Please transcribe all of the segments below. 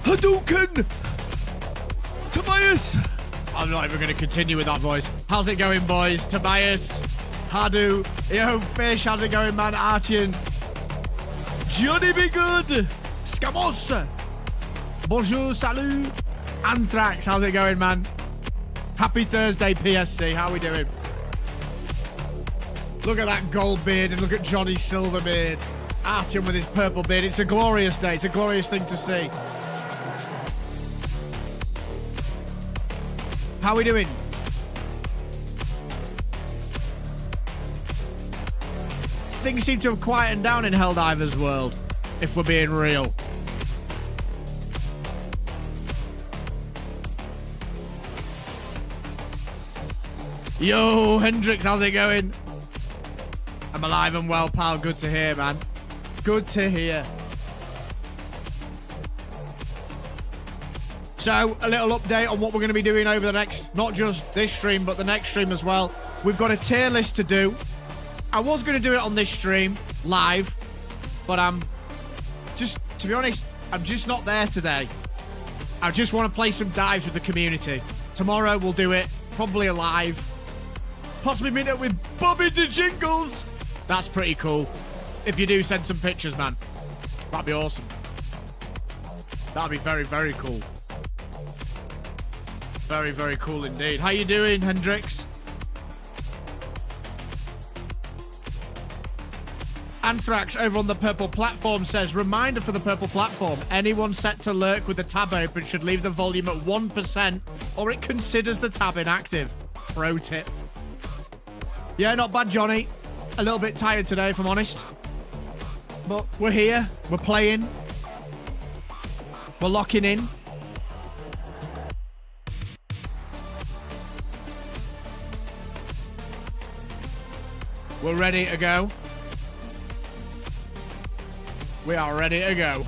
Hadouken! Tobias! I'm not even going to continue with that voice. How's it going, boys? Tobias, Hadu, yo, Fish, how's it going, man? Artian, Johnny be good, Scamos, bonjour, salut, Anthrax, how's it going, man? Happy Thursday, PSC, how are we doing? Look at that gold beard and look at Johnny's silver beard. Artian with his purple beard. It's a glorious day. It's a glorious thing to see. How are we doing? Things seem to have quietened down in Helldivers world, if we're being real. Yo, Hendrix, how's it going? I'm alive and well, pal. Good to hear, man. Good to hear. So, a little update on what we're going to be doing over the next, not just this stream, but the next stream as well. We've got a tier list to do. I was going to do it on this stream, live, but I'm just, to be honest, I'm just not there today. I just want to play some dives with the community. Tomorrow, we'll do it, probably live. Possibly meet up with Bobby the Jingles. That's pretty cool. If you do, send some pictures, man. That'd be awesome. That'd be very, very cool. Very, very cool indeed. How you doing, Hendrix? Anthrax over on the purple platform says, reminder for the purple platform. Anyone set to lurk with the tab open should leave the volume at 1% or it considers the tab inactive. Pro tip. Yeah, not bad, Johnny. A little bit tired today, if I'm honest. But we're here. We're playing. We're locking in. We're ready to go. We are ready to go.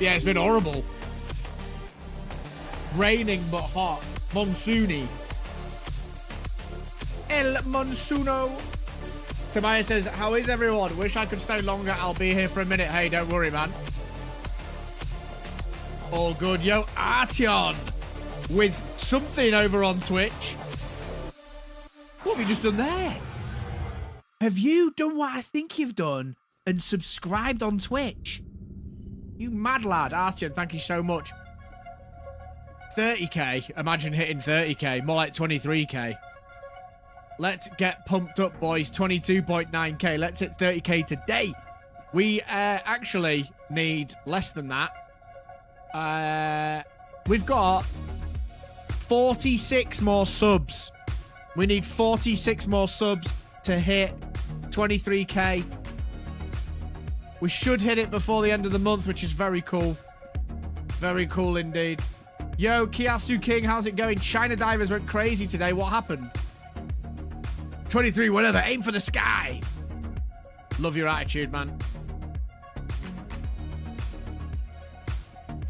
Yeah, it's been horrible. Raining but hot. Monsoony. El Monsuno. Tobias says, how is everyone? Wish I could stay longer. I'll be here for a minute. Hey, don't worry, man. All good. Yo, Artion with something over on Twitch. What have you just done there? Have you done what I think you've done and subscribed on Twitch? You mad lad. Artion, thank you so much. 30k. Imagine hitting 30k. More like 23k. Let's get pumped up, boys. 22.9k. Let's hit 30k today. We actually need less than that. We've got 46 more subs. We need 46 more subs to hit 23k. We should hit it before the end of the month, which is very cool. Very cool indeed. Yo, Kiasu King, how's it going? China Divers went crazy today. What happened? 23, whatever. Aim for the sky. Love your attitude, man.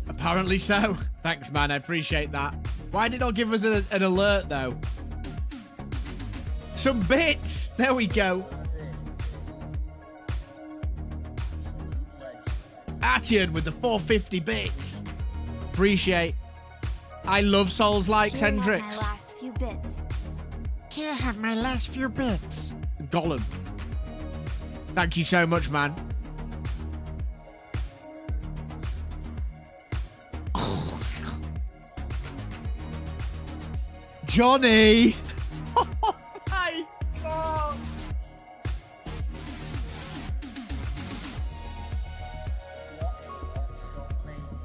Apparently so. Thanks, man. I appreciate that. Why did it not give us an alert, though? Some bits. There we go. Atian with the 450 bits. Appreciate. I love Souls likes, Hendrix. My last few bits. Here have my last few bits. Gollum. Thank you so much, man. Johnny. Oh my God.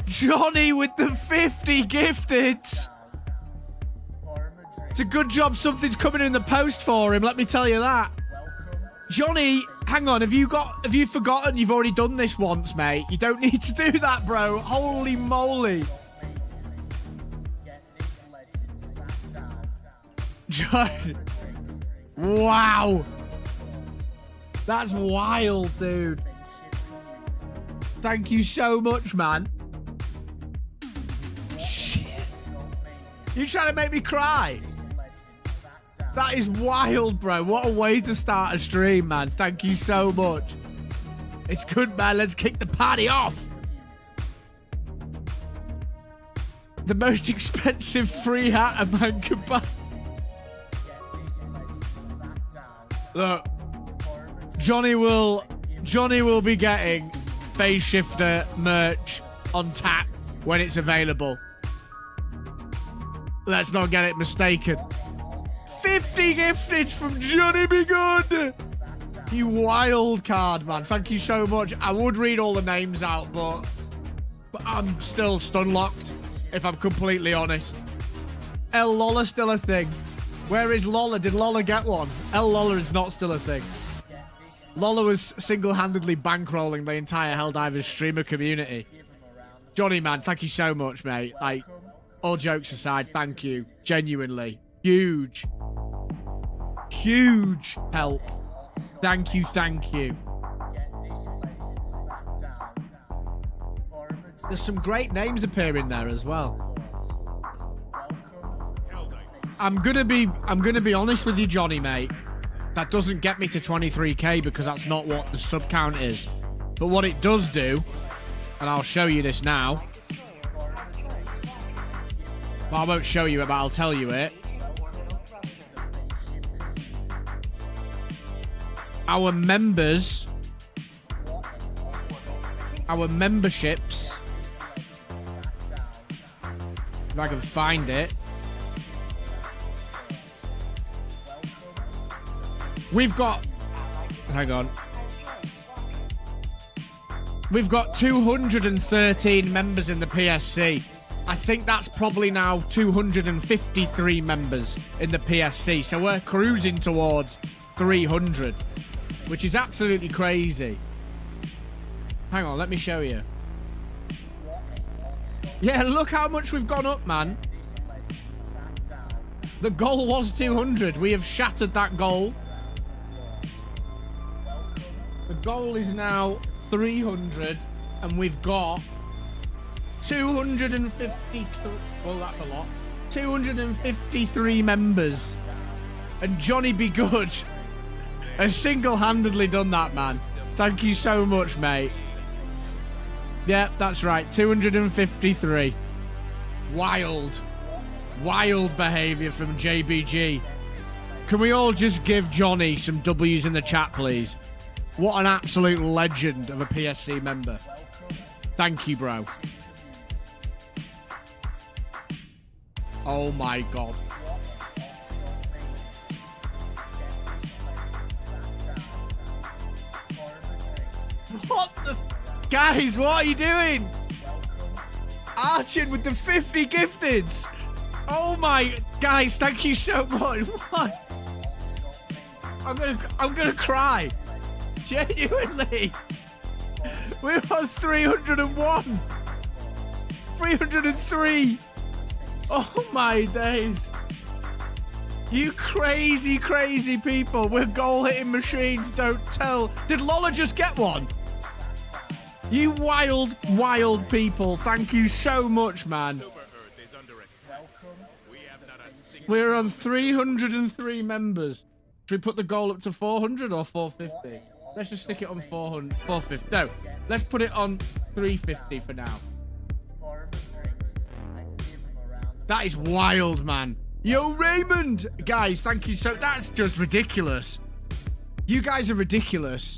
Johnny with the 50 gifted. It's a good job something's coming in the post for him, let me tell you that. Johnny, hang on, have you forgotten you've already done this once, mate? You don't need to do that, bro. Holy moly. Johnny. Wow. That's wild, dude. Thank you so much, man. Shit. You trying to make me cry? That is wild, bro. What a way to start a stream, man. Thank you so much. It's good, man. Let's kick the party off. The most expensive free hat a man could buy. Look, Johnny will be getting Phase Shifter merch on tap when it's available. Let's not get it mistaken. 50 gifted from Johnny Be Good. You wild card, man. Thank you so much. I would read all the names out, but I'm still stun locked, if I'm completely honest. El Lola still a thing. Where is Lola? Did Lola get one? El Lola is not still a thing. Lola was single-handedly bankrolling the entire Helldivers streamer community. Johnny, man, thank you so much, mate. Like, all jokes aside, thank you. Genuinely. Huge. Huge help. Thank you, thank you. There's some great names appearing there as well. I'm gonna be honest with you, Johnny, mate. That doesn't get me to 23k because that's not what the sub count is. But what it does do, and I'll show you this now. Well, I won't show you it, but I'll tell you it. Our members, our memberships, if I can find it. We've got, hang on. We've got 213 members in the PSC. I think that's probably now 253 members in the PSC. So we're cruising towards 300, which is absolutely crazy. Hang on, let me show you. Yeah, look how much we've gone up, man. The goal was 200. We have shattered that goal. The goal is now 300, and we've got 252. Well, that's a lot. 253 members. And Johnny Be Good has single-handedly done that, man. Thank you so much, mate. Yeah, that's right. 253. Wild. Wild behavior from JBG. Can we all just give Johnny some W's in the chat, please? What an absolute legend of a PSC member. Thank you, bro. Oh my god. What the... Guys, what are you doing? Arching with the 50 gifteds. Oh my... Guys, thank you so much. What? I'm gonna cry. Genuinely. We're on 301. 303. Oh my days. You crazy, crazy people. We're goal-hitting machines, don't tell. Did Lola just get one? You wild, wild people. Thank you so much, man. We're on 303 members. Should we put the goal up to 400 or 450? Let's just stick it on 400, 450. No, let's put it on 350 for now. That is wild, man. Yo, Raymond! Guys, thank you so... That's just ridiculous. You guys are ridiculous.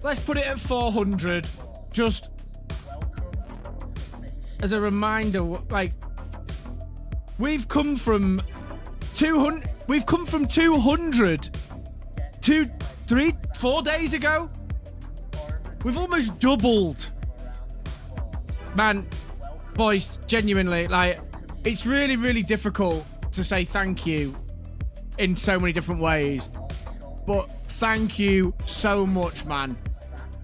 Let's put it at 400. Just as a reminder, like... We've come from 200... We've come from 200 to 4 days ago. We've almost doubled. Man, boys, genuinely, like, it's really, really difficult to say thank you in so many different ways. But thank you so much, man.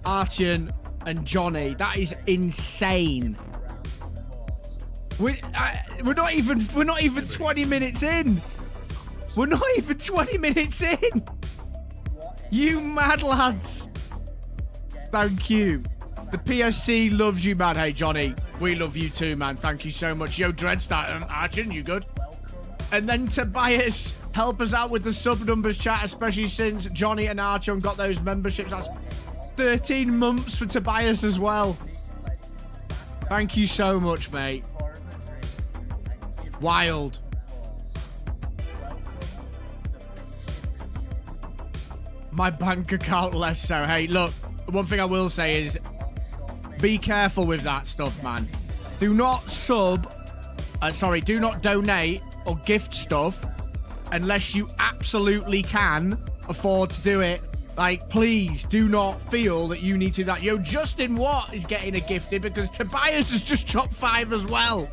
Artian and Johnny, that is insane. We're not even 20 minutes in. We're not even 20 minutes in. You mad lads. Thank you. The PSC loves you, man. Hey, Johnny, we love you too, man. Thank you so much. Yo, Dreadstar and Archon, you good? And then Tobias, help us out with the sub numbers, chat, especially since Johnny and Archon got those memberships. That's 13 months for Tobias as well. Thank you so much, mate. Wild. My bank account less so. Hey, look, one thing I will say is be careful with that stuff, man. Do not do not donate or gift stuff unless you absolutely can afford to do it. Like, please do not feel that you need to do that. Yo, Justin Watt is getting a gifted because Tobias has just chopped 5 as well.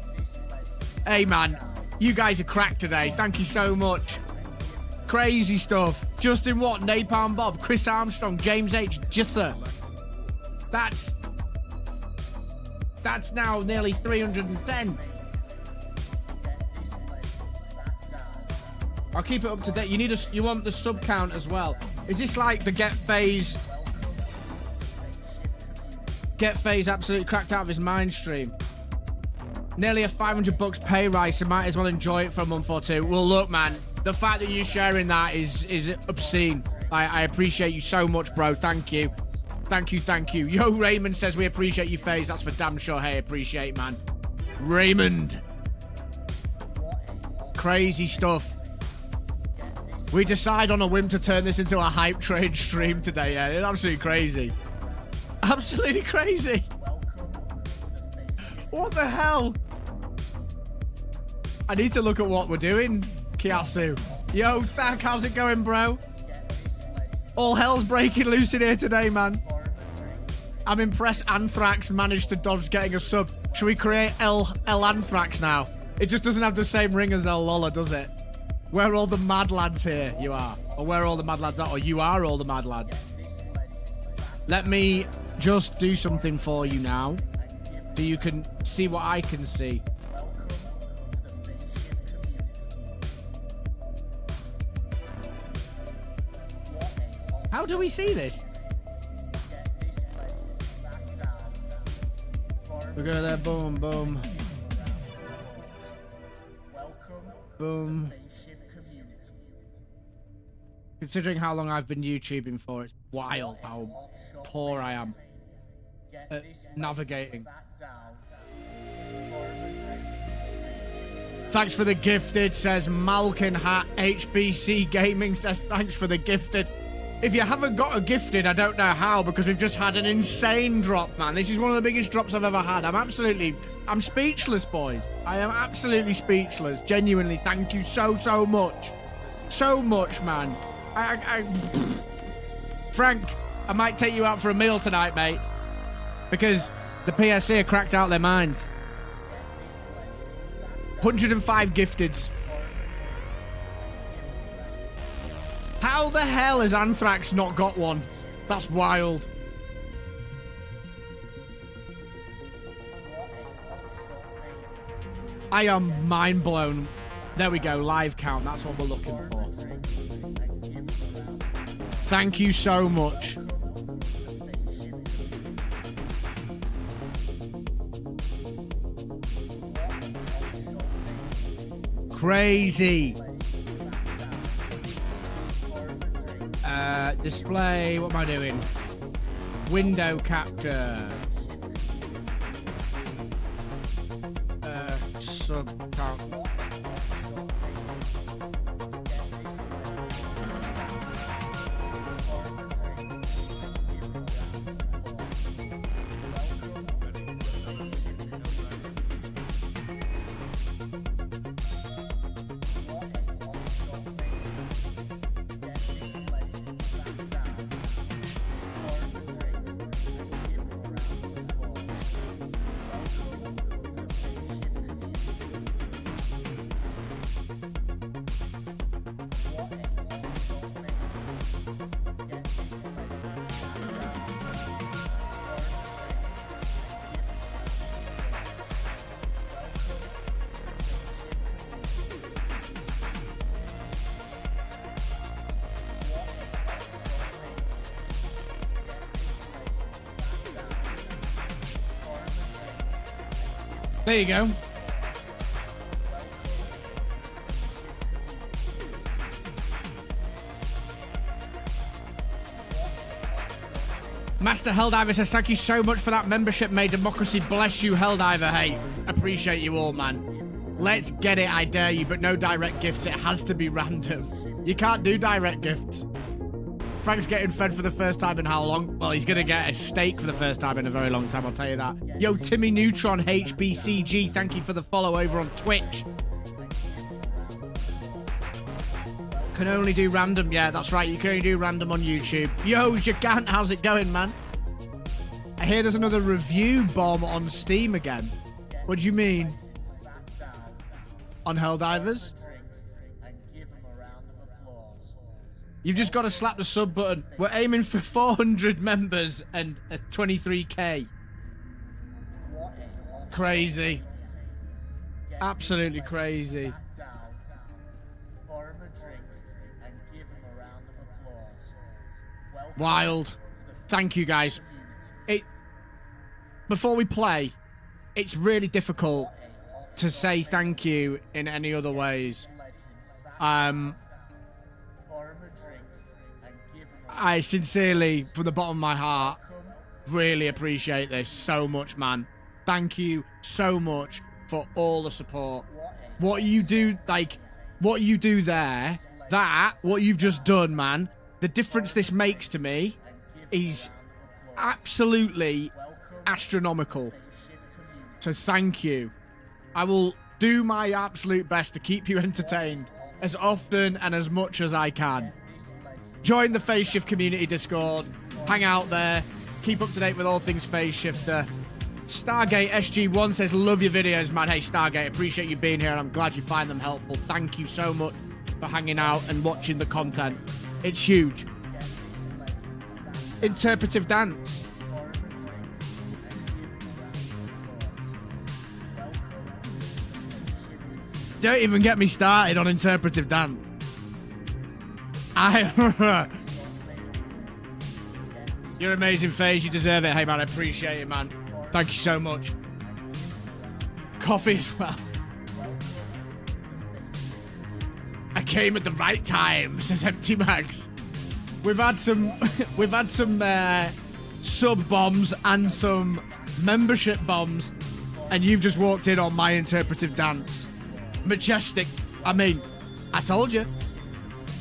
Hey, man, you guys are cracked today. Thank you so much. Crazy stuff. Justin Watt, Napalm Bob, Chris Armstrong, James H. Jisser. That's now nearly 310. I'll keep it up to date. You want the sub count as well. Is this like the Get Phase absolutely cracked out of his mind stream? Nearly a $500 pay rise, so might as well enjoy it for a month or two. Well, look, man, the fact that you're sharing that is obscene. I appreciate you so much, bro. Thank you. Thank you. Yo, Raymond says we appreciate you, FaZe. That's for damn sure. Hey, appreciate, man. Raymond. Crazy stuff. We decide on a whim to turn this into a hype trade stream today. Yeah, it's absolutely crazy. Absolutely crazy. What the hell? I need to look at what we're doing, Kiasu. Yo, Thak, how's it going, bro? All hell's breaking loose in here today, man. I'm impressed Anthrax managed to dodge getting a sub. Should we create El Anthrax now? It just doesn't have the same ring as El Lola, does it? Where are all the mad lads here? You are. Or where all the mad lads are? Or you are all the mad lads. Let me just do something for you now, so you can see what I can see. How do we see this? We go there, boom, boom. Boom. Considering how long I've been YouTubing for, it's wild how poor I am at navigating. Thanks for the gifted, says Malkin Hat. HBC Gaming says thanks for the gifted. If you haven't got a gifted, I don't know how, because we've just had an insane drop, man. This is one of the biggest drops I've ever had. I'm speechless, boys. I am absolutely speechless. Genuinely, thank you so much. So much, man. Frank, I might take you out for a meal tonight, mate, because the PSC are cracked out their minds. 105 gifteds. How the hell has Anthrax not got one? That's wild. I am mind blown. There we go, live count. That's what we're looking for. Thank you so much. Crazy. Display, what am I doing? Window capture. Sub count. There you go. Master Helldiver says, thank you so much for that membership. May democracy bless you, Helldiver. Hey, appreciate you all, man. Let's get it, I dare you, but no direct gifts. It has to be random. You can't do direct gifts. Frank's getting fed for the first time in how long? Well, he's going to get a steak for the first time in a very long time, I'll tell you that. Yo, Timmy Neutron HBCG, thank you for the follow over on Twitch. Can only do random. Yeah, that's right. You can only do random on YouTube. Yo, Gigant, how's it going, man? I hear there's another review bomb on Steam again. What do you mean? On Helldivers? You've just got to slap the sub button. We're aiming for 400 members and a 23k. Crazy. Absolutely crazy. Wild. Thank you, guys. Before we play, it's really difficult to say thank you in any other ways. I sincerely, from the bottom of my heart, really appreciate this so much, man. Thank you so much for all the support. What you do, like, what you do there, what you've just done, man, the difference this makes to me is absolutely astronomical. So thank you. I will do my absolute best to keep you entertained as often and as much as I can. Join the Phase Shift community Discord. Hang out there. Keep up to date with all things Phase Shifter. Stargate SG1 says, love your videos, man. Hey, Stargate, appreciate you being here, and I'm glad you find them helpful. Thank you so much for hanging out and watching the content. It's huge. Interpretive dance. Don't even get me started on interpretive dance. You're amazing, FaZe. You deserve it. Hey, man, I appreciate it, man. Thank you so much. Coffee as well. I came at the right time, says Empty Mags. We've had some sub bombs and some membership bombs, and you've just walked in on my interpretive dance. Majestic. I mean, I told you.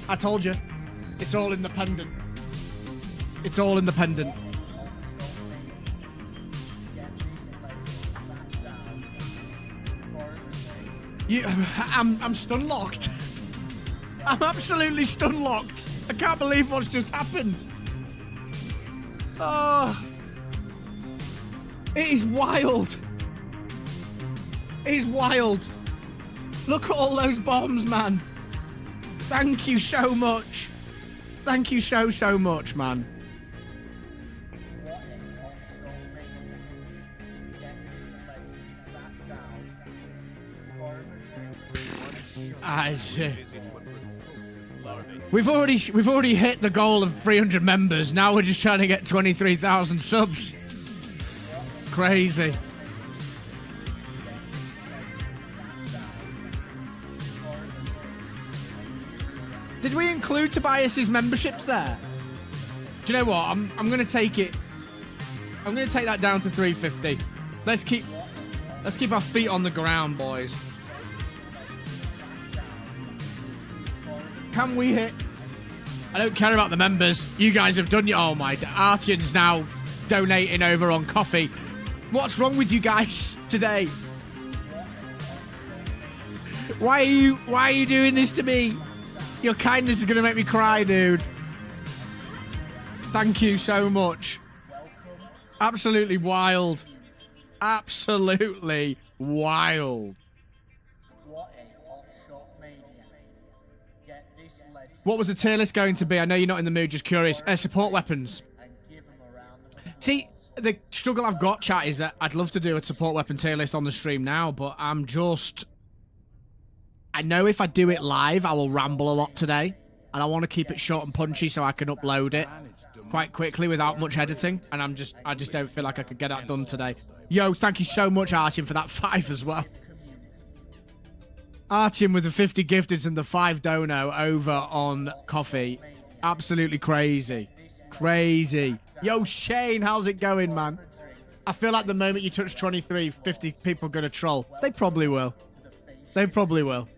I told you. It's all independent. It's all independent. I'm stun locked. I'm absolutely stun locked. I can't believe what's just happened. Oh, it is wild. It is wild. Look at all those bombs, man. Thank you so much. Thank you so much, man. I see. We've already hit the goal of 300 members. Now we're just trying to get 23,000 subs. Crazy. Did we include Tobias's memberships there? Do you know what? I'm gonna take it. I'm gonna take that down to 350. Let's keep our feet on the ground, boys. Can we hit? I don't care about the members. You guys have done your. Oh my! Artian's now donating over on coffee. What's wrong with you guys today? Why are you doing this to me? Your kindness is gonna make me cry, dude. Thank you so much. Absolutely wild. Absolutely wild. What was the tier list going to be? I know you're not in the mood, just curious. Support weapons. See, the struggle I've got, chat, is that I'd love to do a support weapon tier list on the stream now, but I'm just... I know if I do it live, I will ramble a lot today, and I want to keep it short and punchy so I can upload it quite quickly without much editing, and I just don't feel like I could get that done today. Yo, thank you so much, Artyom, for that 5 as well. Artyom with the 50 gifteds and the 5 dono over on coffee. Absolutely crazy. Crazy. Yo, Shane, how's it going, man? I feel like the moment you touch 23, 50 people are going to troll. They probably will. They probably will.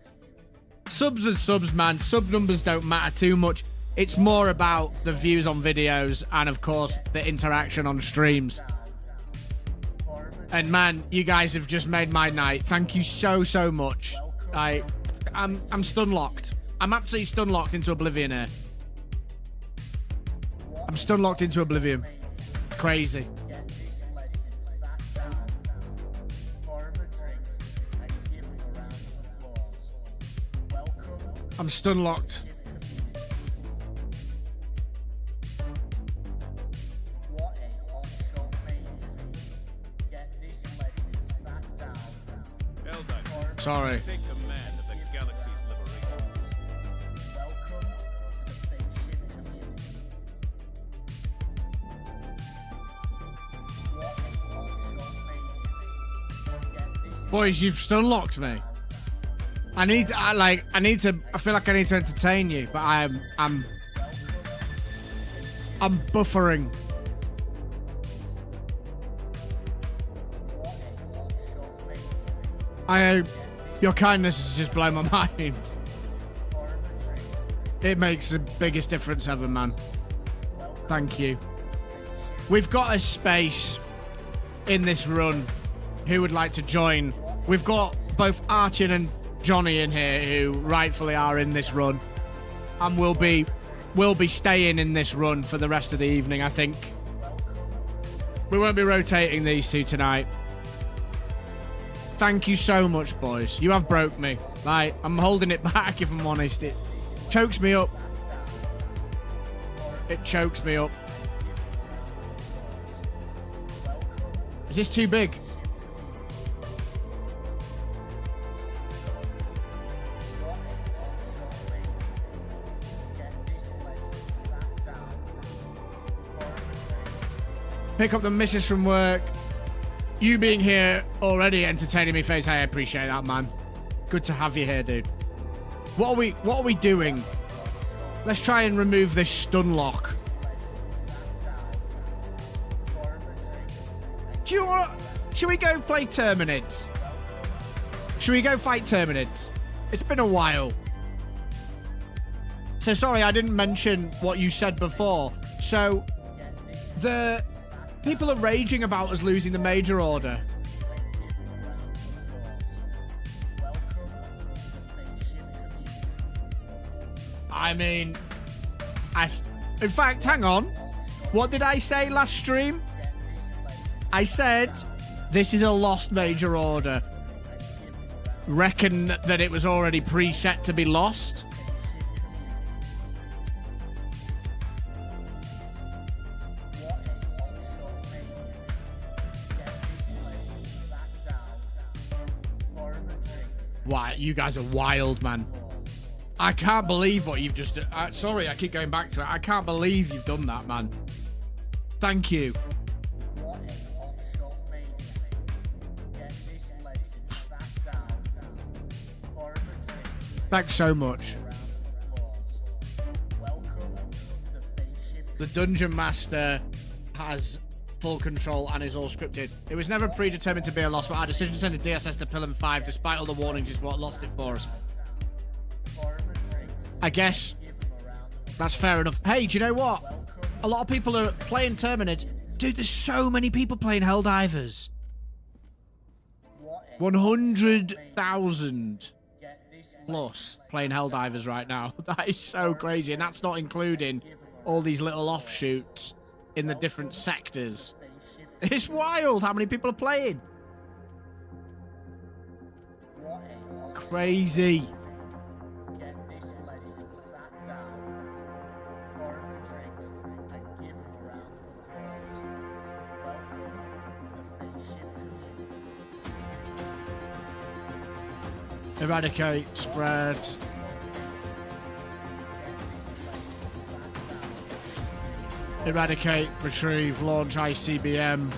Subs and subs, man. Sub numbers don't matter too much. It's more about the views on videos and, of course, the interaction on streams. And, man, you guys have just made my night. Thank you so, so much. I'm stun locked. I'm absolutely stun locked into oblivion here. I'm stun locked into oblivion. Crazy. I'm stun locked. Sorry. Boys, you've stun locked me. I feel like I need to entertain you, but I'm buffering. Your kindness has just blown my mind. It makes the biggest difference ever, man. Thank you. We've got a space in this run. Who would like to join? We've got both Archin and Johnny in here who rightfully are in this run, and we'll be staying in this run for the rest of the evening. I think we won't be rotating these two tonight. Thank you so much, boys. You have broke me. Like, I'm holding it back, if I'm honest. It chokes me up. It chokes me up. Is this too big? Pick up the missus from work. You being here already entertaining me face. Hey, I appreciate that, man. Good to have you here, dude. What are we doing? Let's try and remove this stun lock. Should we go play Terminids? Should we go fight Terminids? It's been a while. So sorry, I didn't mention what you said before. So the people are raging about us losing the major order. I mean, in fact, hang on. What did I say last stream? I said, this is a lost major order. Reckon that it was already preset to be lost? Wow, you guys are wild, man. I can't believe what you've just done. Sorry, I keep going back to it. I can't believe you've done that, man. Thank you. Thanks so much. The Dungeon Master has full control and is all scripted. It was never predetermined to be a loss, but our decision to send a DSS to Pillar 5, despite all the warnings, is what lost it for us. I guess that's fair enough. Hey, do you know what? A lot of people are playing Terminids. Dude, there's so many people playing Helldivers. 100,000 plus playing Helldivers right now. That is so crazy, and that's not including all these little offshoots in the different sectors. It's wild how many people are playing. Crazy. Eradicate, spread. Eradicate, retrieve, launch ICBM.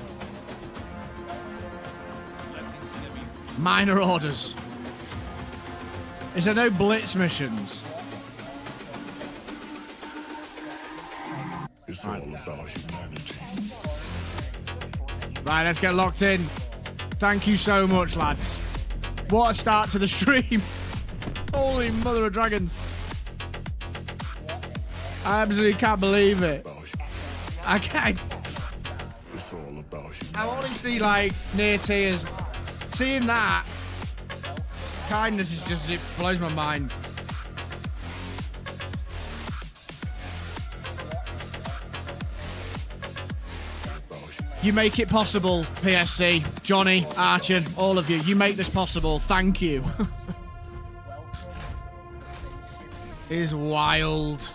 Minor orders. Is there no blitz missions? It's all about humanity. Right, let's get locked in. Thank you so much, lads. What a start to the stream. Holy mother of dragons. I absolutely can't believe it. I can't. I'm honestly like near tears. Seeing that kindness is just, it blows my mind. You make it possible, PSC, Johnny, Archer, all of you. You make this possible. Thank you. It is wild.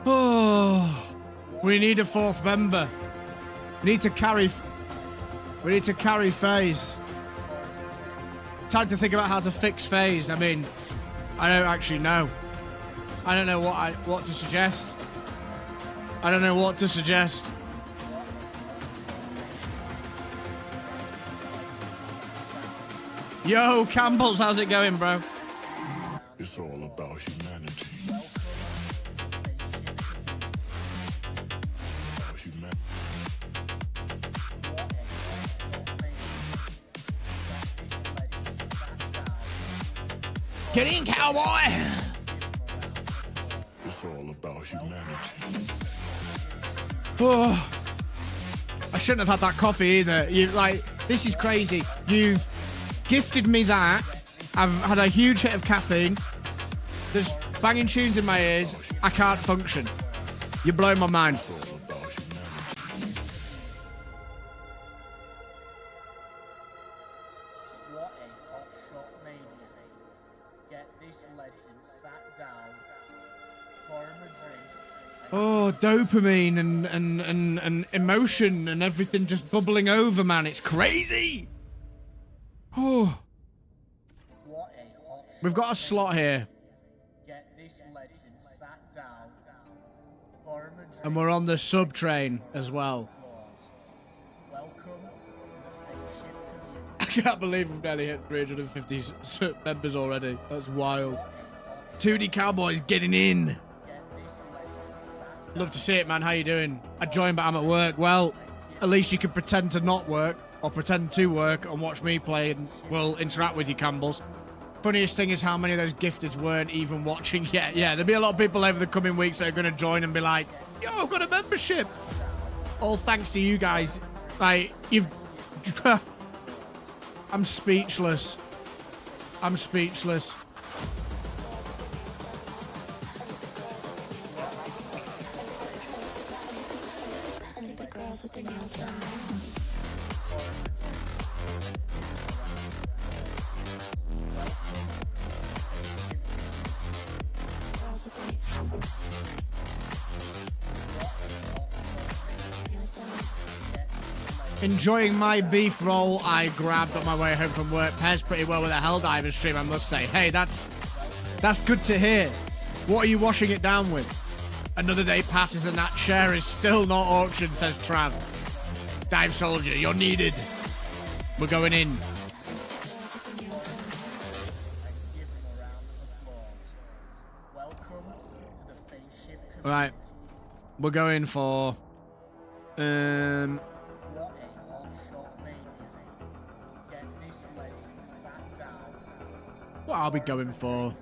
Oh, we need a fourth member. We need to carry FaZe. Time to think about how to fix FaZe. I mean, I don't actually know. I don't know what to suggest. I don't know what to suggest. Yo, Campbell's, how's it going, bro? It's all about humanity. Get in, cowboy! It's all about humanity. Oh, I shouldn't have had that coffee either. This is crazy. You've gifted me that. I've had a huge hit of caffeine. There's banging tunes in my ears. I can't function. You're blowing my mind. Oh, dopamine and emotion and everything just bubbling over, man. It's crazy. Oh. We've got a slot here. And we're on the sub train as well. I can't believe we've nearly hit 350 members already. That's wild. 2D Cowboys getting in. Love to see it, man. How you doing? I joined, but I'm at work. Well, at least you can pretend to not work or pretend to work and watch me play, and we'll interact with you, Campbells. Funniest thing is how many of those gifteds weren't even watching yet. Yeah, there'll be a lot of people over the coming weeks that are going to join and be like, yo, I've got a membership. All thanks to you guys. Like, you've... I'm speechless. I'm speechless. With their nails done. Enjoying my beef roll I grabbed on my way home from work. Pairs pretty well with a Helldivers stream, I must say. Hey, that's good to hear. What are you washing it down with? Another day passes and that share is still not auctioned, says Trav. Dive Soldier, you're needed. We're going in. Right. We're going for... what are we going for?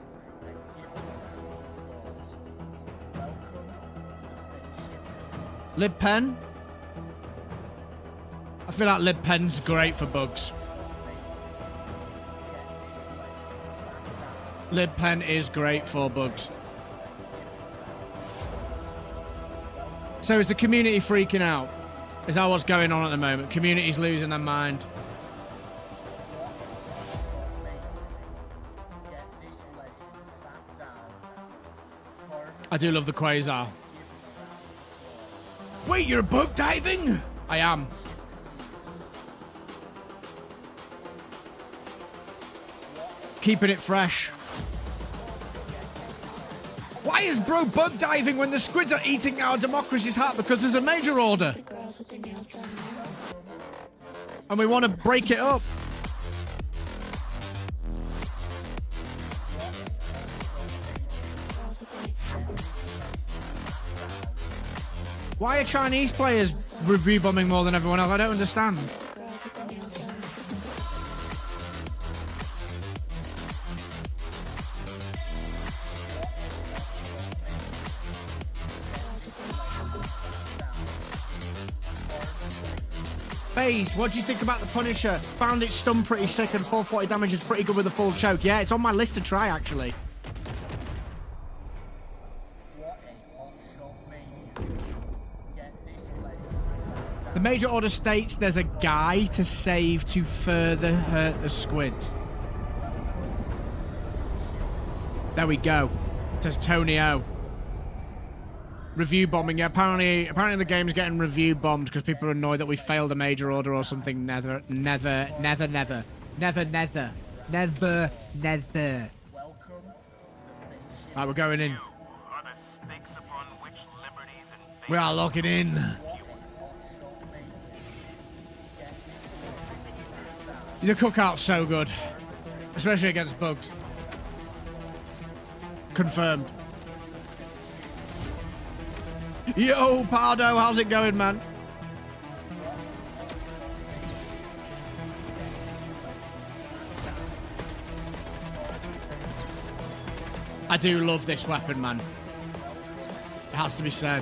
Lib pen? I feel like lib pen's great for bugs. Lib pen is great for bugs. So is the community freaking out? Is that what's going on at the moment? Community's losing their mind. I do love the Quasar. Wait, you're bug diving? I am. Keeping it fresh. Why Why is bro bug diving when the squids are eating our democracy's heart? Because there's a major order. And we want to break it up. Why are Chinese players review bombing more than everyone else? I don't understand. Phase, what do you think about the Punisher? Found it stun pretty sick and 440 damage is pretty good with a full choke. Yeah, it's on my list to try, actually. The major order states there's a guy to save to further hurt the squids. There we go. Says Tony O. Review bombing. Yeah, apparently the game's getting review bombed because people are annoyed that we failed a major order or something. Never. Right, we're going in. We are locking in. The cookout's so good, especially against bugs. Confirmed. Yo, Pardo, how's it going, man? I do love this weapon, man. It has to be said.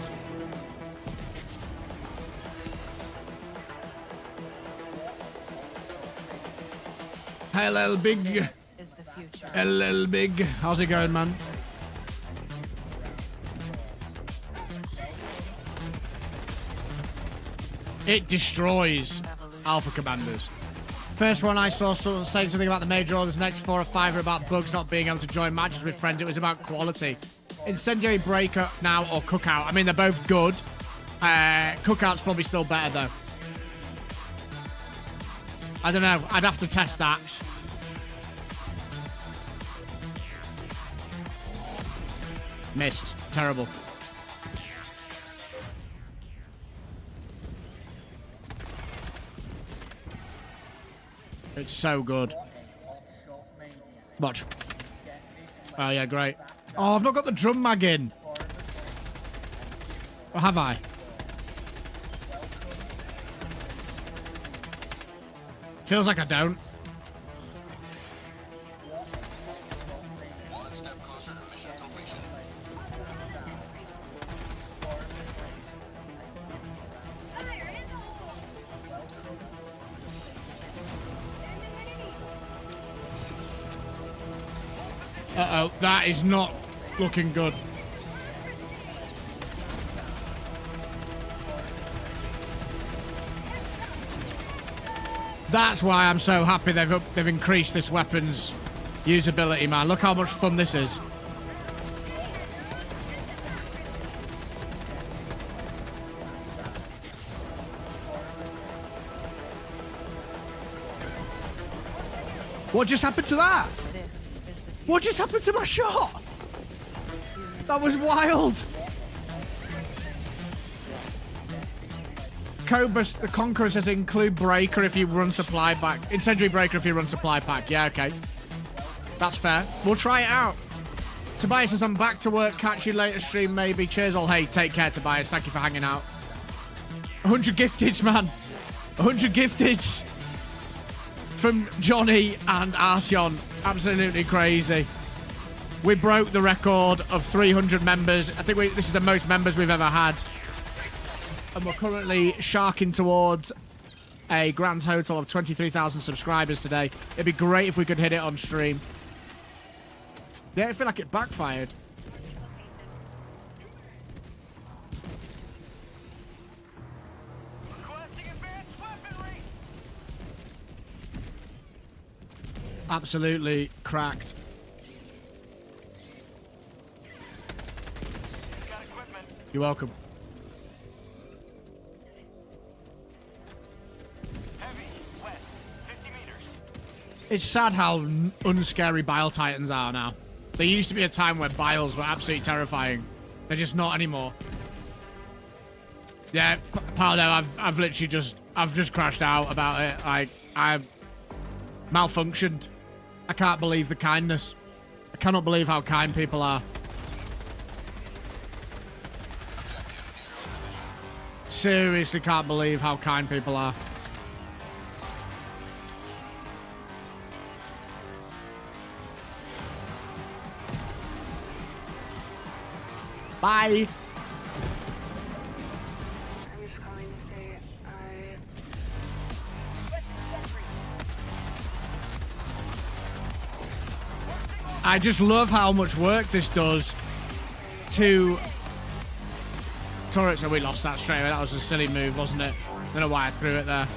LL Big. LL Big. How's it going, man? It destroys Alpha Commanders. First one I saw someone saying something about the major orders, next 4 or 5 are about bugs not being able to join matches with friends. It was about quality. Incendiary Breaker now or Cookout. I mean, they're both good. Cookout's probably still better, though. I don't know. I'd have to test that. Missed. Terrible. It's so good. Watch. Oh, yeah, great. Oh, I've not got the drum mag in. Or have I? Feels like I don't. Uh-oh, that is not looking good. That's why I'm so happy they've increased this weapon's usability, man. Look how much fun this is. What just happened to that? What just happened to my shot? That was wild. Cobus, the Conqueror says include Breaker if you run supply pack. Incendiary Breaker if you run supply pack. Yeah, okay. That's fair. We'll try it out. Tobias says I'm back to work. Catch you later stream maybe. Cheers all. Hey, take care, Tobias. Thank you for hanging out. 100 gifteds, man. 100 gifteds. From Johnny and Artyom. Absolutely crazy. We broke the record of 300 members. I think this is the most members we've ever had. And we're currently sharking towards a grand total of 23,000 subscribers today. It'd be great if we could hit it on stream. Yeah, I feel like it backfired. Absolutely cracked. You're welcome. Heavy, west, 50 meters. It's sad how unscary Bile Titans are now. There used to be a time where biles were absolutely terrifying. They're just not anymore. Yeah, Pardo, I've literally just crashed out about it. I malfunctioned. I can't believe the kindness. I cannot believe how kind people are. Seriously can't believe how kind people are. Bye. I'm just calling to say I just love how much work this does to turrets. So we lost that straight away. That was a silly move, wasn't it? Don't know why I threw it there.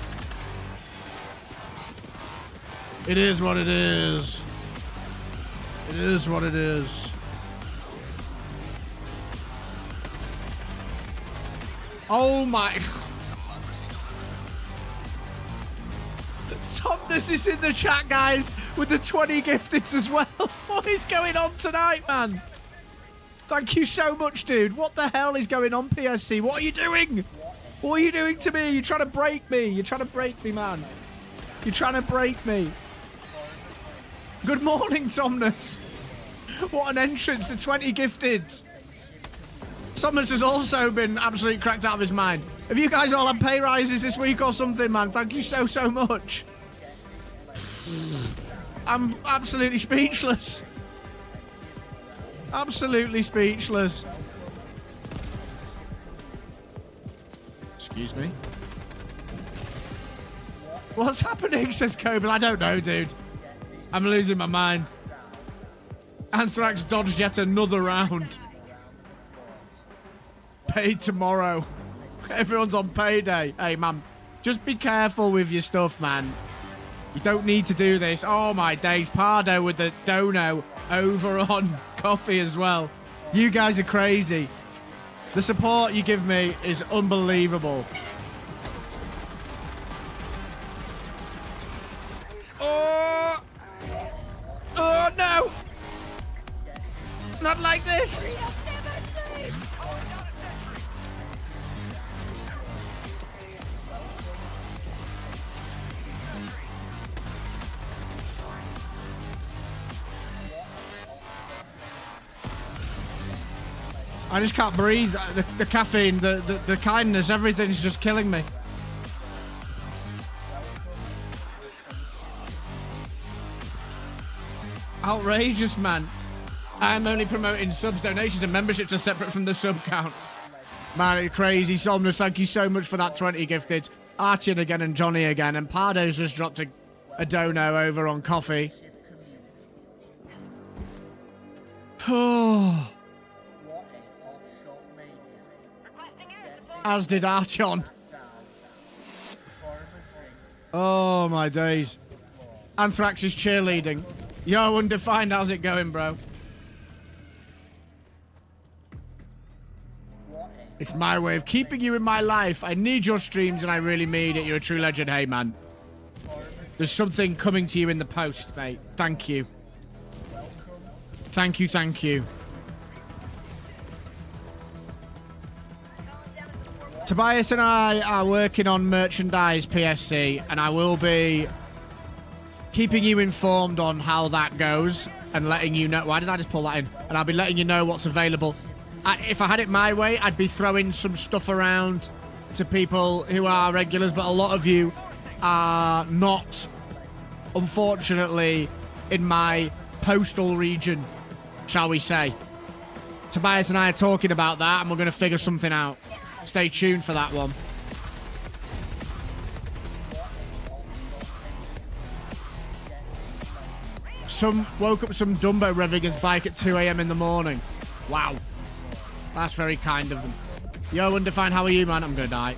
It is what it is. It is what it is. Oh my. Somnus is in the chat, guys, with the 20 gifteds as well. What is going on tonight, man? Thank you so much, dude. What the hell is going on, PSC? What are you doing? What are you doing to me? You're trying to break me. You're trying to break me, man. You're trying to break me. Good morning, Somnus. What an entrance to 20 gifteds. Somnus has also been absolutely cracked out of his mind. Have you guys all had pay rises this week or something, man? Thank you so, so much. I'm absolutely speechless. Absolutely speechless. Excuse me. What's happening, says Kobe? I don't know, dude. I'm losing my mind. Anthrax dodged yet another round. Paid tomorrow. Everyone's on payday. Hey, man, just be careful with your stuff, man. You don't need to do this. Oh, my days. Pardo with the dono over on coffee as well. You guys are crazy. The support you give me is unbelievable. Oh! Oh, no! Not like this! I just can't breathe. The caffeine, the kindness, everything's just killing me. Outrageous, man. I'm only promoting subs, donations, and memberships are separate from the sub count. Man, it's crazy. Somnus, thank you so much for that 20 gifted. Artian again and Johnny again. And Pardo's just dropped a dono over on coffee. Oh. As did Artion. Oh, my days. Anthrax is cheerleading. Yo, Undefined, how's it going, bro? It's my way of keeping you in my life. I need your streams, and I really mean it. You're a true legend. Hey, man. There's something coming to you in the post, mate. Thank you. Thank you, thank you. Tobias and I are working on merchandise, PSC, and I will be keeping you informed on how that goes and letting you know. Why did I just pull that in? And I'll be letting you know what's available. If I had it my way, I'd be throwing some stuff around to people who are regulars, but a lot of you are not, unfortunately, in my postal region, shall we say. Tobias and I are talking about that, and we're going to figure something out. Stay tuned for that one. Woke up some Dumbo revving his bike at 2 a.m. in the morning. Wow. That's very kind of them. Yo, Undefined, how are you, man? I'm gonna die.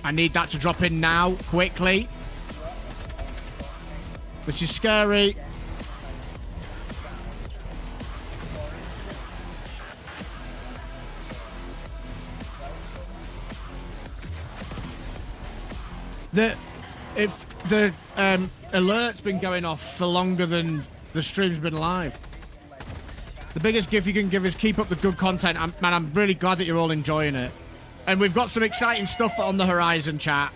I need that to drop in now, quickly. Which is scary. If the alert's been going off for longer than the stream's been live. The biggest gift you can give is keep up the good content. Man, I'm really glad that you're all enjoying it. And we've got some exciting stuff on the horizon, chat.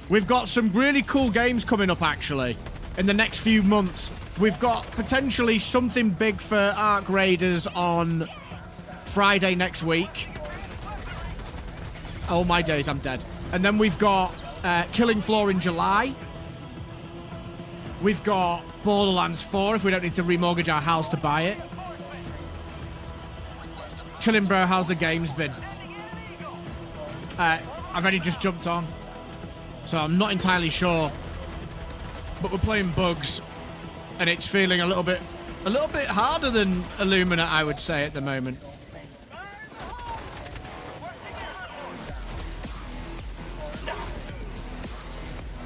We've got some really cool games coming up, actually, in the next few months. We've got potentially something big for Ark Raiders on Friday next week. Oh, my days, I'm dead. And then we've got Killing Floor in July. We've got Borderlands 4 if we don't need to remortgage our house to buy it. Chilling, bro. How's the games been? I've already just jumped on, so I'm not entirely sure. But we're playing Bugs, and it's feeling a little bit harder than Illuminate, I would say, at the moment.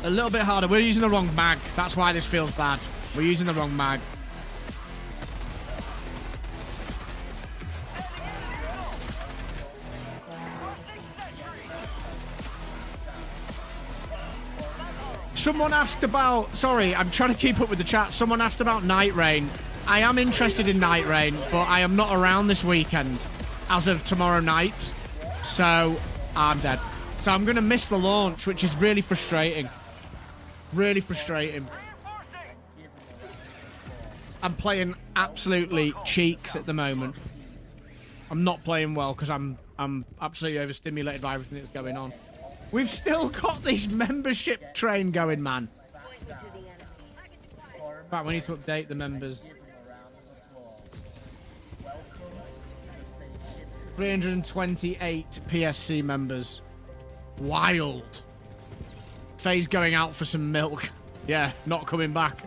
A little bit harder. We're using the wrong mag. That's why this feels bad. We're using the wrong mag. Someone asked about... Sorry, I'm trying to keep up with the chat. Someone asked about Night Rain. I am interested in Night Rain, but I am not around this weekend as of tomorrow night. So, I'm dead. So I'm going to miss the launch, which is really frustrating. Really frustrating. I'm playing absolutely cheeks at the moment. I'm not playing well because I'm absolutely overstimulated by everything that's going on. We've still got this membership train going, man. In fact, we need to update the members. 328 PSC members. Wild. Faye's going out for some milk. Yeah, not coming back.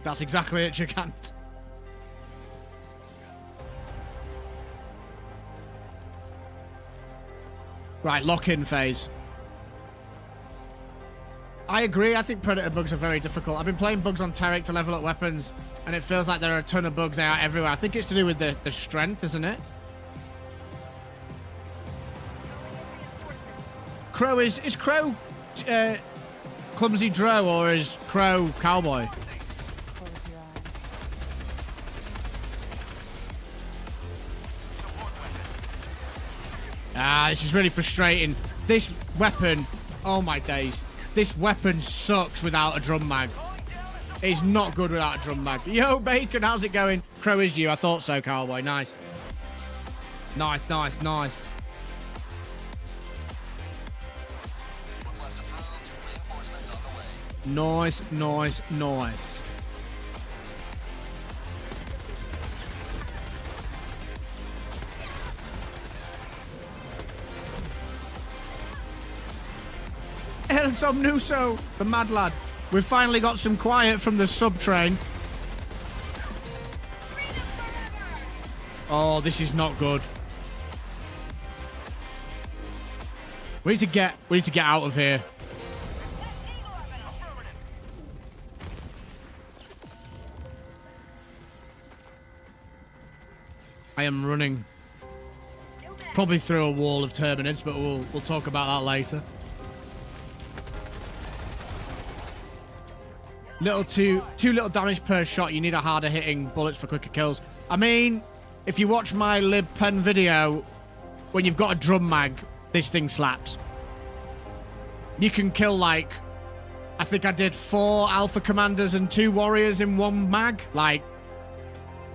That's exactly it, you can't. Right, lock-in phase. I agree. I think Predator bugs are very difficult. I've been playing bugs on Taric to level up weapons, and it feels like there are a ton of bugs. They are everywhere. I think it's to do with the strength, isn't it? Crow is Crow clumsy Dro, or is Crow cowboy? Ah, this is really frustrating. This weapon, oh my days. This weapon sucks without a drum mag. It's not good without a drum mag. Yo, Bacon, how's it going? Crow is you. I thought so, cowboy. Nice. Nice, nice, nice. Nice, nice, nice. El Somnuso, the mad lad. We've finally got some quiet from the sub train. Oh, this is not good. We need to get out of here. I am running. Probably through a wall of Terminids, but we'll talk about that later. Two little damage per shot. You need a harder hitting bullets for quicker kills. I mean, if you watch my lib pen video, when you've got a drum mag, this thing slaps. You can kill, like, I think I did 4 alpha commanders and 2 warriors in 1 mag. Like,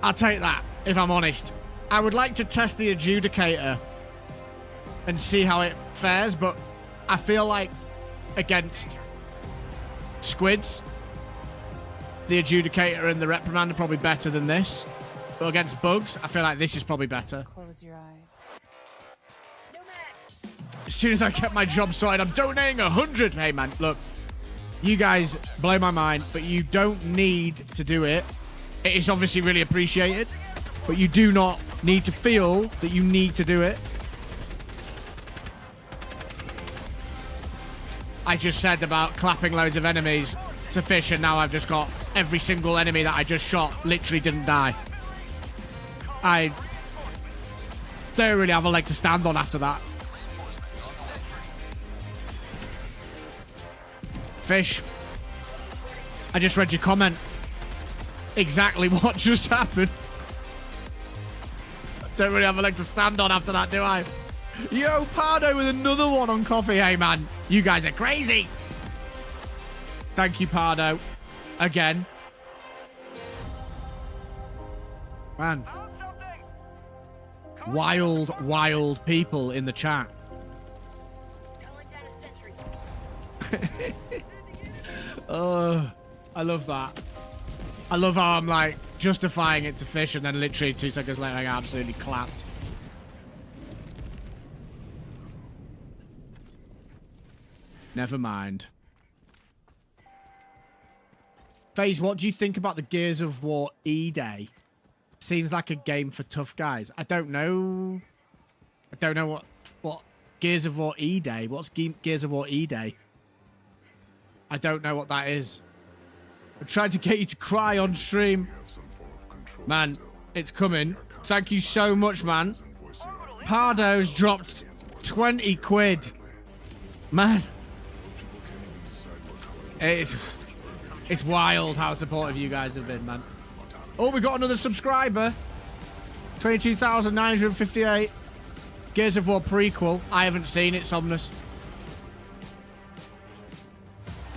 I'll take that, if I'm honest. I would like to test the adjudicator and see how it fares, but I feel like against squids, the adjudicator and the reprimand are probably better than this. But against bugs, I feel like this is probably better. Close your eyes. As soon as I get my job sorted, I'm donating 100. Hey, man, look. You guys blow my mind, but you don't need to do it. It is obviously really appreciated, but you do not need to feel that you need to do it. I just said about clapping loads of enemies to fish, and now I've just got every single enemy that I just shot literally didn't die. I don't really have a leg to stand on after that. Fish. I just read your comment. Exactly what just happened. Don't really have a leg to stand on after that, do I? Yo, Pardo with another one on coffee. Hey, man. You guys are crazy. Thank you, Pardo. Again. Man. Wild, wild people in the chat. Oh, I love that. I love how I'm like justifying it to fish and then literally 2 seconds later I got absolutely clapped. Never mind. FaZe, what do you think about the Gears of War E-Day? Seems like a game for tough guys. I don't know. I don't know what Gears of War E-Day. What's Gears of War E-Day? I don't know what that is. I tried to get you to cry on stream. Man, it's coming. Thank you so much, man. Pardo's dropped 20 quid. Man. It's wild how supportive you guys have been, man. Oh, we got another subscriber. 22,958. Gears of War prequel. I haven't seen it, Somnus.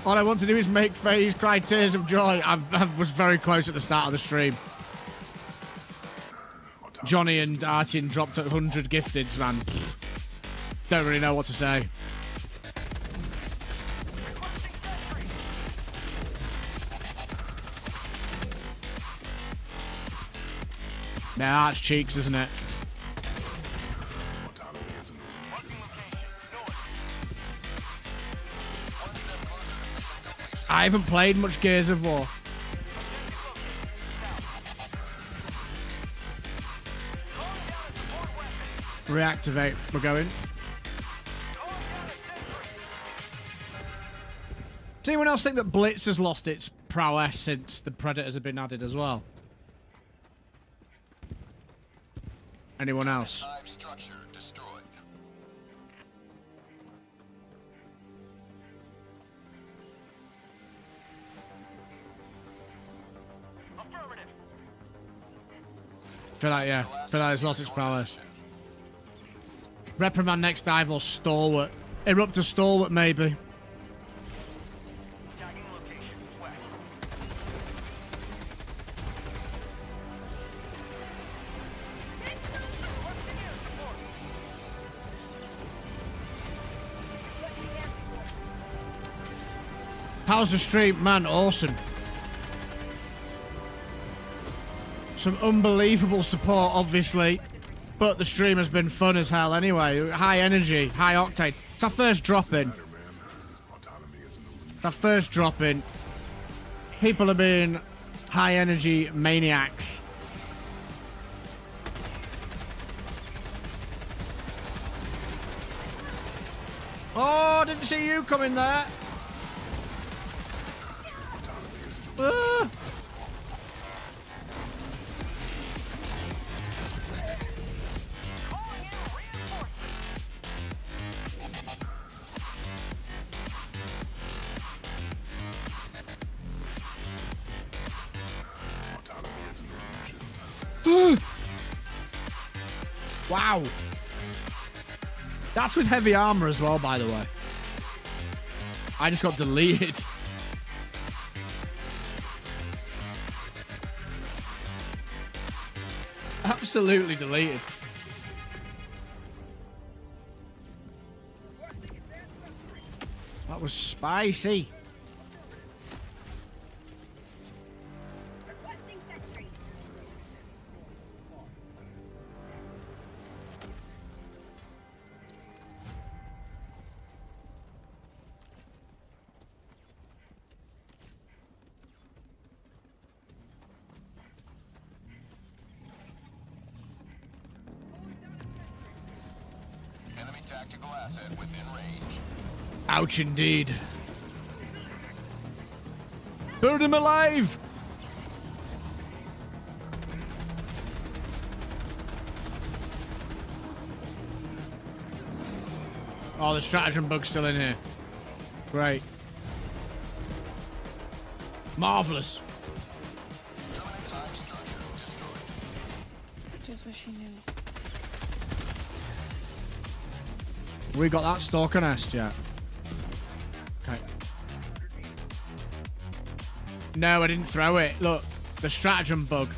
All I want to do is make FaZe cry tears of joy. I was very close at the start of the stream. Johnny and Artin dropped at 100 gifteds, man. Don't really know what to say. Yeah, that's cheeks, isn't it? I haven't played much Gears of War. Reactivate. We're going. Does anyone else think that Blitz has lost its prowess since the Predators have been added as well? Anyone else? Feel like, yeah. Feel like it's lost its prowess. Reprimand next dive or Stalwart. Erupt to Stalwart, maybe. How's the stream? Man, awesome. Some unbelievable support, obviously. But the stream has been fun as hell anyway. High energy, high octane. It's our first drop in. It's our first drop in. People are being high energy maniacs. Oh, didn't see you coming there. Ah. Wow. That's with heavy armor as well, by the way. I just got deleted. Absolutely deleted. That was spicy. Ouch, indeed. Burn him alive! Oh, the stratagem bug's still in here. Great. Marvelous. I just wish you knew. We got that stalker nest yet? Okay. No, I didn't throw it. Look, the stratagem bug.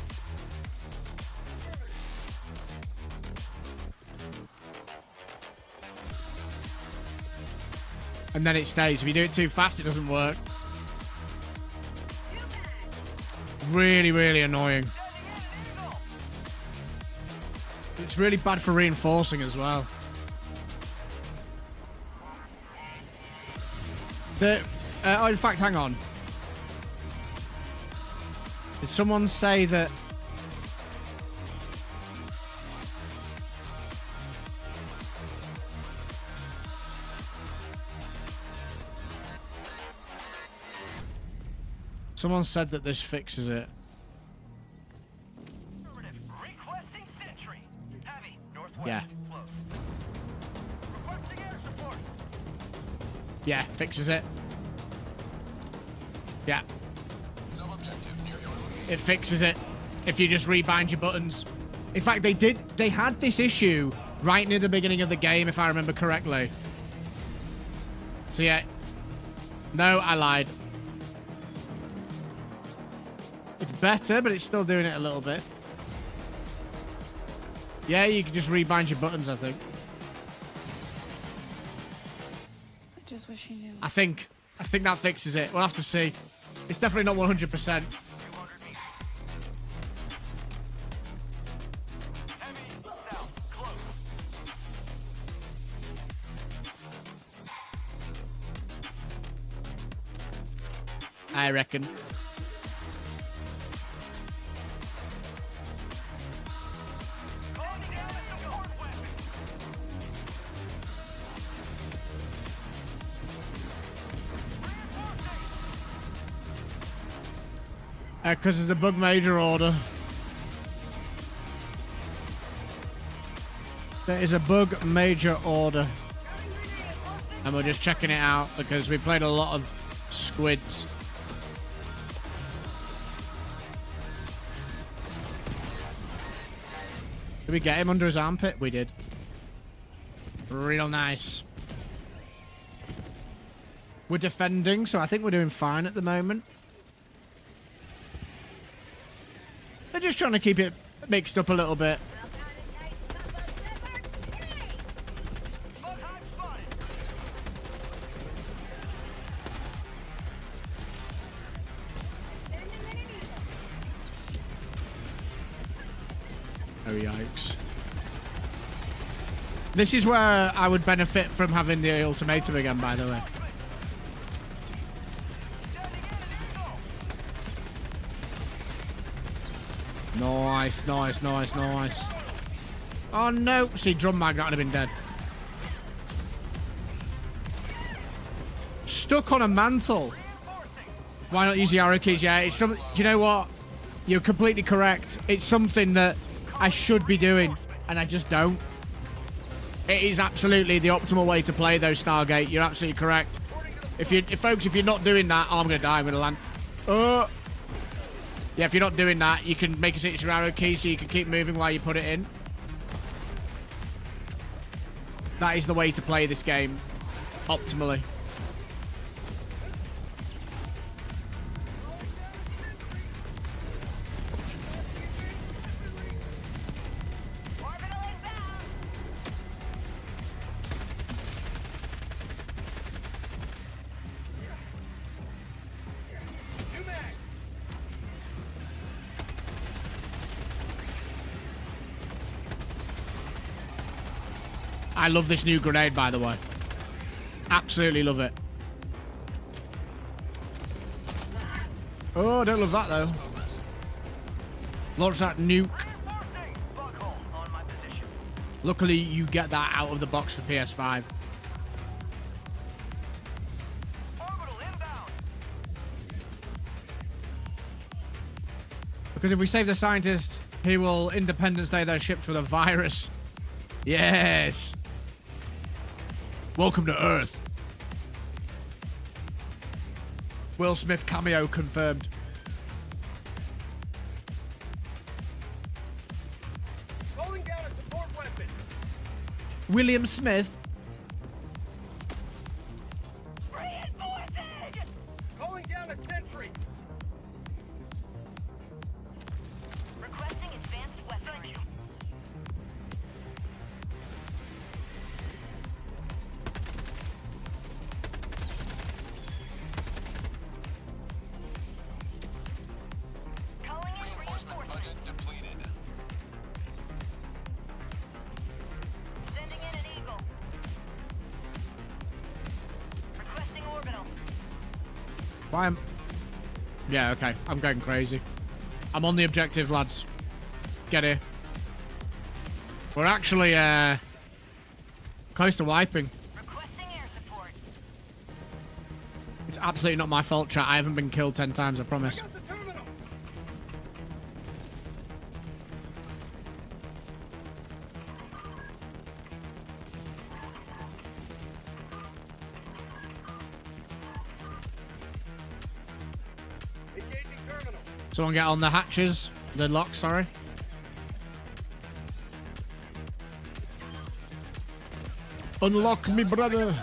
And then it stays. If you do it too fast, it doesn't work. Really, really annoying. It's really bad for reinforcing as well. Oh, in fact, hang on. Did someone say that... Someone said that this fixes it. Requesting sentry. Heavy. Northwest. Yeah. Close. Requesting air support. Yeah, fixes it. Yeah. It fixes it if you just rebind your buttons. In fact, they had this issue right near the beginning of the game, if I remember correctly. So yeah. No, I lied. It's better, but it's still doing it a little bit. Yeah, you can just rebind your buttons, I think. I just wish you knew. I think that fixes it. We'll have to see. It's definitely not 100%. 200 meters. Heavy. South. Close. I reckon. Calling down a support weapon. Because there's a bug major order. There is a bug major order. And we're just checking it out because we played a lot of squids. Did we get him under his armpit? We did. Real nice. We're defending, so I think we're doing fine at the moment. They're just trying to keep it mixed up a little bit. Bug hive spotted. Oh, yikes. This is where I would benefit from having the ultimatum again, by the way. Nice, nice, nice, nice. Oh, no. See, drum mag, that would have been dead. Stuck on a mantle. Why not use the arrow keys? Yeah, it's something. Do you know what? You're completely correct. It's something that I should be doing, and I just don't. It is absolutely the optimal way to play, though, Stargate. You're absolutely correct. If you're not doing that, oh, I'm gonna die. I'm gonna land. Oh. Yeah, if you're not doing that, you can make a signature arrow key so you can keep moving while you put it in. That is the way to play this game optimally. I love this new grenade, by the way. Absolutely love it. Oh, I don't love that, though. Launch that nuke. Bug hole on my position. Luckily, you get that out of the box for PS5. Orbital inbound. Because if we save the scientist, he will Independence Day their ships with a virus. Yes. Welcome to Earth. Will Smith cameo confirmed. Calling down a support weapon. William Smith. Reinforcing! Calling down a sentry. Requesting advanced weaponry. Calling in reinforcements. Sending in an eagle. Requesting orbital. Why am... Yeah, okay. I'm going crazy. I'm on the objective, lads. Get here. We're actually, close to wiping. Requesting air support. It's absolutely not my fault, chat. I haven't been killed 10 times, I promise. Got the terminal. Engaging terminal. Someone get on the hatches. The lock, sorry. Unlock me, brother. Terminal.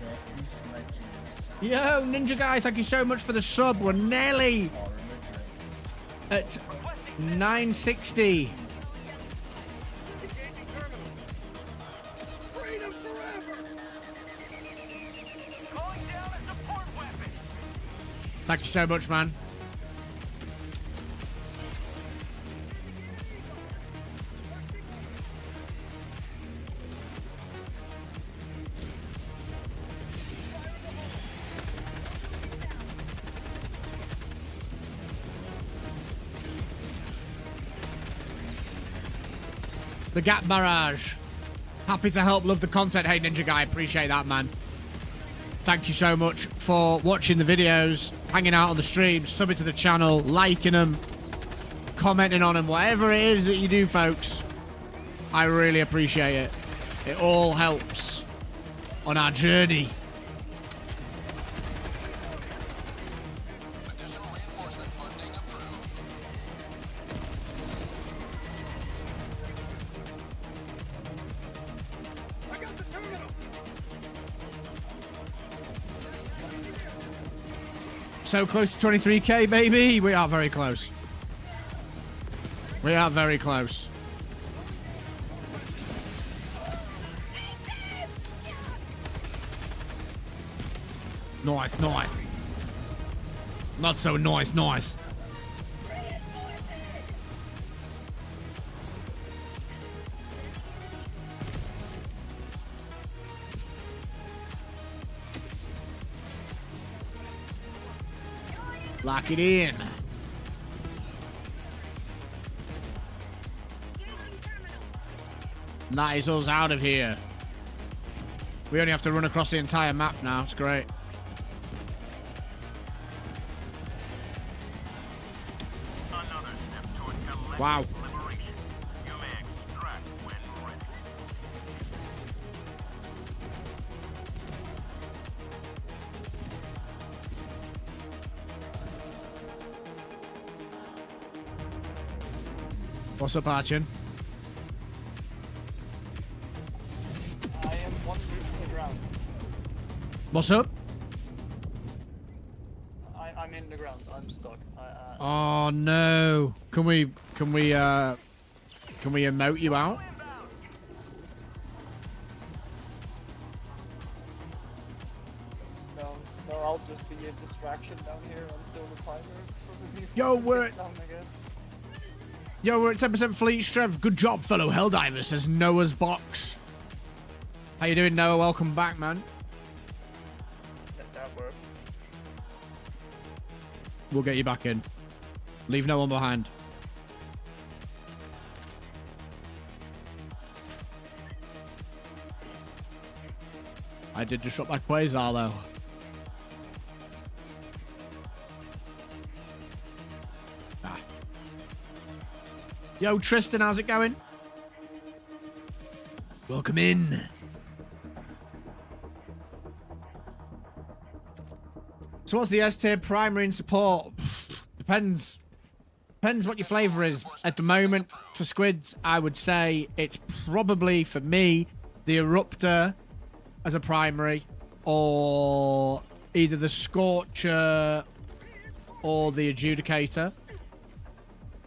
There is legends Yo, Ninja Guy, thank you so much for the sub. We're nearly or in the drink. at 960. Engaging terminal. Freedom forever. Calling down a support weapon. Thank you so much, man. The Gap Barrage. Happy to help, love the content. Hey, Ninja Guy, appreciate that, man. Thank you so much for watching the videos, hanging out on the stream, subbing to the channel, liking them, commenting on them, whatever it is that you do, folks. I really appreciate it. It all helps on our journey. I got the terminal. So close to 23k, baby. We are very close. We are very close. Nice, nice. Not so nice, nice. Lock it in. That is us out of here. We only have to run across the entire map now. It's great. Another step toward galactic Wow. liberation. You may extract when ready. What's up, Archin? I am 1 meter from the ground. What's up? I'm in the ground. I'm stuck. Oh no. Can we emote you out? No, I'll just be a distraction down here until the timer. Yo, we're- down, I guess. Yo, we're at 10% fleet strength. Good job, fellow Helldivers, says Noah's Box. How you doing, Noah? Welcome back, man. That worked. We'll get you back in. Leave no one behind. I did disrupt my quasar, though. Ah. Yo, Tristan, how's it going? Welcome in. So what's the S tier primary and support? Depends. Depends what your flavor is. At the moment, for squids, I would say it's probably, for me, the Eruptor as a primary, or either the Scorcher or the Adjudicator,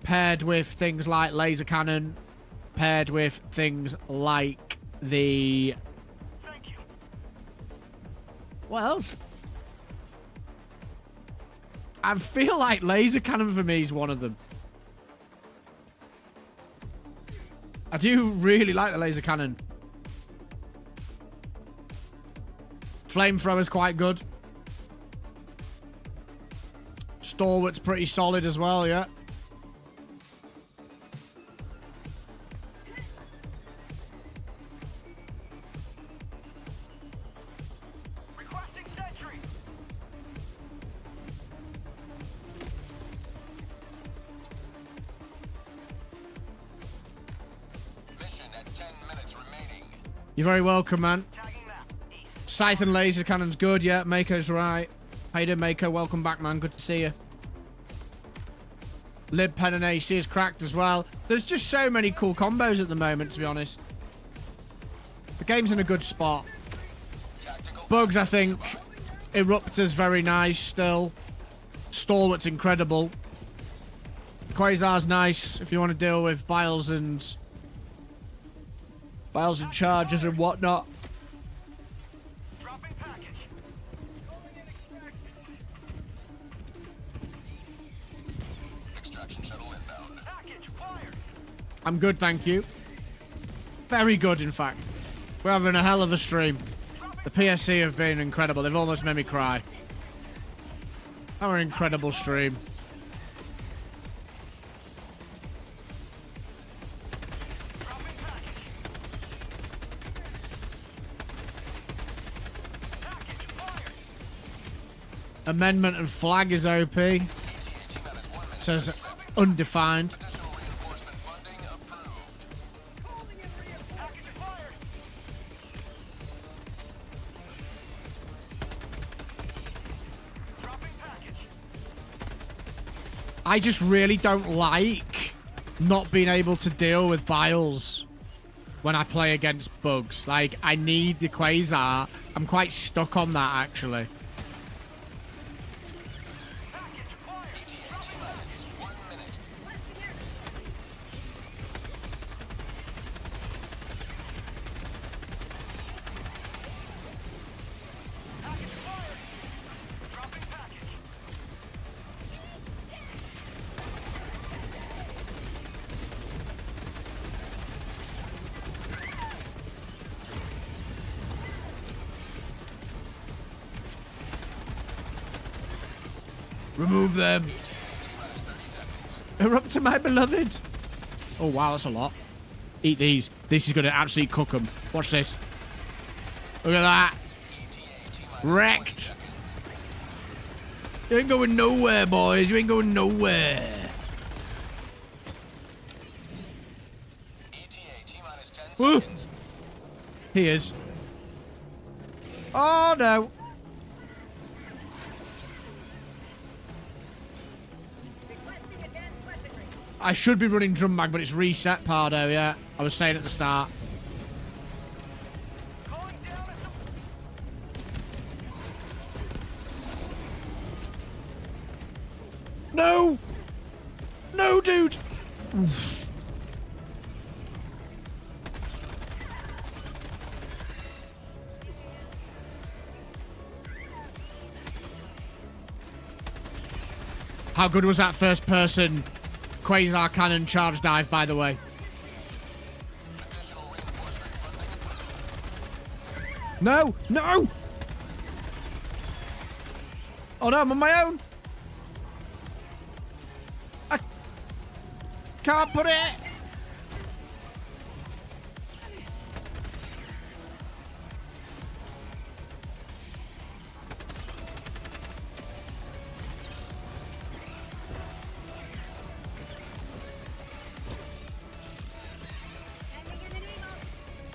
paired with things like Laser Cannon, paired with things like the... What else? I feel like Laser Cannon for me is one of them. I do really like the Laser Cannon. Flamethrower's quite good. Stalwart's pretty solid as well, yeah. Requesting sentry. Mission at 10 minutes remaining. You're very welcome, man. Tagging map. East. Scythe and Laser Cannon's good, yeah. Mako's right. How you doing, Mako? Welcome back, man. Good to see you. Lib Pen and AC is cracked as well. There's just so many cool combos at the moment, to be honest. The game's in a good spot. Bugs, I think. Eruptor's very nice still. Stalwart's incredible. Quasar's nice if you want to deal with Biles and charges and whatnot. Dropping package. Extraction shuttle inbound. Package fired. I'm good, thank you. Very good, in fact. We're having a hell of a stream. The PSC have been incredible. They've almost made me cry. Our incredible stream. Dropping package. Package fired. Amendment and flag is OP. It says undefined. Additional reinforcement funding approved. Package fired. Dropping package. I just really don't like not being able to deal with Biles when I play against bugs. Like, I need the Quasar. I'm quite stuck on that, actually. Package fired. Package fired. Dropping package. Remove them. Eruptor, my beloved. Oh, wow, that's a lot. Eat these. This is going to absolutely cook them. Watch this. Look at that. Wrecked. You ain't going nowhere, boys. You ain't going nowhere. ETA T-minus 10 Woo. seconds. He is. Oh, no. I should be running drum mag, but it's reset, Pardo, yeah. I was saying at the start. Calling down a No! No, dude! How good was that first person Quasar Cannon charge dive, by the way? Additional reinforcement funding approved. No! No! Oh no, I'm on my own! I can't put it!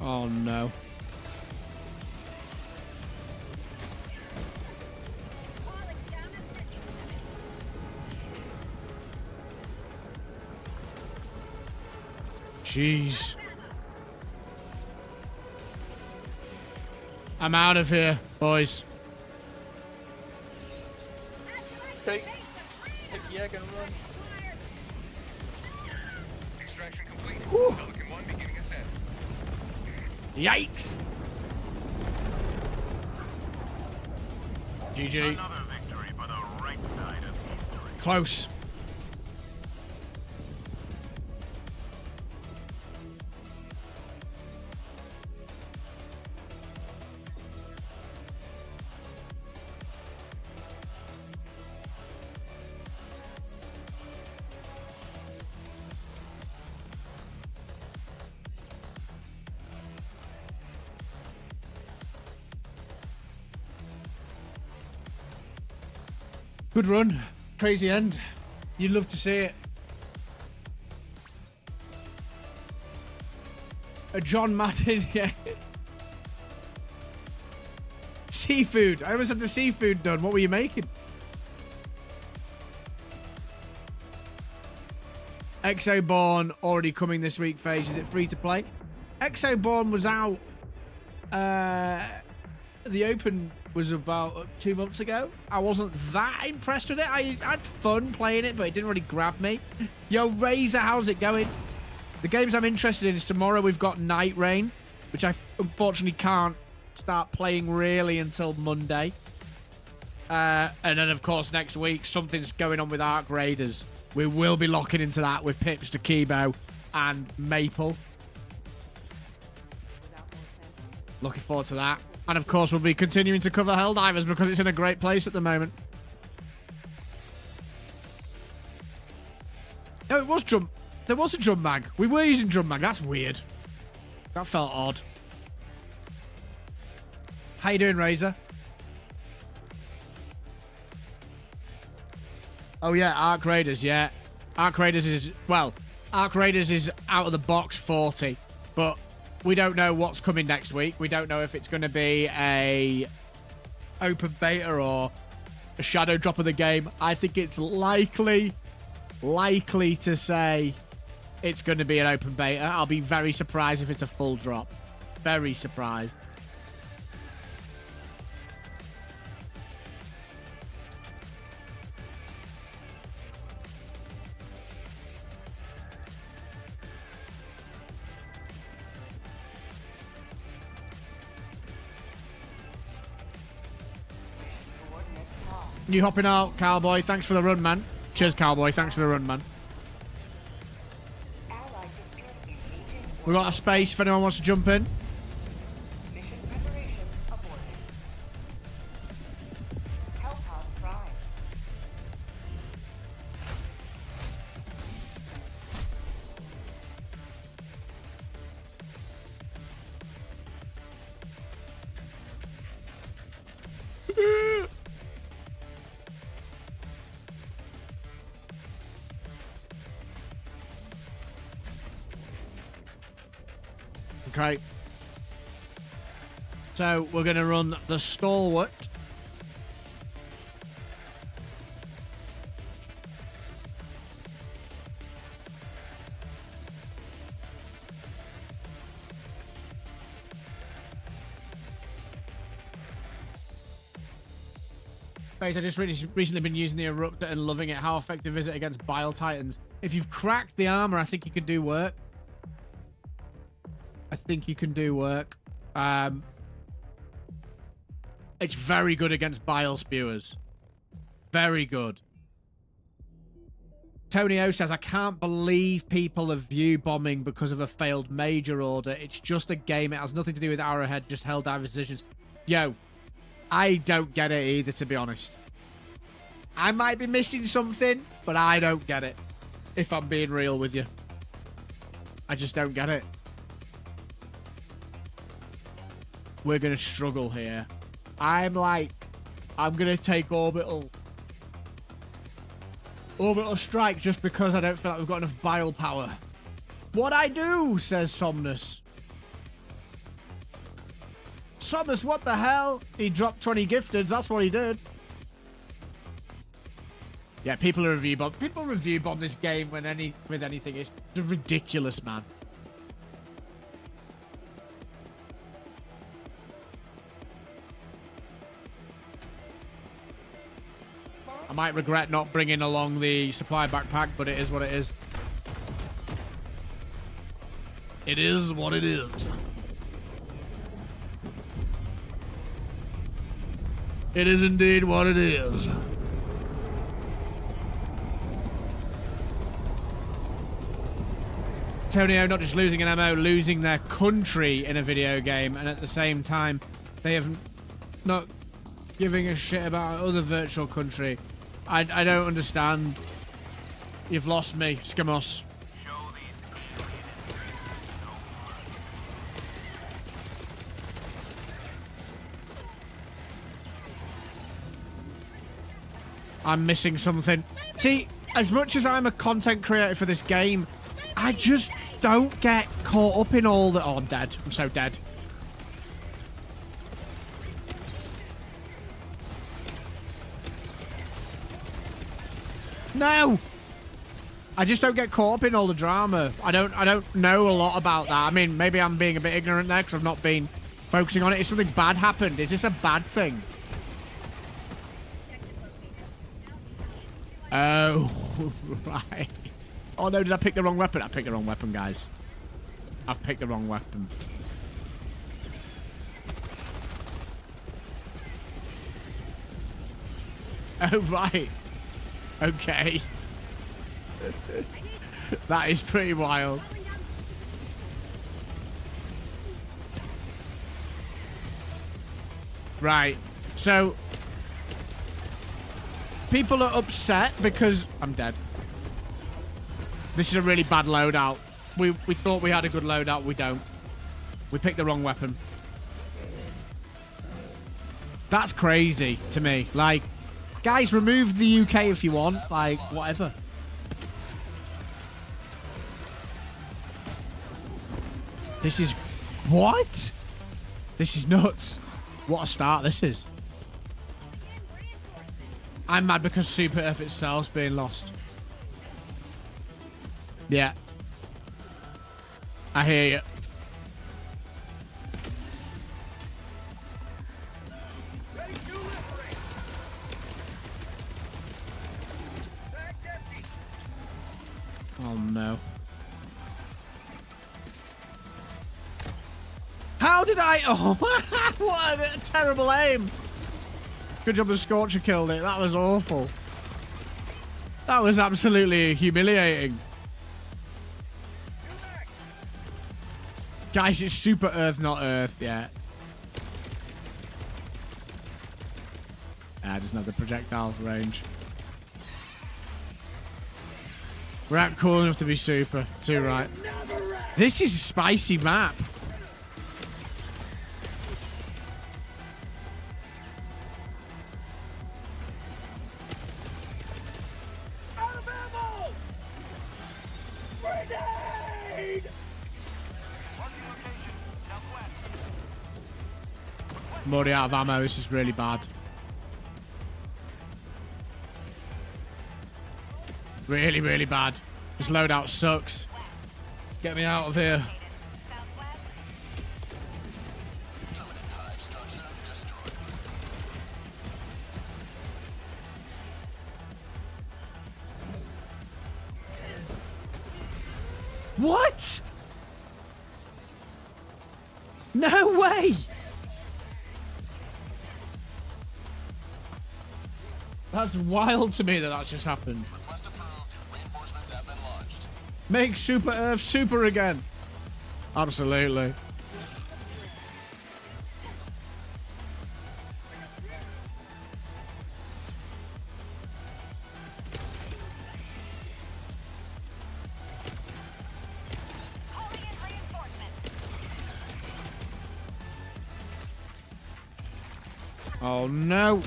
Oh no. Jeez. I'm out of here, boys. Take Yak and run. Extraction complete. Pelican 1 beginning ascent. Yikes. GG. Another victory for the right side of history. Close. Good run. Crazy end. You'd love to see it. A John Madden, yeah. Seafood. I almost had the seafood done. What were you making? Exoborn already coming this week, FaZe. Is it free to play? Exoborn was out. The open was about 2 months ago. I wasn't that impressed with it. I had fun playing it, but it didn't really grab me. Yo, Razor, how's it going? The games I'm interested in is tomorrow we've got Night Rain, which I unfortunately can't start playing really until Monday. And then, of course, next week, something's going on with Arc Raiders. We will be locking into that with Pips to Kibo and Maple. Looking forward to that. And, of course, we'll be continuing to cover Helldivers because it's in a great place at the moment. No, it was drum. There was a drum mag. We were using drum mag. That's weird. That felt odd. How you doing, Razor? Oh, yeah, Arc Raiders, yeah. Arc Raiders is, well, Arc Raiders is out of the box 40. But we don't know what's coming next week. We don't know if it's going to be a open beta or a shadow drop of the game. I think it's likely to say it's going to be an open beta. I'll be very surprised if it's a full drop. Very surprised. You hopping out, Cowboy? Thanks for the run, man. Cheers, Cowboy. Thanks for the run, man. We got a space if anyone wants to jump in. Mission preparation aborted. Hellpod Prime. Okay. So, we're going to run the Stalwart. I just recently been using the Eruptor and loving it. How effective is it against Bile Titans? If you've cracked the armor, I think you can do work. I think you can do work. It's very good against Bile Spewers. Very good. Tony O says, I can't believe people are view bombing because of a failed major order. It's just a game. It has nothing to do with Arrowhead, just Helldivers decisions. Yo, I don't get it either, to be honest. I might be missing something, but I don't get it. If I'm being real with you. I just don't get it. We're going to struggle here. I'm going to take orbital strike just because I don't feel like we've got enough bile power. What I do, says Somnus. Somnus, what the hell? He dropped 20 gifteds. That's what he did. Yeah, people review bomb this game with anything. It's ridiculous, man. might regret not bringing along the supply backpack, but it is what it is. It is what it is. It is indeed what it is. Tonio not just losing an MO, losing their country in a video game, and at the same time, they have not giving a shit about other virtual country. I don't understand. You've lost me, Skamos. I'm missing something. See, as much as I'm a content creator for this game, I just don't get caught up in all the... Oh, I'm dead. I'm so dead. No! I just don't get caught up in all the drama. I don't know a lot about that. I mean, maybe I'm being a bit ignorant there because I've not been focusing on it. Is something bad happened? Is this a bad thing? Oh, right. Oh no, did I pick the wrong weapon? I picked the wrong weapon, guys. I've picked the wrong weapon. Oh, right. Okay. That is pretty wild. Right. So, people are upset because... I'm dead. This is a really bad loadout. We thought we had a good loadout. We don't. We picked the wrong weapon. That's crazy to me. Like, guys, remove the UK if you want. Like, whatever. This is... What? This is nuts. What a start this is. I'm mad because Super Earth itself's being lost. Yeah. I hear you. Oh no. How did I... Oh, what a terrible aim. Good job the Scorcher killed it. That was awful. That was absolutely humiliating. Guys, it's Super Earth, not Earth yet. I doesn't have the projectile range. We're out cool enough to be super. Too right. This is a spicy map. I'm already out of ammo. This is really bad. Really, really bad. This loadout sucks. Get me out of here. What? No way! That's wild to me that that's just happened. Request approved. Reinforcements have been launched. Make Super Earth super again. Absolutely. Calling in reinforcements. Oh no.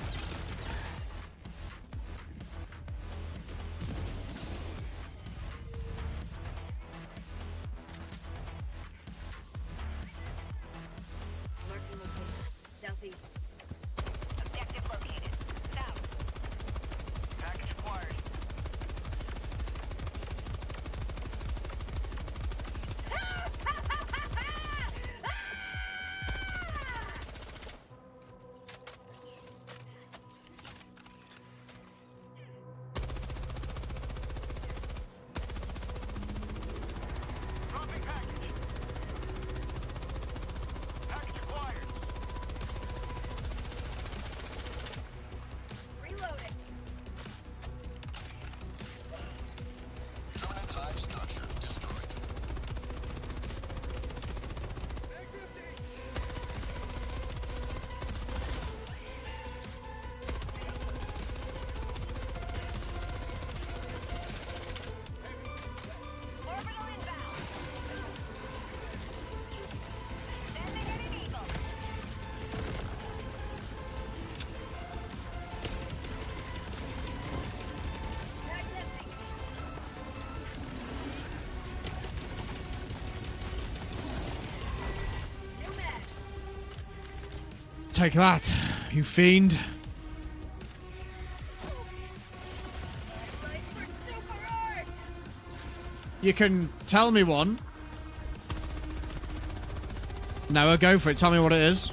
Marking location. Southeast. Objective located. South. Package acquired. Take that, you fiend. You can tell me one. No, go for it. Tell me what it is.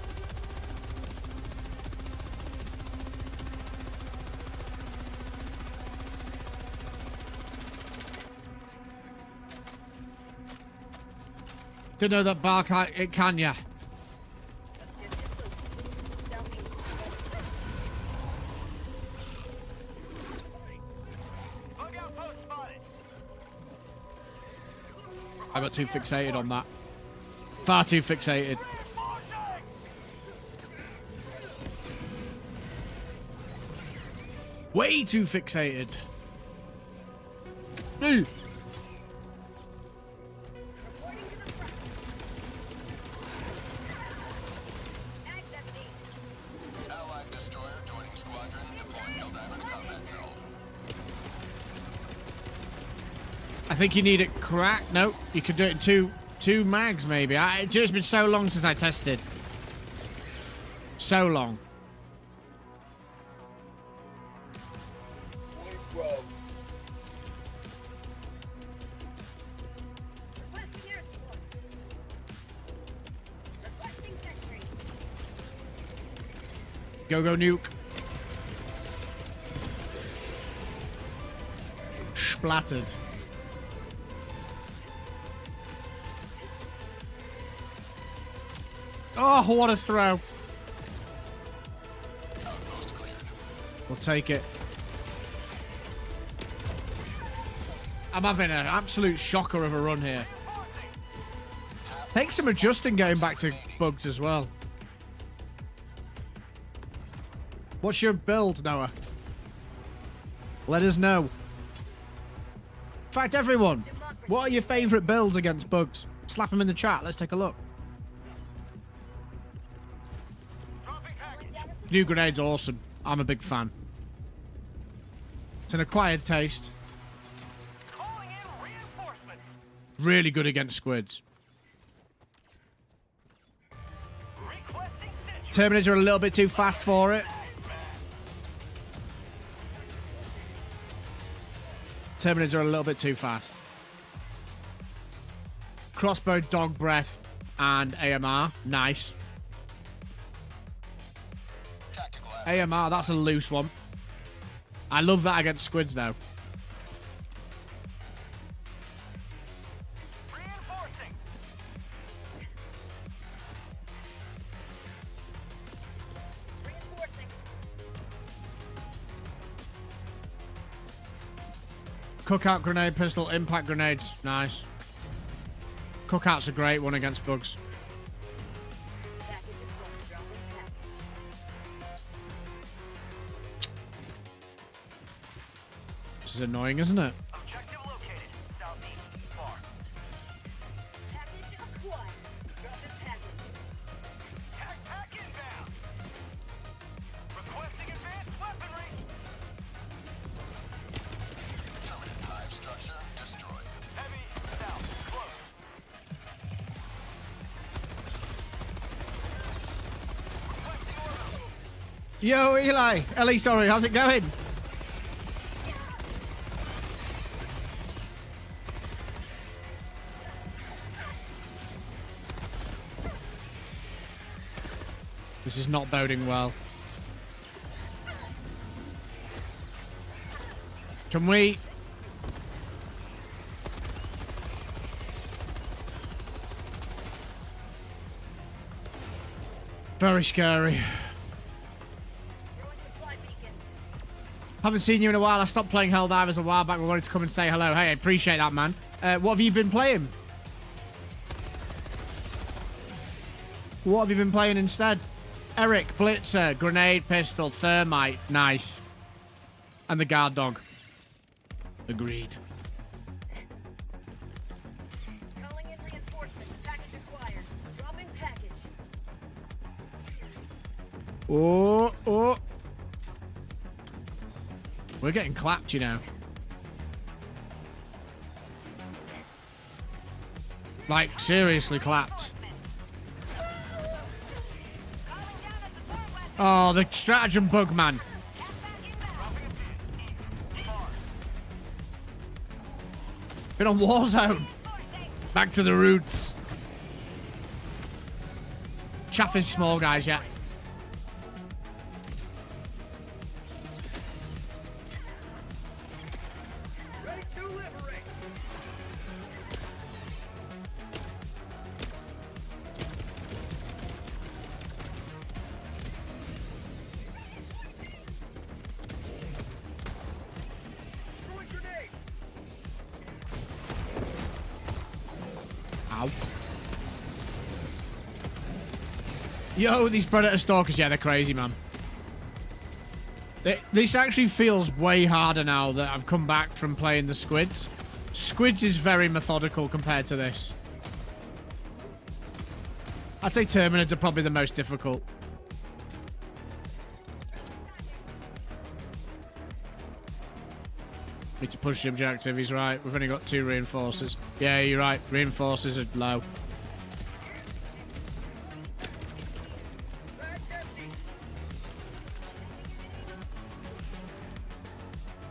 Didn't know that bark it can, yeah. Bug outpost spotted. I got too fixated on that. Far too fixated. Way too fixated. Ooh. Allied destroyer joining squadron, deploying Helldiver to combat zone. I think you need it cracked. No, you could do it in two mags maybe. It's just been so long since I tested. So long. Go nuke. Splattered. Oh, what a throw. We'll take it. I'm having an absolute shocker of a run here. Takes some adjusting getting back to bugs as well. What's your build, Noah? Let us know. In fact, everyone, what are your favourite builds against bugs? Slap them in the chat. Let's take a look. New grenade's awesome. I'm a big fan. It's an acquired taste. Calling in reinforcements. Really good against squids. Requesting sentry. Terminators are a little bit too fast for it. Terminators are a little bit too fast. Crossbow, dog breath, and AMR. Nice. AMR, that's a loose one. I love that against squids, though. Reinforcing. Cookout grenade, pistol, impact grenades. Nice. Cookout's a great one against bugs. This is annoying, isn't it? Objective located. Southeast. Far. Package acquired. Drop the package. Tag pack inbound. Requesting advanced weaponry. Terminate hive structure destroyed. Heavy. South. Close. Requesting orbital. Yo, Eli. Ellie, sorry. How's it going? This is not boding well. Can we... Very scary. Haven't seen you in a while. I stopped playing Helldivers a while back. We wanted to come and say hello. Hey, I appreciate that, man. What have you been playing? What have you been playing instead? Eric, Blitzer, grenade, pistol, thermite. Nice. And the guard dog. Agreed. Calling in reinforcements. Package acquired. Dropping package. Oh. We're getting clapped, you know. Like, seriously clapped. Calling down at the Oh, the stratagem bug, man. Been on Warzone. Back to the roots. Chaff is small, guys, yeah. Ready to liberate. Throwing grenade. Ow. Yo, these Predator Stalkers, yeah, they're crazy, man. This actually feels way harder now that I've come back from playing the Squids. Squids is very methodical compared to this. I'd say Terminids are probably the most difficult. Need to push the objective, he's right. We've only got 2 reinforcers. Yeah, you're right. Reinforcers are low.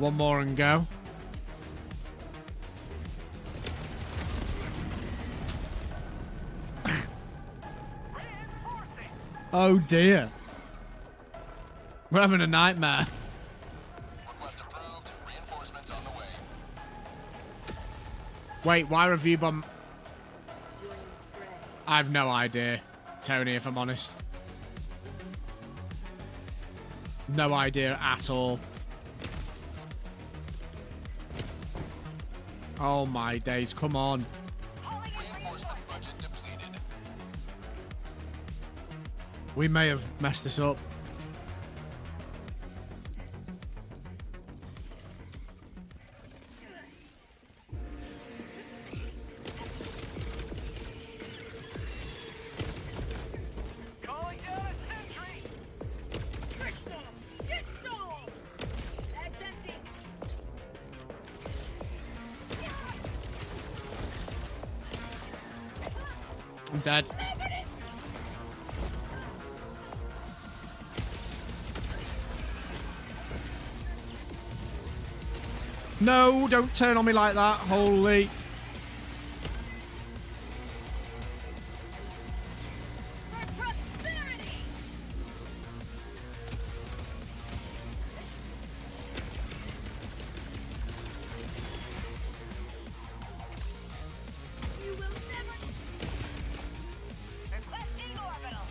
One more and go. Oh dear. We're having a nightmare. Request approved. Reinforcements on the way. Wait, why review bomb? I have no idea, Tony, if I'm honest. No idea at all. Oh my days, come on. Reinforcement budget depleted. We may have messed this up. Calling down a sentry. Get some! Get some! Bag's empty. I'm dead. No, don't turn on me like that. Holy. For prosperity! You will never... Requesting orbital!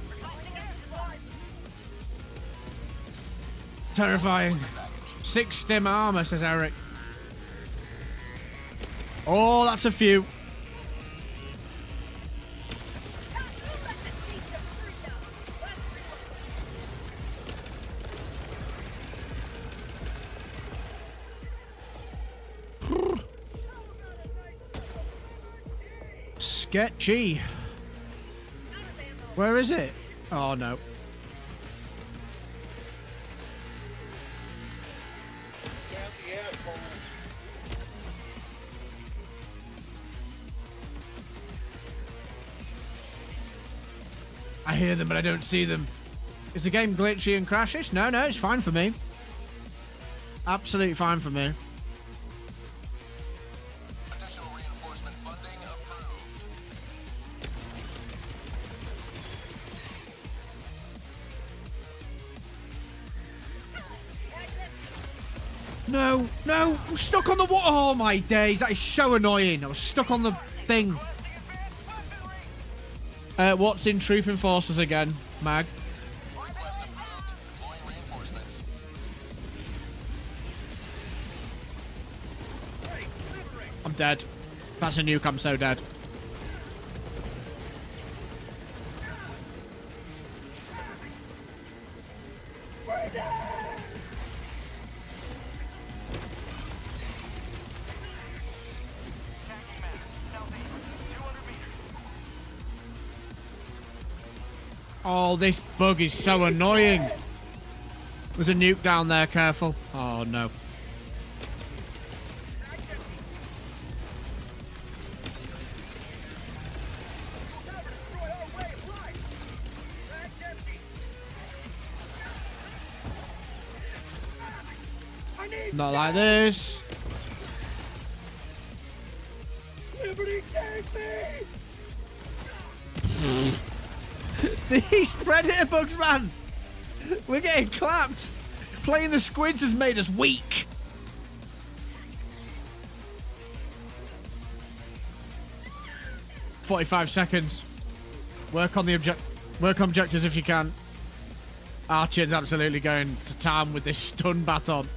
Requesting air support! Terrifying. 6 stim armor, says Eric. Oh, that's a few. Sketchy. Where is it? Oh, no. I hear them, but I don't see them. Is the game glitchy and crashes? No, no, it's fine for me. Absolutely fine for me. Additional reinforcement funding approved. No, no, I'm stuck on the wall. Oh my days, that is so annoying. I was stuck on the thing. What's in Truth Enforcers again, Mag? Request approved. Deploying reinforcements. I'm dead. That's a nuke, I'm so dead. Oh, this bug is so annoying. There's a nuke down there, careful. Oh, no. Not like this. These predator bugs, man. We're getting clapped. Playing the squids has made us weak. "45 seconds. Work on objectives if you can." Archion's absolutely going to town with this stun baton.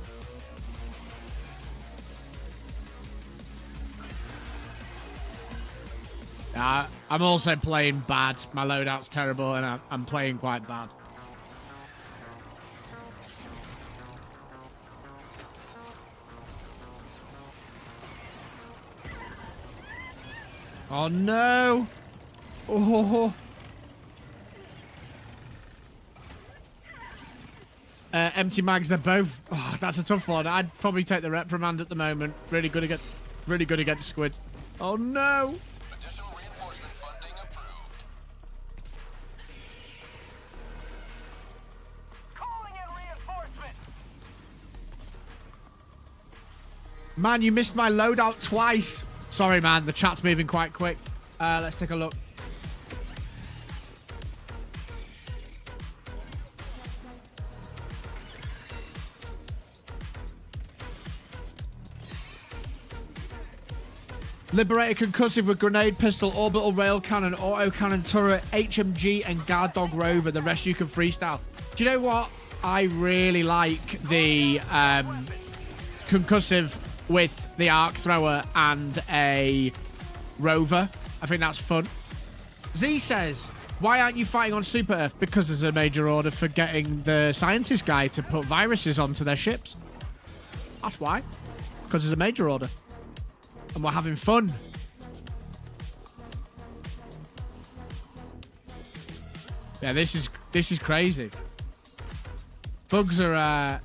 I'm also playing bad. My loadout's terrible, and I'm playing quite bad. Oh no! Oh. Empty mags. They're both. Oh, that's a tough one. I'd probably take the reprimand at the moment. Really good against squid. Oh no! Additional reinforcement funding approved. Calling in reinforcement. Man, you missed my loadout twice. Sorry, man. The chat's moving quite quick. Let's take a look. Liberator concussive with grenade, pistol, orbital rail cannon, auto cannon turret, HMG, and guard dog rover. The rest you can freestyle. Do you know what? I really like the concussive with the arc thrower and a rover. I think that's fun. Z says, "Why aren't you fighting on Super Earth?" Because there's a major order for getting the scientist guy to put viruses onto their ships. That's why. Because there's a major order. And we're having fun. Yeah, this is crazy. Bugs are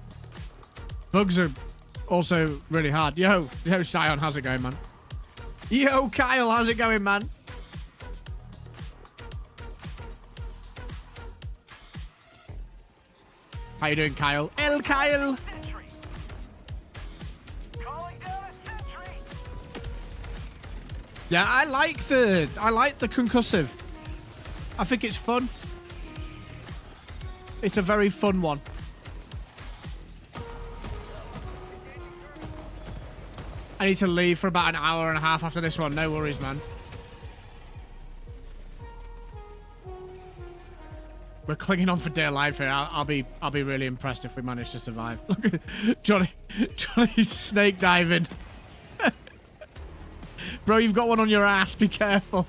also really hard. Yo, Sion, how's it going, man? Yo, Kyle, how's it going, man? How you doing, Kyle? El Kyle. Sentry. Calling down a sentry. Yeah, I like the concussive. I think it's fun. It's a very fun one. I need to leave for about an hour and a half after this one. No worries, man. We're clinging on for dear life here. I'll be really impressed if we manage to survive. Look at Johnny's snake diving. Bro, you've got one on your ass. Be careful.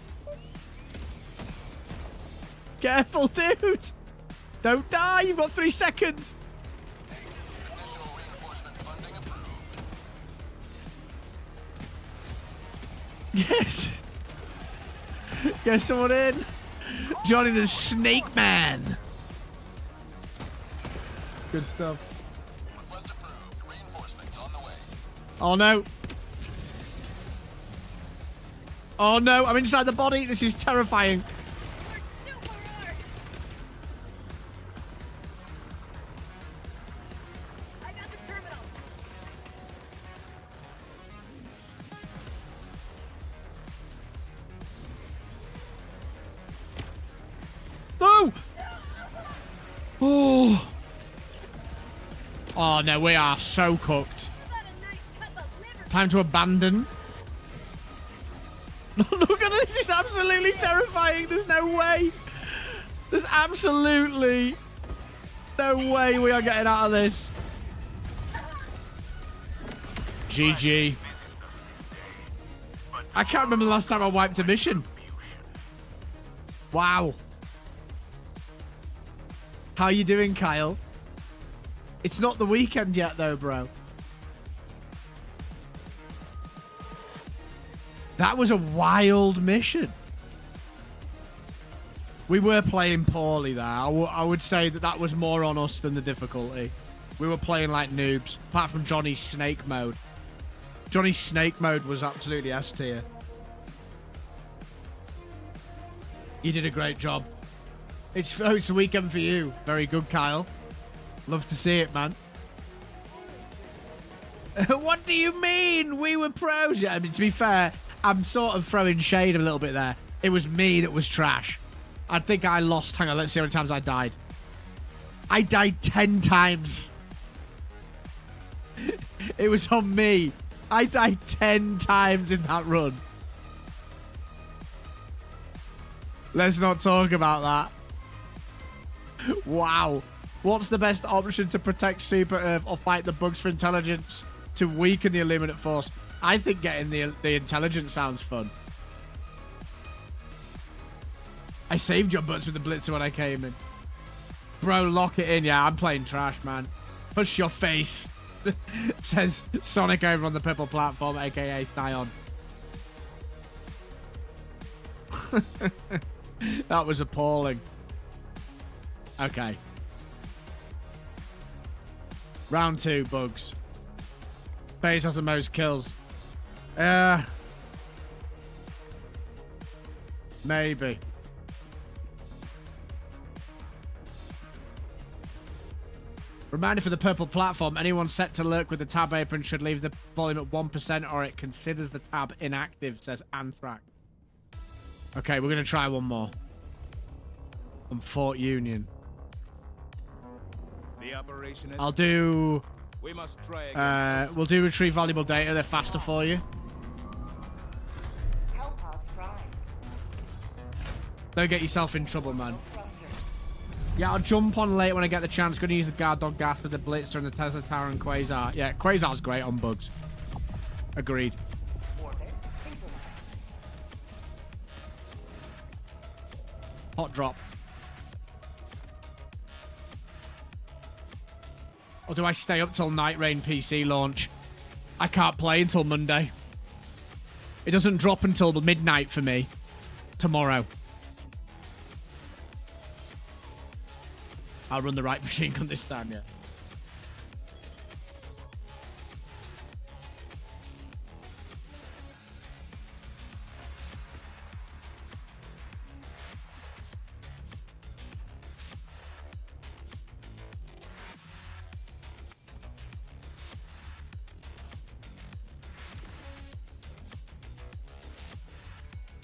Careful, dude. Don't die. You've got 3 seconds. Additional reinforcement funding approved. Yes. Get someone in. Johnny the Snake Man. Good stuff. Request approved. Reinforcements on the way. Oh no. Oh no, I'm inside the body. This is terrifying. I got the terminal. No! Oh. Oh no, we are so cooked. Got a nice cup of liver. Time to abandon. Look at this. It's absolutely terrifying. There's no way. There's absolutely no way we are getting out of this. GG. I can't remember the last time I wiped a mission. Wow. How you doing, Kyle? It's not the weekend yet, though, bro. That was a wild mission. We were playing poorly there. I would say that was more on us than the difficulty. We were playing like noobs, apart from Johnny's snake mode. Johnny's snake mode was absolutely S tier. You did a great job. It's the weekend for you. Very good, Kyle. Love to see it, man. What do you mean? We were pros. Yeah, I mean, to be fair, I'm sort of throwing shade a little bit there. It was me that was trash. I think I lost. Hang on, let's see how many times I died. I died 10 times. It was on me. I died 10 times in that run. Let's not talk about that. Wow. What's the best option to protect Super Earth or fight the bugs for intelligence to weaken the Illuminate force? I think getting the intelligence sounds fun. I saved your butts with the blitzer when I came in. Bro, lock it in. Yeah, I'm playing trash, man. Push your face. Says Sonic over on the purple platform, aka Scion. That was appalling. Okay. Round 2, bugs. FaZe has the most kills. Maybe. Reminder for the purple platform, anyone set to lurk with the tab apron should leave the volume at 1% or it considers the tab inactive, says Anthrax. Okay, we're going to try one more. On Fort Union. The operation is... I'll do... We must try again. We'll do retrieve valuable data. They're faster for you. Hellpod Prime. Don't get yourself in trouble, man. Yeah, I'll jump on late when I get the chance. Going to use the guard dog gas with the Blitzer and the Tesla Tower and Quasar. Yeah, Quasar's great on bugs. Agreed. Orbit synchronized. Hot drop. Or do I stay up till Night Rain PC launch? I can't play until Monday. It doesn't drop until midnight for me. Tomorrow. I'll run the right machine gun this time, yeah.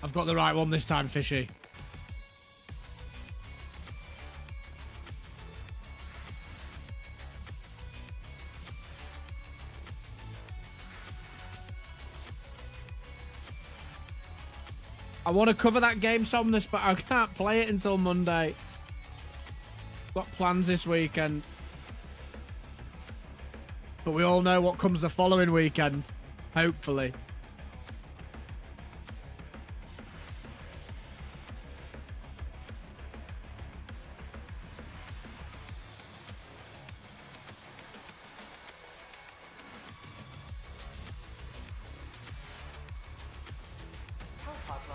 I've got the right one this time, Fishy. I want to cover that game, Somnus, but I can't play it until Monday. Got plans this weekend. But we all know what comes the following weekend. Hopefully.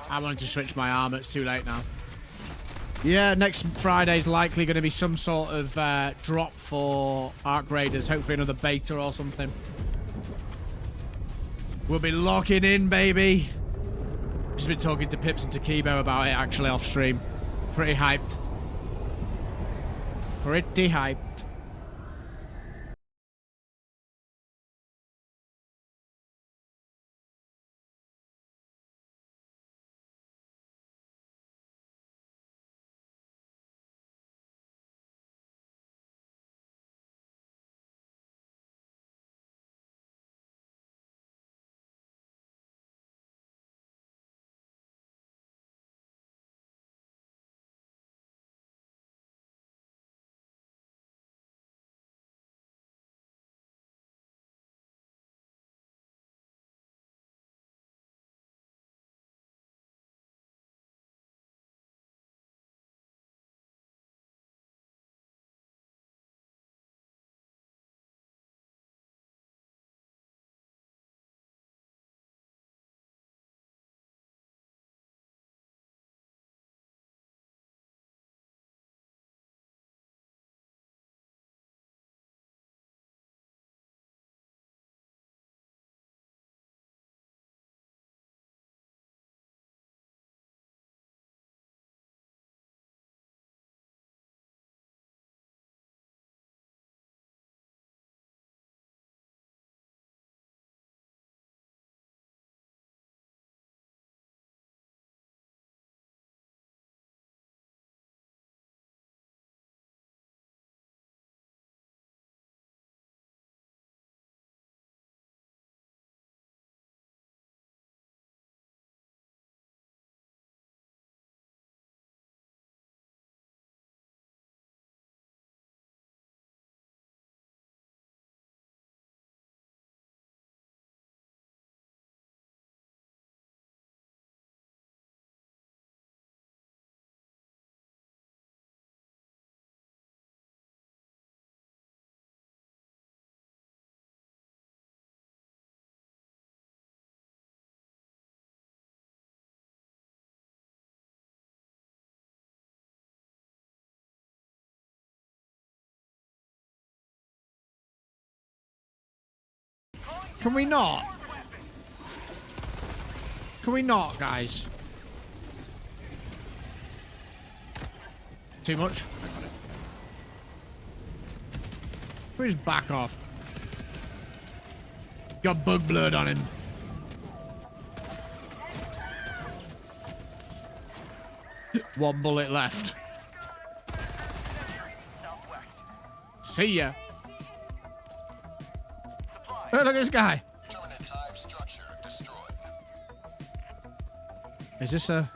I wanted to switch my armor. It's too late now. Yeah, next Friday's likely going to be some sort of drop for Arc Raiders. Hopefully another beta or something. We'll be locking in, baby. Just been talking to Pips and to Kibo about it, actually, off stream. Pretty hyped. Pretty hyped. Can we not? Can we not, guys? Too much? I got it. Can we just back off? Got bug blood on him. One bullet left. See ya. Oh, look at this guy. Terminate hive structure destroyed. Is this a...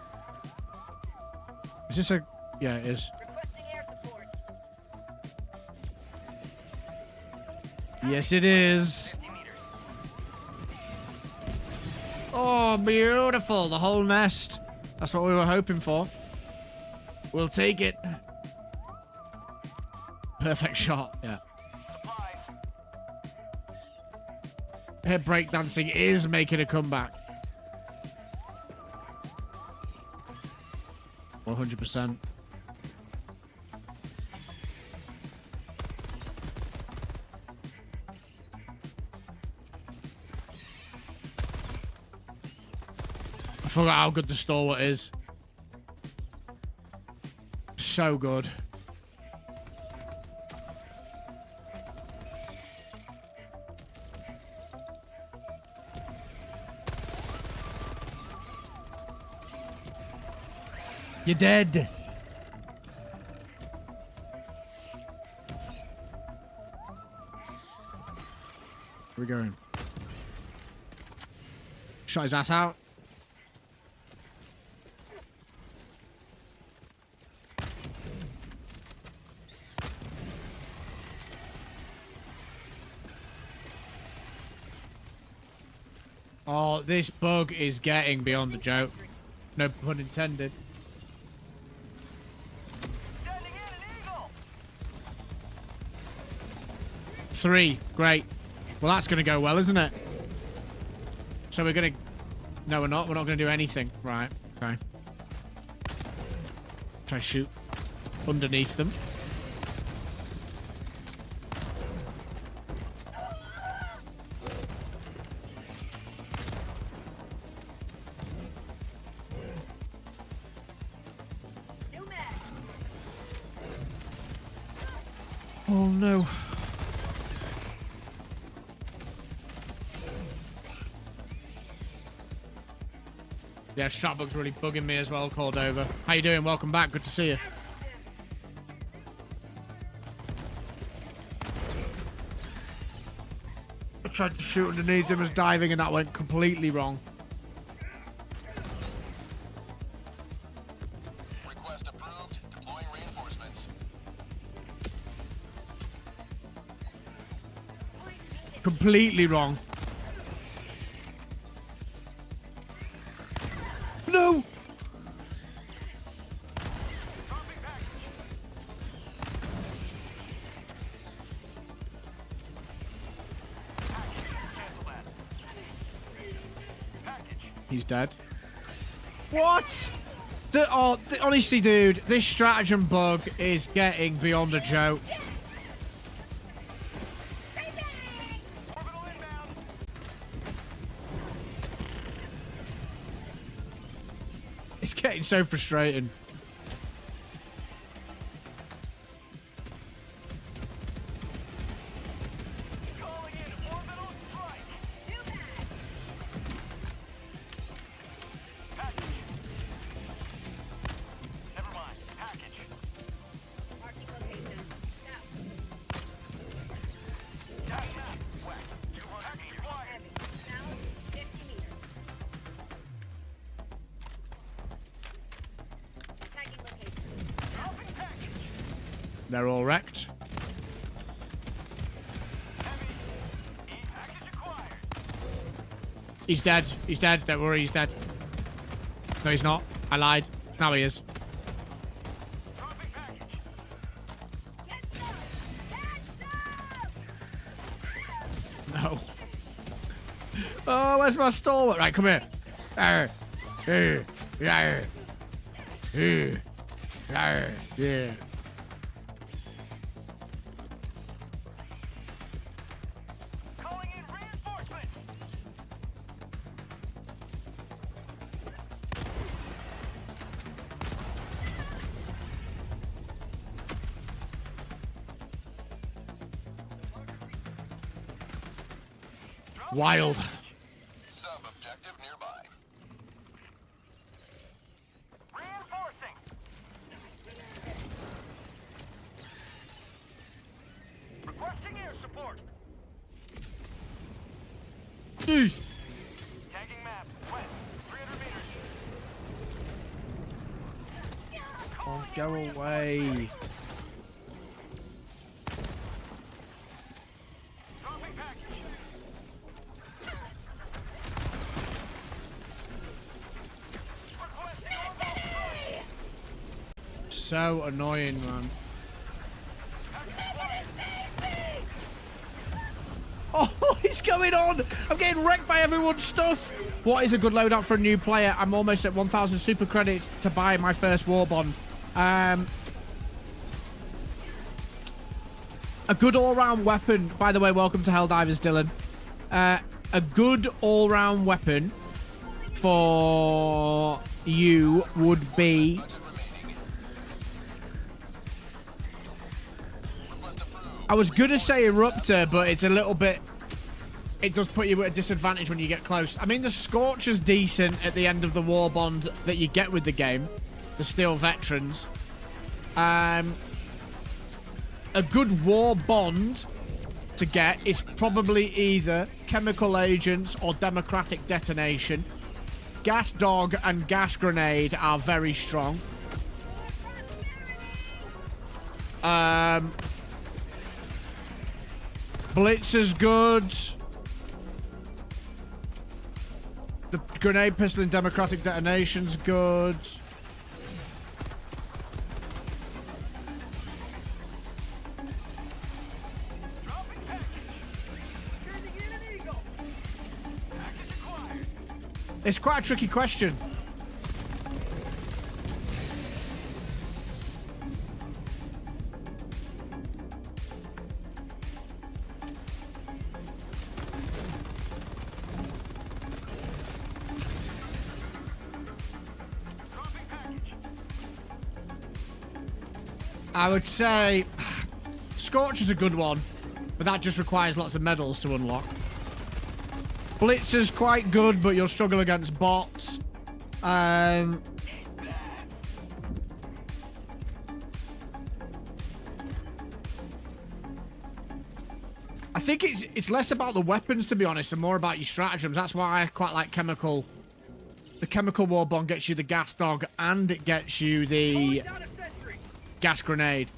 Is this a... Yeah, it is. Requesting air support. Yes, it is. Oh, beautiful. The whole nest. That's what we were hoping for. We'll take it. Perfect shot. Yeah. Here, breakdancing is making a comeback. 100%. I forgot how good the stalwart is. So good. You're dead. Where we going? Shot his ass out. Oh, this bug is getting beyond a joke. No pun intended. Sending in an eagle. 3. Great. Well, that's going to go well, isn't it? So we're going to... No, we're not. We're not going to do anything. Right. Okay. Try to shoot underneath them. New mag. Oh, no. Yeah, Stratbug's really bugging me as well, Cordova. How you doing? Welcome back. Good to see you. I tried to shoot underneath him as diving and that went completely wrong. Request approved. Deploying reinforcements. Completely wrong. No! He's dead. What? Honestly, dude, this stratagem bug is getting beyond a joke. It's getting so frustrating. Calling in orbital strike. Package. Never mind. Package. Marking location. Now. Gas map. West. 200 meters. Heavy. Now. 50 meters. Tagging location. Dropping package. They're all wrecked. Heavy. E-package acquired. He's dead. He's dead. Don't worry, he's dead. No, he's not. I lied. Now he is. Dropping package. Get some! Get some! No. Oh, where's my stalwart? Right, come here. Arr. Arr. Arr. Arr. Arr. Yeah. Calling in reinforcements. Wild. Sub-objective nearby. Reinforcing. Requesting air support. Eesh. Tagging map. West. 300 meters. Oh, go away. Dropping package. Requesting So annoying, man. Oh, he's going on! I'm getting wrecked by everyone's stuff! What is a good loadout for a new player? I'm almost at 1,000 super credits to buy my first war bond. A good all-round weapon. By the way, welcome to Helldivers, Dylan. A good all-round weapon for you would be... I was going to say Eruptor, but it's a little bit... It does put you at a disadvantage when you get close. I mean, the Scorcher's decent at the end of the war bond that you get with the game. The Steel Veterans. A good war bond to get is probably either Chemical Agents or Democratic Detonation. Gas Dog and Gas Grenade are very strong. Blitz is good. The Grenade Pistol and Democratic Detonation's good. It's quite a tricky question. I would say Scorch is a good one, but that just requires lots of medals to unlock. Blitz is quite good, but you'll struggle against bots. I think it's less about the weapons, to be honest, and more about your stratagems. That's why I quite like Chemical. The Chemical War Bond gets you the Gas Dog, and it gets you the Gas Grenade.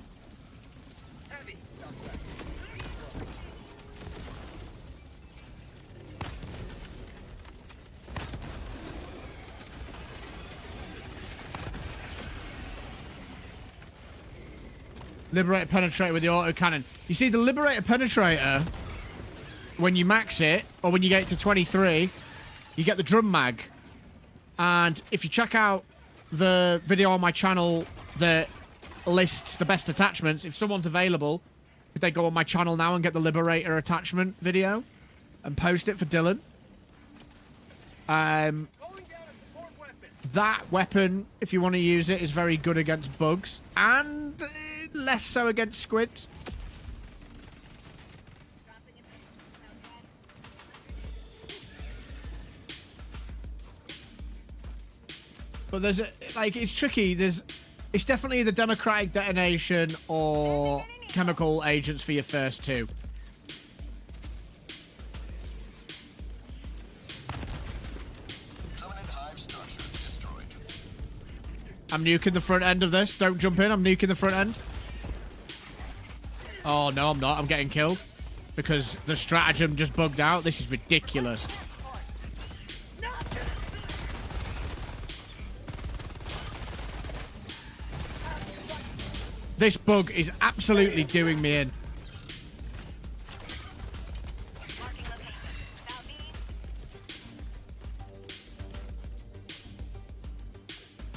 Liberator Penetrator with the autocannon. You see, the Liberator Penetrator, when you max it, or when you get it to 23, you get the drum mag. And if you check out the video on my channel that lists the best attachments, if someone's available, could they go on my channel now and get the Liberator attachment video and post it for Dylan? That weapon, if you want to use it, is very good against bugs. And less so against squids. But there's like, it's tricky. It's definitely the Democratic Detonation or Chemical Agents for your first two. I'm nuking the front end of this. Don't jump in. I'm nuking the front end. Oh, no, I'm not. I'm getting killed. Because the stratagem just bugged out. This is ridiculous. This bug is absolutely doing me in.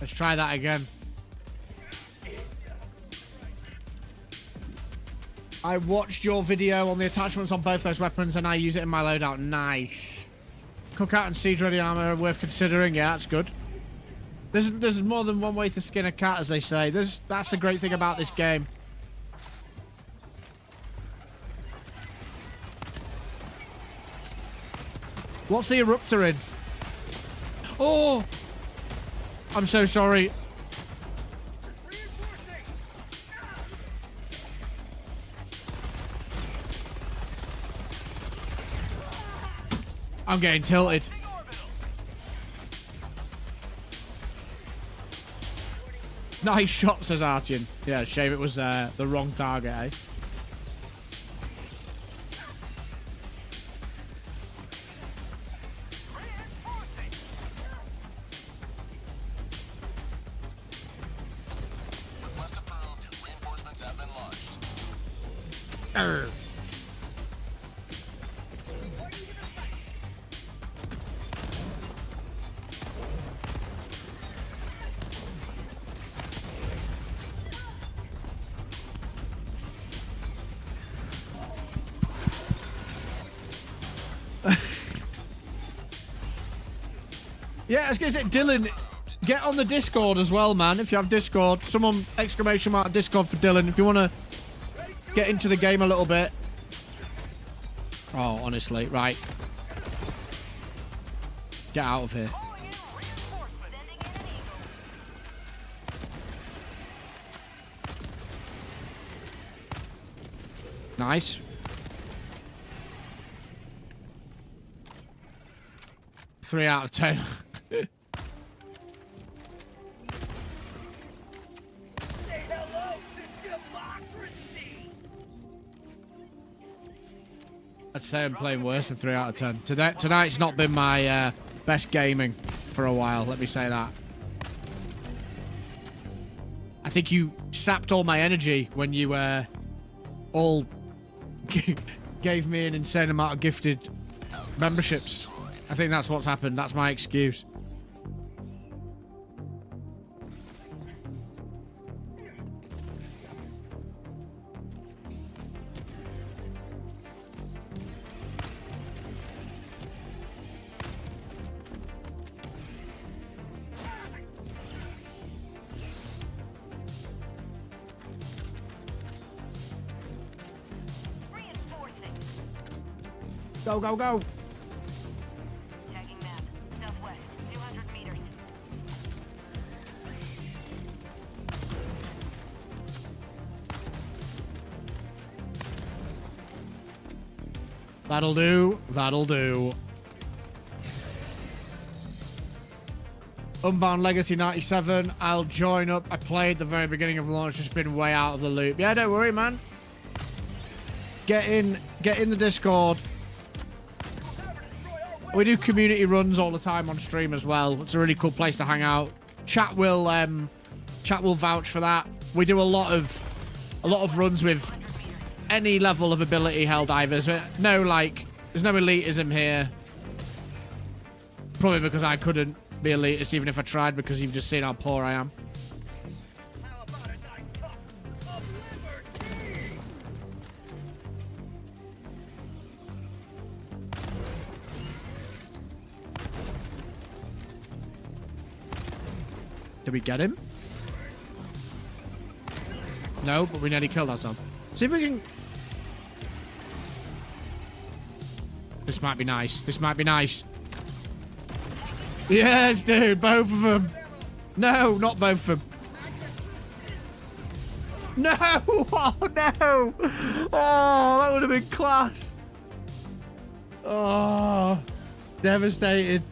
Let's try that again. I watched your video on the attachments on both those weapons and I use it in my loadout. Nice. Cookout and siege ready armor are worth considering. Yeah, that's good. There's more than one way to skin a cat, as they say. That's the great thing about this game. What's the eruptor in? Oh! I'm so sorry. I'm getting tilted. Nice shot, says Artian. Yeah, shame it was the wrong target, eh? Request approved. Reinforcements have been launched. Arr. Yeah, I was going to say, Dylan, get on the Discord as well, man. If you have Discord, someone exclamation mark Discord for Dylan. If you want to get into the game a little bit. Oh, honestly, right. Get out of here. Nice. Three out of 10. I'd say I'm playing worse than 3 out of 10. Tonight's not been my best gaming for a while, let me say that. I think you sapped all my energy when you all gave me an insane amount of gifted memberships. I think that's what's happened. That's my excuse. Go, go, go. Tagging map. Southwest, 200 meters. That'll do. That'll do. Unbound Legacy 97. I'll join up. I played the very beginning of launch. Just been way out of the loop. Yeah, don't worry, man. Get in the Discord. We do community runs all the time on stream as well. It's a really cool place to hang out. Chat will vouch for that. We do a lot of runs with any level of ability Helldivers. No, like, there's no elitism here. Probably because I couldn't be elitist even if I tried, because you've just seen how poor I am. Did we get him? No, but we nearly killed ourselves. See if we can... This might be nice. This might be nice. Yes, dude. Both of them. No, not both of them. No! Oh, no! Oh, that would have been class. Oh, devastated.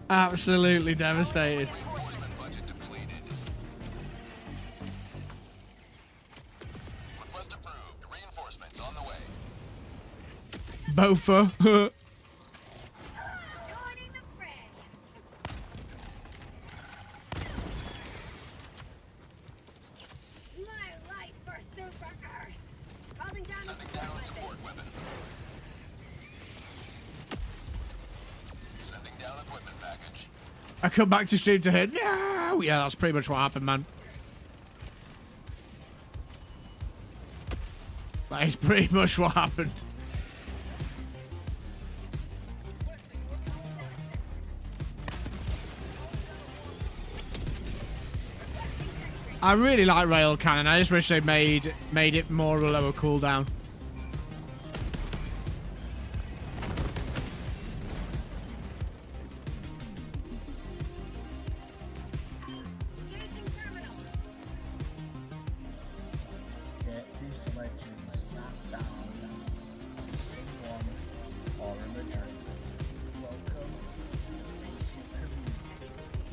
Absolutely devastated. Reinforcement budget depleted. Request approved. Reinforcements on the way. Bofa. Joining the fray. My life for Super Earth. Calling down the Sending down support weapon. Sending down equipment package. I come back to stream to hit. No! Yeah, that's pretty much what happened, man. That is pretty much what happened. I really like rail cannon. I just wish they made it more of a lower cooldown.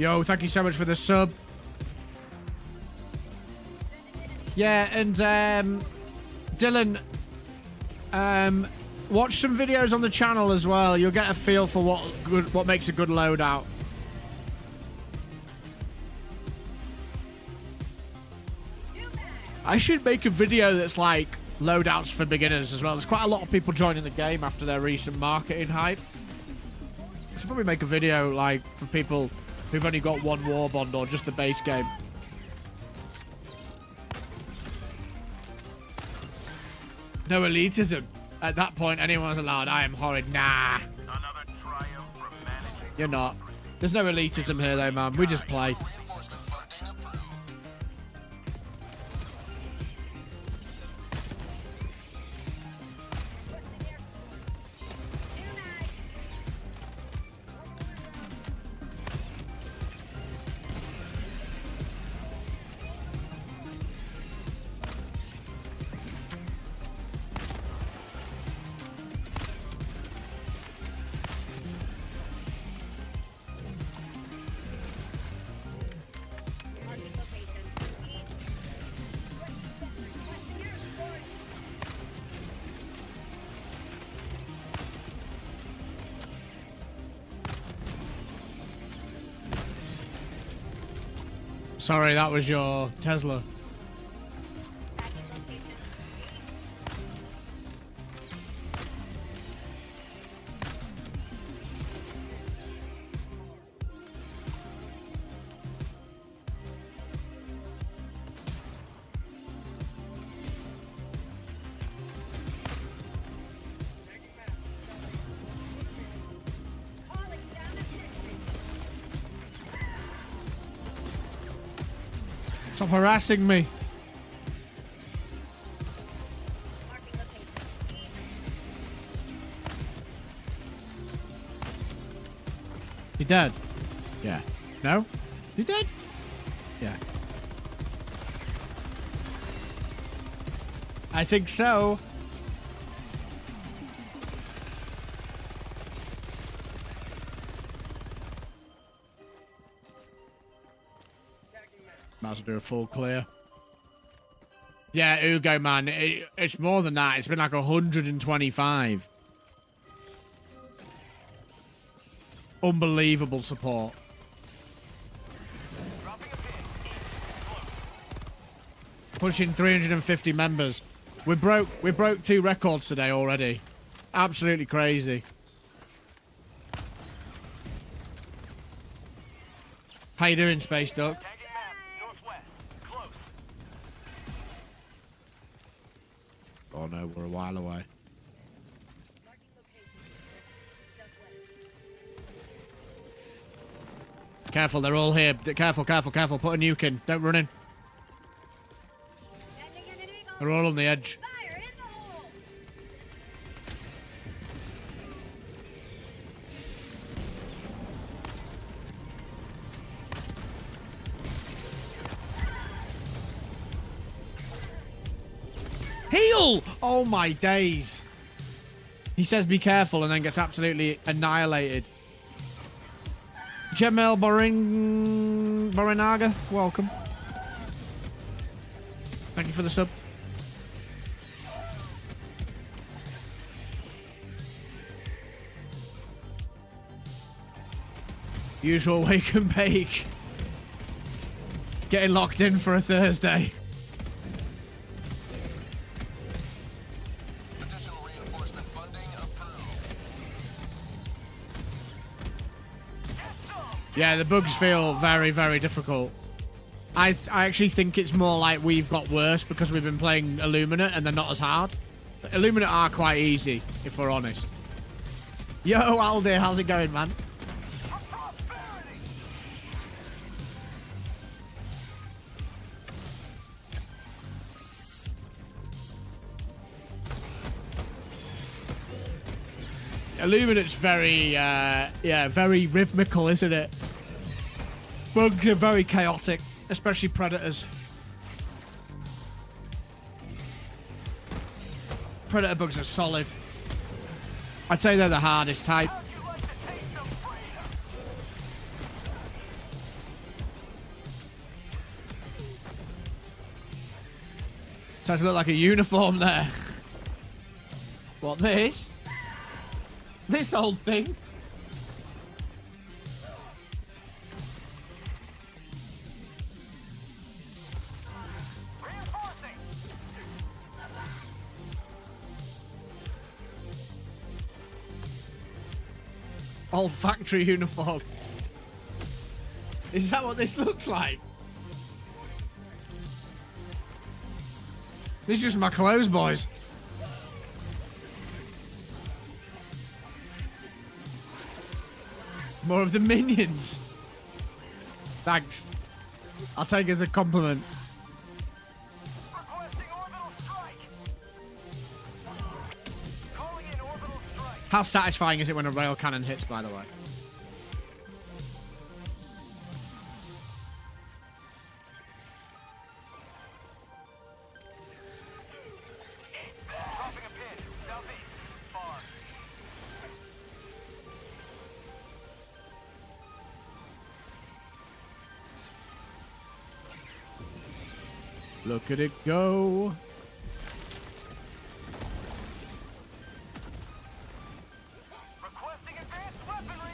Yo, thank you so much for the sub. Yeah, and Dylan, watch some videos on the channel as well. You'll get a feel for what makes a good loadout. I should make a video that's like loadouts for beginners as well. There's quite a lot of people joining the game after their recent marketing hype. I should probably make a video like for people who've only got one war bond or just the base game. No elitism. At that point, anyone's allowed. I am horrid. Nah. You're not. There's no elitism here though, man. We just play. Sorry, that was your Tesla. Stop harassing me. He dead? Yeah. No? He dead? Yeah. I think so. Might as well do a full clear. Yeah, Ugo, man. It's more than that. It's been like 125. Unbelievable support. Pushing 350 members. We broke 2 records today already. Absolutely crazy. How you doing, Space Duck? Oh no, we're a while away. Careful, they're all here. Careful, careful, careful. Put a nuke in. Don't run in. They're all on the edge. Heal! Oh my days. He says be careful and then gets absolutely annihilated. Jamel Borinaga, welcome. Thank you for the sub. Usual wake and bake. Getting locked in for a Thursday. Yeah, the bugs feel very, very difficult. I actually think it's more like we've got worse because we've been playing Illuminate and they're not as hard. Illuminate are quite easy, if we're honest. Yo, Aldi, how's it going, man? Illuminate's very, yeah, very rhythmical, isn't it? Bugs are very chaotic, especially Predators. Predator bugs are solid. I'd say they're the hardest type. Starts to look like a uniform there. What, this? This old thing? Reinforcing. Old factory uniform. Is that what this looks like? This is just my clothes, boys. More of the minions. Thanks. I'll take it as a compliment. Requesting orbital strike. Calling in orbital strike. How satisfying is it when a rail cannon hits, by the way? Dropping a pin. Southeast. Far. Look at it go. Requesting advanced weaponry.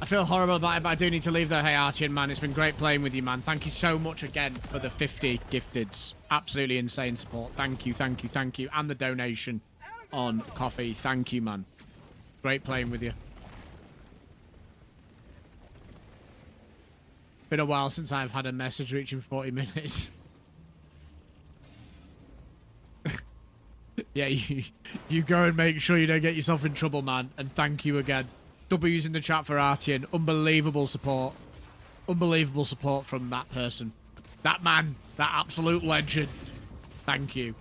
I feel horrible about it, but I do need to leave though. Hey, Archie, man, it's been great playing with you, man. Thank you so much again for the 50 gifteds. Absolutely insane support. Thank you, thank you, thank you. And the donation on coffee. Thank you, man. Great playing with you. Been a while since I've had a message reaching 40 minutes. Yeah, you go and make sure you don't get yourself in trouble, man. And thank you again. W's in the chat for Artian. Unbelievable support. Unbelievable support from that person. That man. That absolute legend. Thank you.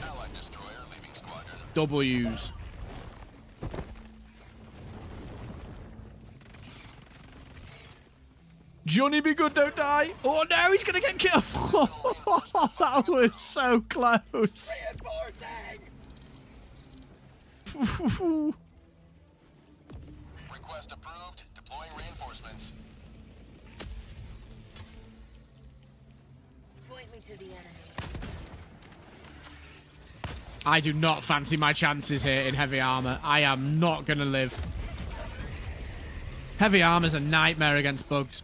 Allied destroyer leaving squadron. W's. Johnny, be good, don't die. Oh no, he's gonna get killed. That was so close. Request approved. Deploying reinforcements. Point me to the enemy. I do not fancy my chances here in heavy armor. I am not gonna live. Heavy armor's a nightmare against bugs.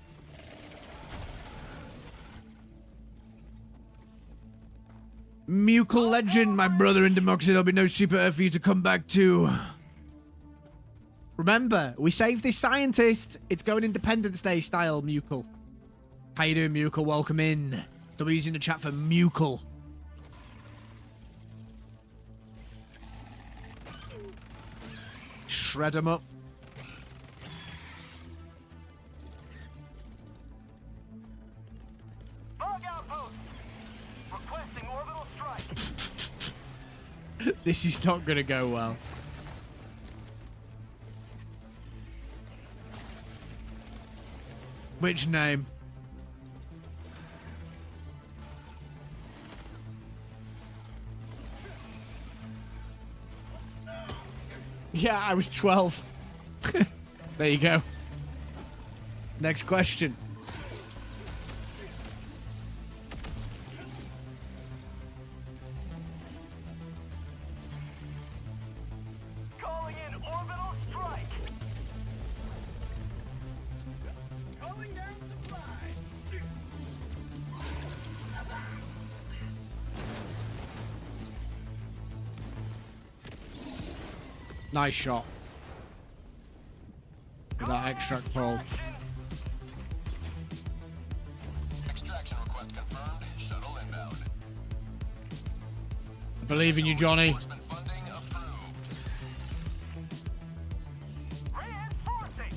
Mucal legend, my brother in democracy. There'll be no super Earth for you to come back to. Remember, we saved this scientist. It's going Independence Day style, Mucal. How you doing, Mucal? Welcome in. W's in the chat for Mucal. Shred them up. Bug outpost. Requesting orbital strike. This is not going to go well. Which name? Yeah, I was 12. There you go. Next question. Calling in orbital strike. Calling down supply. Nice shot. With that extract pole. Extraction request confirmed. Shuttle inbound. I believe in you, Johnny. Enforcement funding approved. Reinforcing.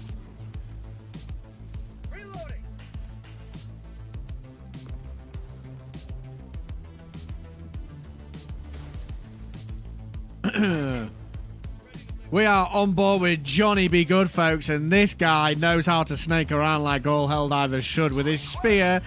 Reloading. We are on board with Johnny Be Good, folks, and this guy knows how to snake around like all Helldivers should with his spear,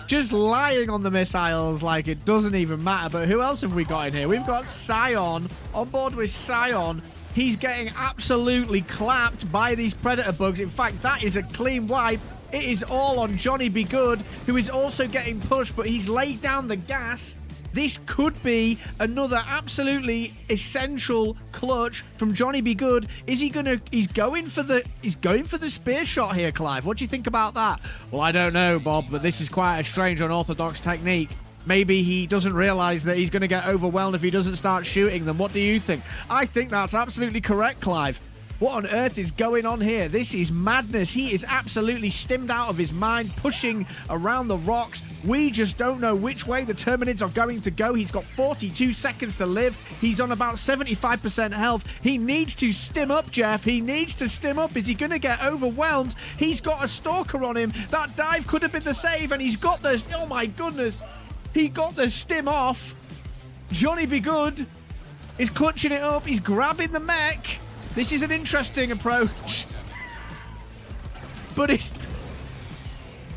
just lying on the missiles like it doesn't even matter. But who else have we got in here? We've got Scion, on board with Scion, He's getting absolutely clapped by these Predator bugs. In fact, that is a clean wipe. It is all on Johnny Be Good, who is also getting pushed, but he's laid down the gas. This could be another absolutely essential clutch from Johnny Be Good. Is he gonna? He's going for the spear shot here, Clive. What do you think about that? Well, I don't know, Bob, but this is quite a strange, unorthodox technique. Maybe he doesn't realize that he's going to get overwhelmed if he doesn't start shooting them. What do you think? I think that's absolutely correct, Clive. What on earth is going on here? This is madness. He is absolutely stimmed out of his mind, pushing around the rocks. We just don't know which way the Terminids are going to go. He's got 42 seconds to live. He's on about 75% health. He needs to stim up, Jeff. He needs to stim up. Is he going to get overwhelmed? He's got a stalker on him. That dive could have been the save, and he's got the... Oh, my goodness. He got the stim off. Johnny Be Good is clutching it up. He's grabbing the mech. This is an interesting approach. But it...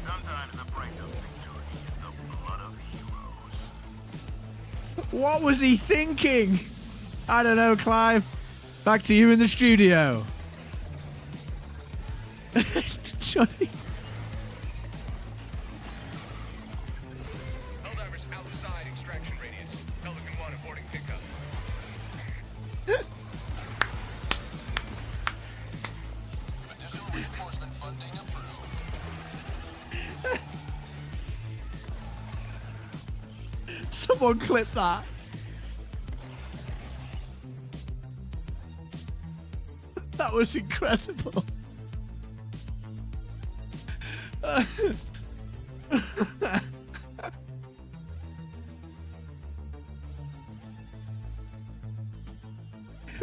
Sometimes the price of victory is the blood of heroes. What was he thinking? I don't know, Clive. Back to you in the studio. Johnny... Helldivers outside extraction radius. Pelican 1 aborting pickup. Additional reinforcement funding approved. Someone clip that. That was incredible.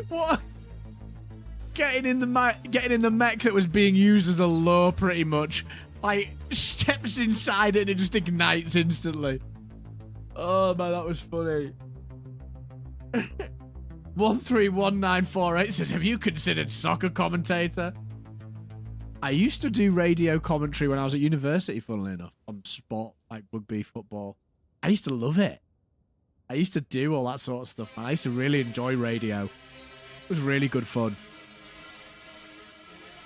What? Getting in the mech that was being used as a lure, pretty much. Like, steps inside it and it just ignites instantly. Oh man, that was funny. 131948 says, have you considered soccer commentator? I used to do radio commentary when I was at university, funnily enough, on sport, like rugby, football. I used to love it. I used to do all that sort of stuff, man. I used to really enjoy radio. It was really good fun.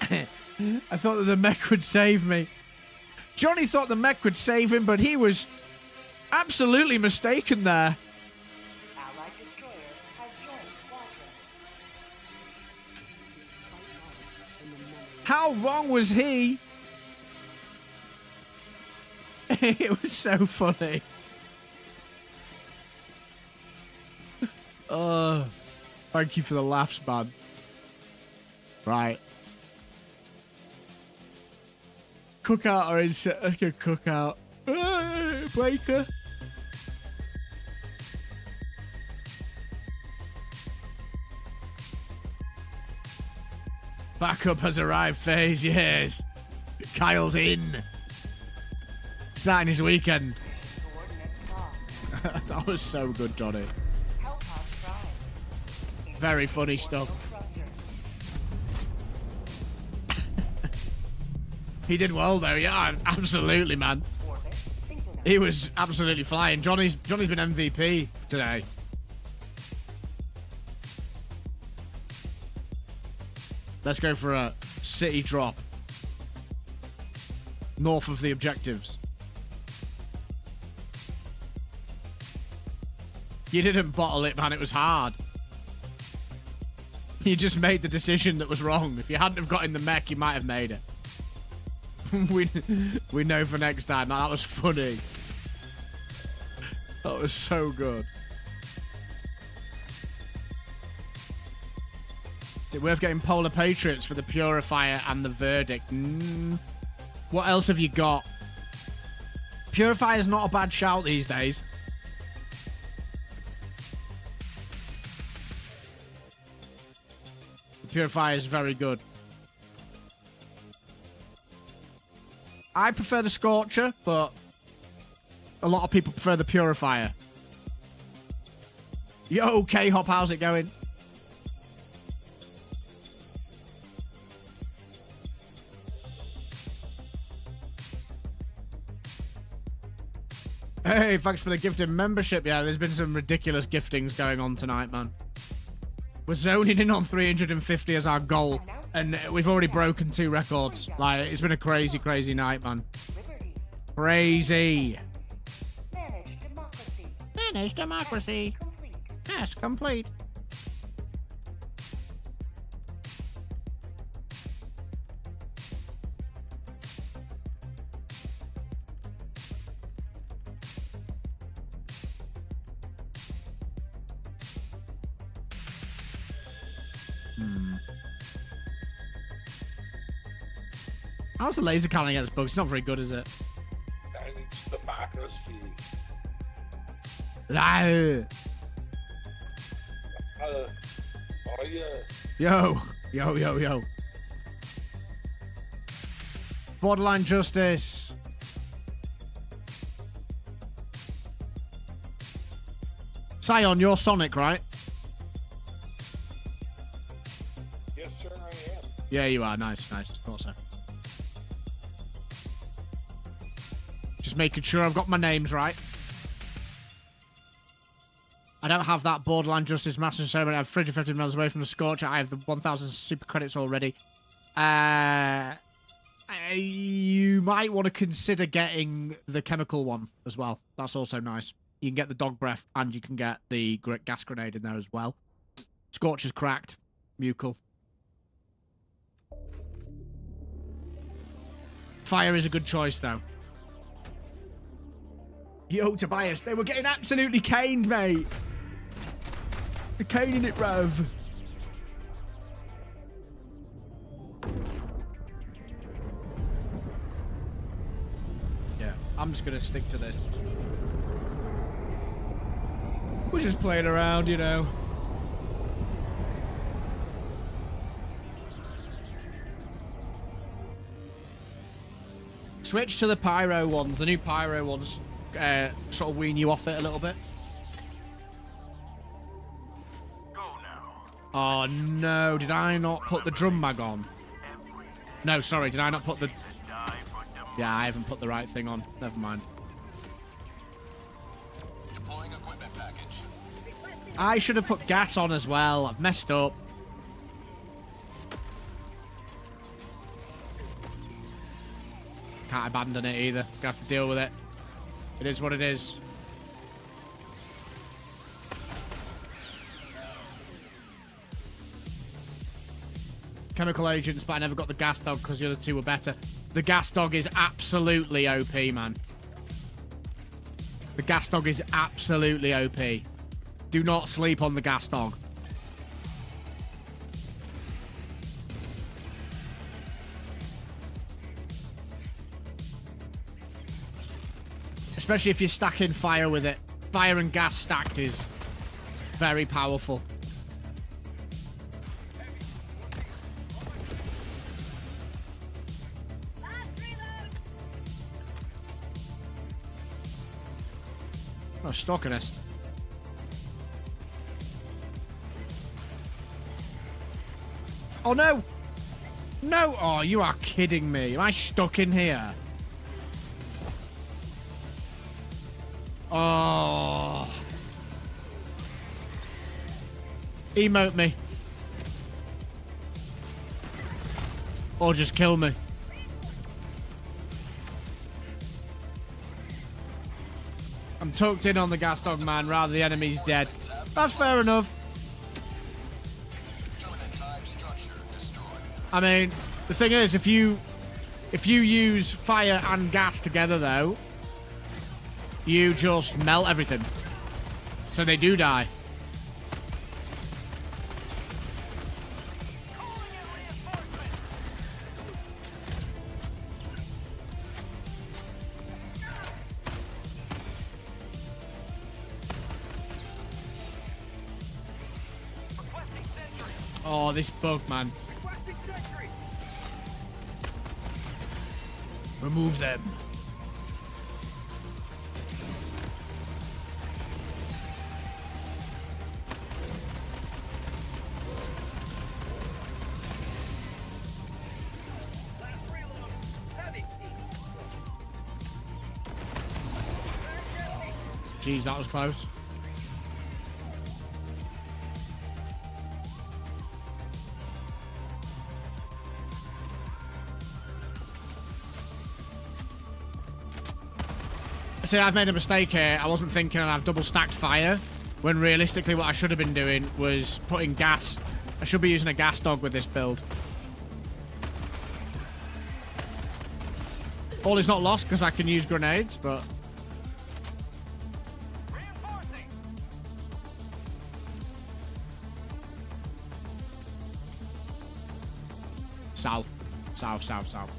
I thought that the mech would save me. Johnny thought the mech would save him, but he was absolutely mistaken there. Allied destroyer has joined squadron. How wrong was he? It was so funny. Oh, thank you for the laughs, man. Right. Cookout or insert? Okay, cookout. Breaker. Backup has arrived, phase, yes. Kyle's in. Starting his weekend. Coordinates locked. That was so good, Johnny. Help us drive. Very funny stuff. He did well, though. Yeah, absolutely, man. Orbit synchronized. He was absolutely flying. Johnny's been MVP today. Let's go for a city drop. North of the objectives. You didn't bottle it, man. It was hard. You just made the decision that was wrong. If you hadn't have got in the mech, you might have made it. we know for next time. That was funny. That was so good. Is it worth getting Polar Patriots for the Purifier and the Verdict? What else have you got? Purifier's not a bad shout these days. The Purifier is very good. I prefer the Scorcher, but a lot of people prefer the Purifier. Yo, K-Hop, how's it going? Hey, thanks for the gifted membership. Yeah, there's been some ridiculous giftings going on tonight, man. We're zoning in on 350 as our goal. And we've already broken 2 records. Like, it's been a crazy, crazy night, man. Liberty. Crazy. Manage democracy. Manage democracy. Complete. Yes, complete. How's the laser cannon against bugs? It's not very good, is it? Manage democracy. Ah. Oh yeah. Yo. Borderline justice. Sion, you're Sonic, right? Yes, sir, I am. Yeah, you are. Nice. Thought so. Just making sure I've got my names right. I don't have that Borderline Justice Master Ceremony. I'm 350 miles away from the Scorcher. I have the 1,000 super credits already. You might want to consider getting the chemical one as well. That's also nice. You can get the dog breath and you can get the gas grenade in there as well. Scorcher's cracked. Mucal. Fire is a good choice, though. Yo, Tobias, they were getting absolutely caned, mate. They're caning it, bruv. Yeah, I'm just going to stick to this. We're just playing around, you know. Switch to the pyro ones. The new pyro ones sort of wean you off it a little bit. Go now. Oh no, did I not put the drum mag on? No, sorry, did I not put the... Yeah, I haven't put the right thing on. Never mind. Deploying equipment package. I should have put gas on as well. I've messed up. Can't abandon it either. Gonna have to deal with it. It is what it is. Chemical agents, but I never got the gas dog because the other 2 were better. The gas dog is absolutely OP, man. The gas dog is absolutely OP. Do not sleep on the gas dog. Especially if you're stacking fire with it. Fire and gas stacked is very powerful. Oh, stalker nest. Oh no! No! Oh, you are kidding me. Am I stuck in here? Oh. Emote me. Or just kill me. I'm tucked in on the gas dog man rather the enemy's dead. That's fair enough. I mean, the thing is, if you use fire and gas together though, you just melt everything. So they do die. Oh, this bug, man. Remove them. Jeez, that was close. See, I've made a mistake here. I wasn't thinking I'd have double stacked fire, when realistically what I should have been doing was putting gas. I should be using a gas dog with this build. All is not lost because I can use grenades, but... Reinforcing. South. South, south, south.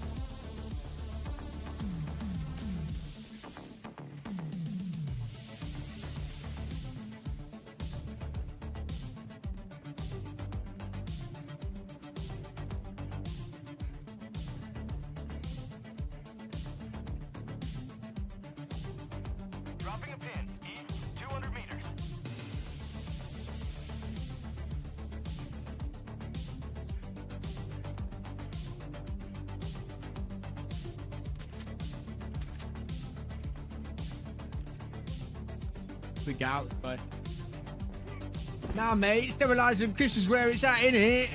Dropping a pin. East, 200 meters. We get out this way. Nah, mate, stabilising Christmas where it's at, innit?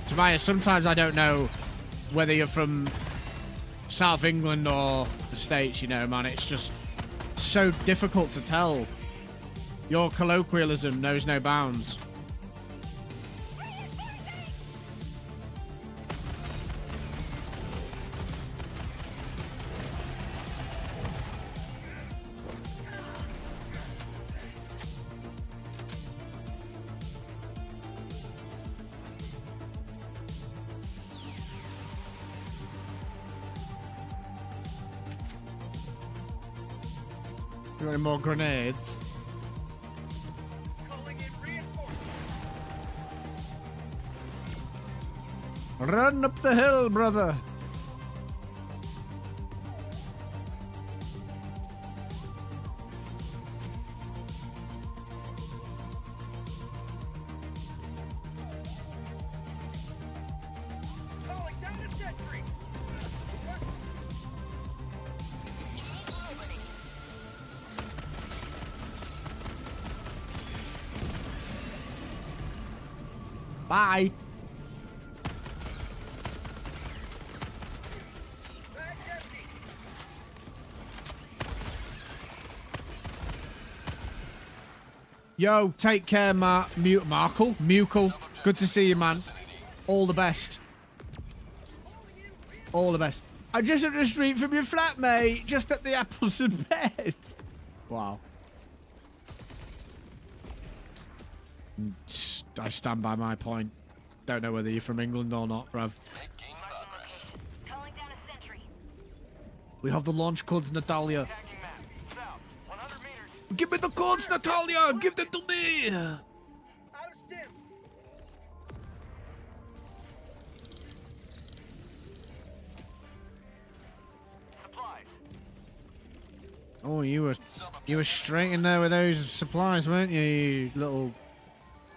Tobias, sometimes I don't know whether you're from South England or the States, you know, man. It's just so difficult to tell. Your colloquialism knows no bounds. You want any more grenades? Calling in reinforcements. Run up the hill, brother. Calling down the sentry. Bye. Back empty. Yo, take care, Markle. Good to see you, man. All the best. All the best. I'm just up the street from your flat, mate. Just at the apples and pears. Wow. I stand by my point. Don't know whether you're from England or not, bruv. Making progress. Calling down a sentry. We have the launch codes, Natalia. Attacking map. South, 100 meters. Give me the codes, Natalia! Give them to me! Out of stims. Supplies. Oh, you were straight in there with those supplies, weren't you?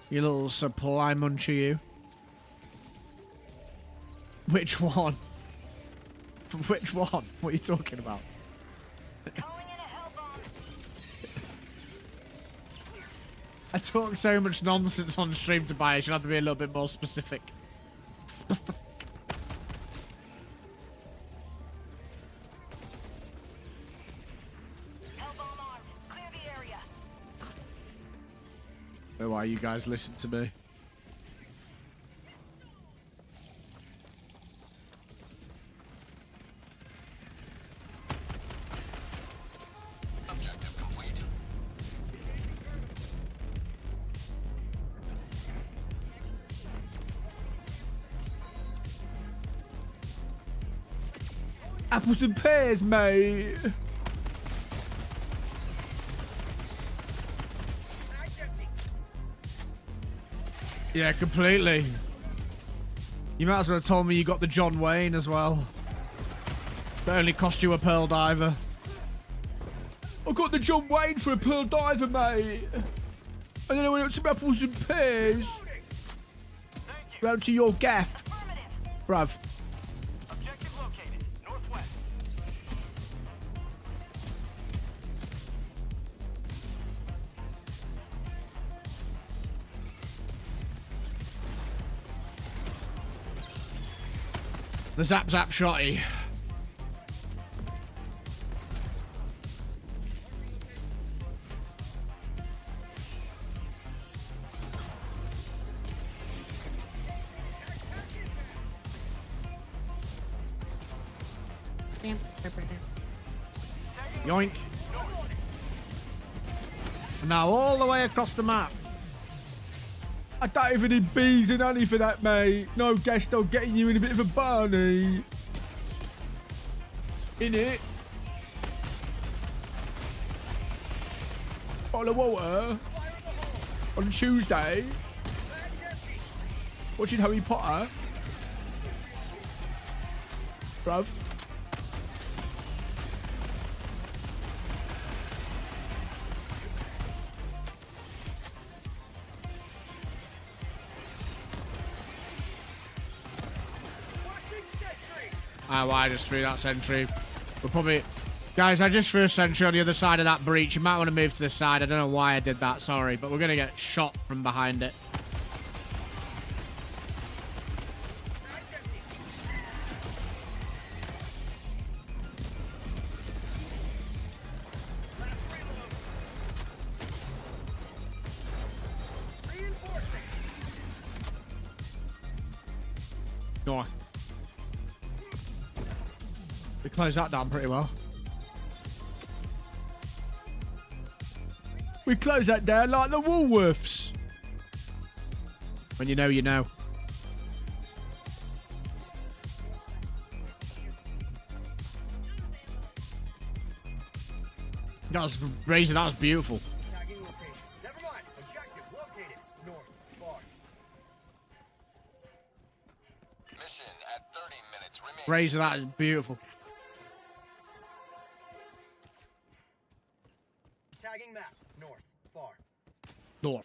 You little supply muncher, you. Which one? Which one? What are you talking about? Calling in a hell bomb. I talk so much nonsense on stream to buy. I should have to be a little bit more specific. Hell bomb armed. Clear the area. Oh, why you guys listen to me? Objective complete. Apples and pears, mate. Yeah, completely. You might as well have told me you got the John Wayne as well. That only cost you a pearl diver. I got the John Wayne for a pearl diver, mate. And then I went up to apples and pears. Round to your gaff. Bruv. Objective located. Northwest. The zap zap shotty. Yoink. Now all the way across the map. I don't even need bees and honey for that, mate. No guest, I'm getting you in a bit of a barney. In it. Bottle of water. On Tuesday. Watching Harry Potter. Bruv. Oh, I just threw that sentry. We're probably... Guys, I just threw a sentry on the other side of that breach. You might want to move to the side. I don't know why I did that. Sorry. But we're going to get shot from behind it. Nice. We closed that down pretty well. We closed that down like the Woolworths. When you know, you know. That was Razor, that was beautiful. Tagging location. Never mind. Objective located. North. Far. Mission at 30 minutes remaining. Razor, that is beautiful. Tagging map. North. Far. North.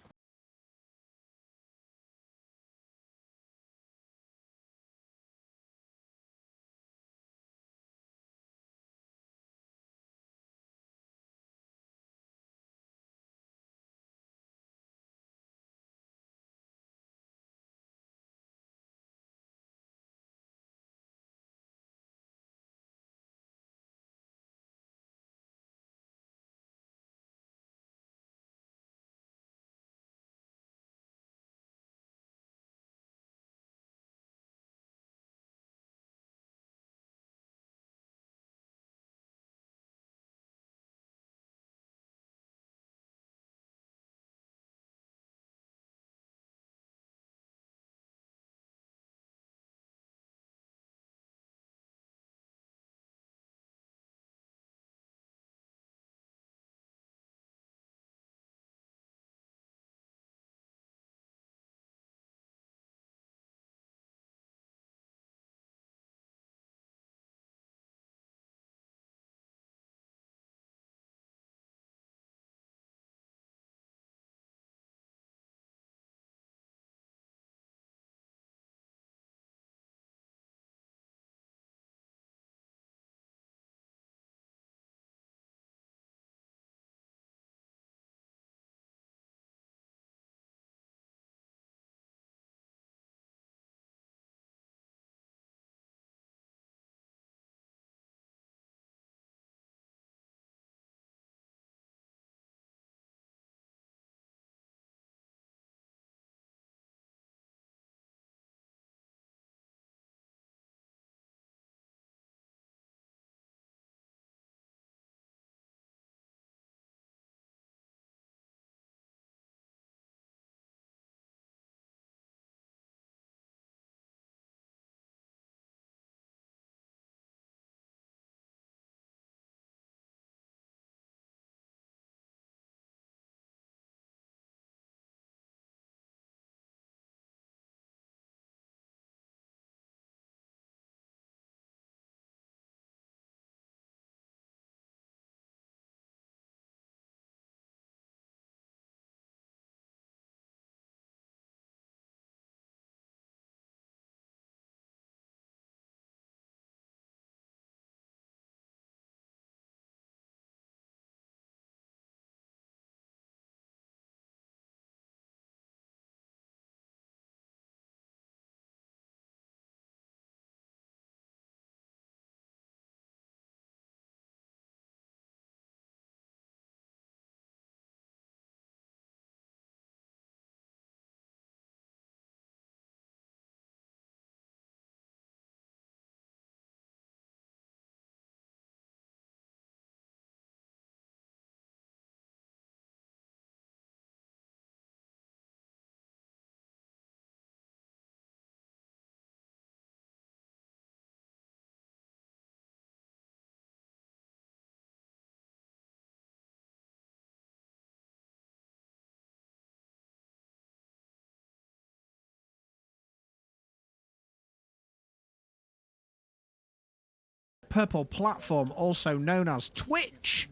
purple platform, also known as Twitch.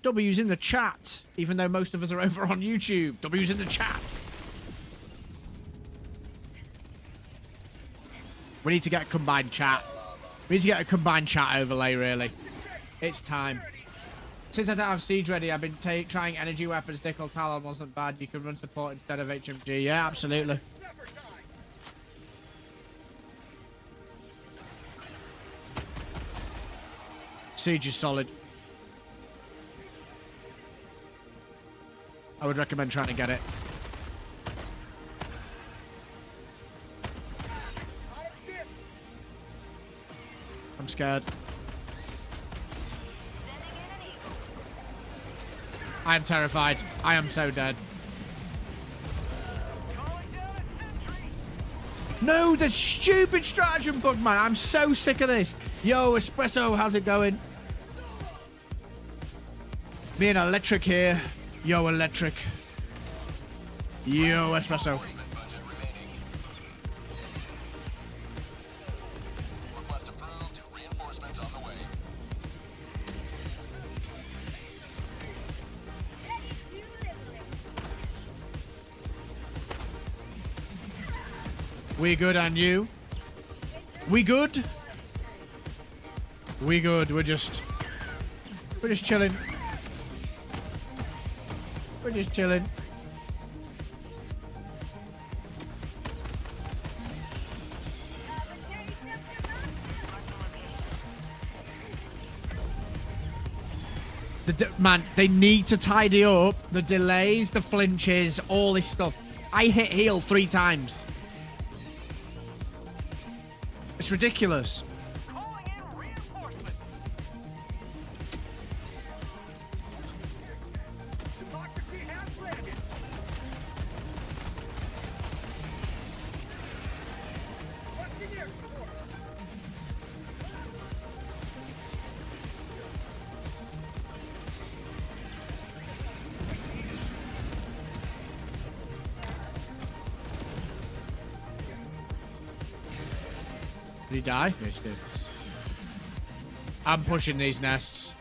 W's in the chat, even though most of us are over on YouTube. W's in the chat. We need to get a combined chat. We need to get a combined chat overlay, really. It's time. Since I don't have Siege ready, I've been trying energy weapons. Nickel Talon wasn't bad. You can run support instead of HMG. Yeah, absolutely. Siege is solid. I would recommend trying to get it. I'm scared. I am terrified. I am so dead. No, the stupid stratagem bug, man. I'm so sick of this. Yo, Espresso, how's it going? Me and Electric here. Yo, Electric. Yo, Espresso. Request approved. Reinforcements on the way. We good, and you? We good? We good. We're just chilling. We're just chilling. Man, they need to tidy up the delays, the flinches, all this stuff. I hit heal 3 times. It's ridiculous. Calling in reinforcements. Democracy has landed. What's in your support? Did he die? Yes, he did. I'm pushing these nests.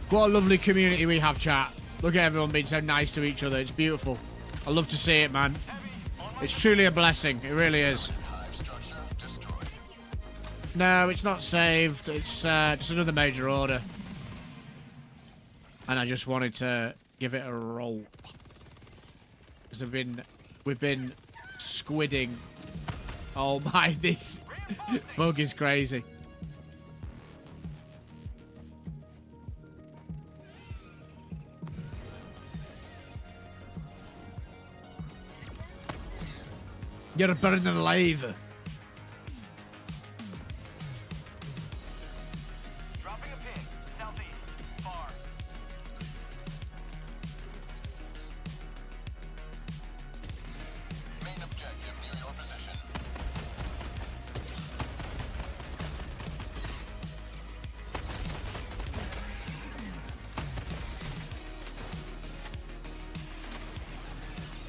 What a lovely community we have, chat. Look at everyone being so nice to each other. It's beautiful. I love to see it, man. It's truly a blessing. It really is. No, it's not saved. It's just another major order. And I just wanted to give it a roll. Because we've been squidding. Oh my, this bug is crazy. You're burning alive. Dropping a pin. Southeast. Far. Main objective near your position.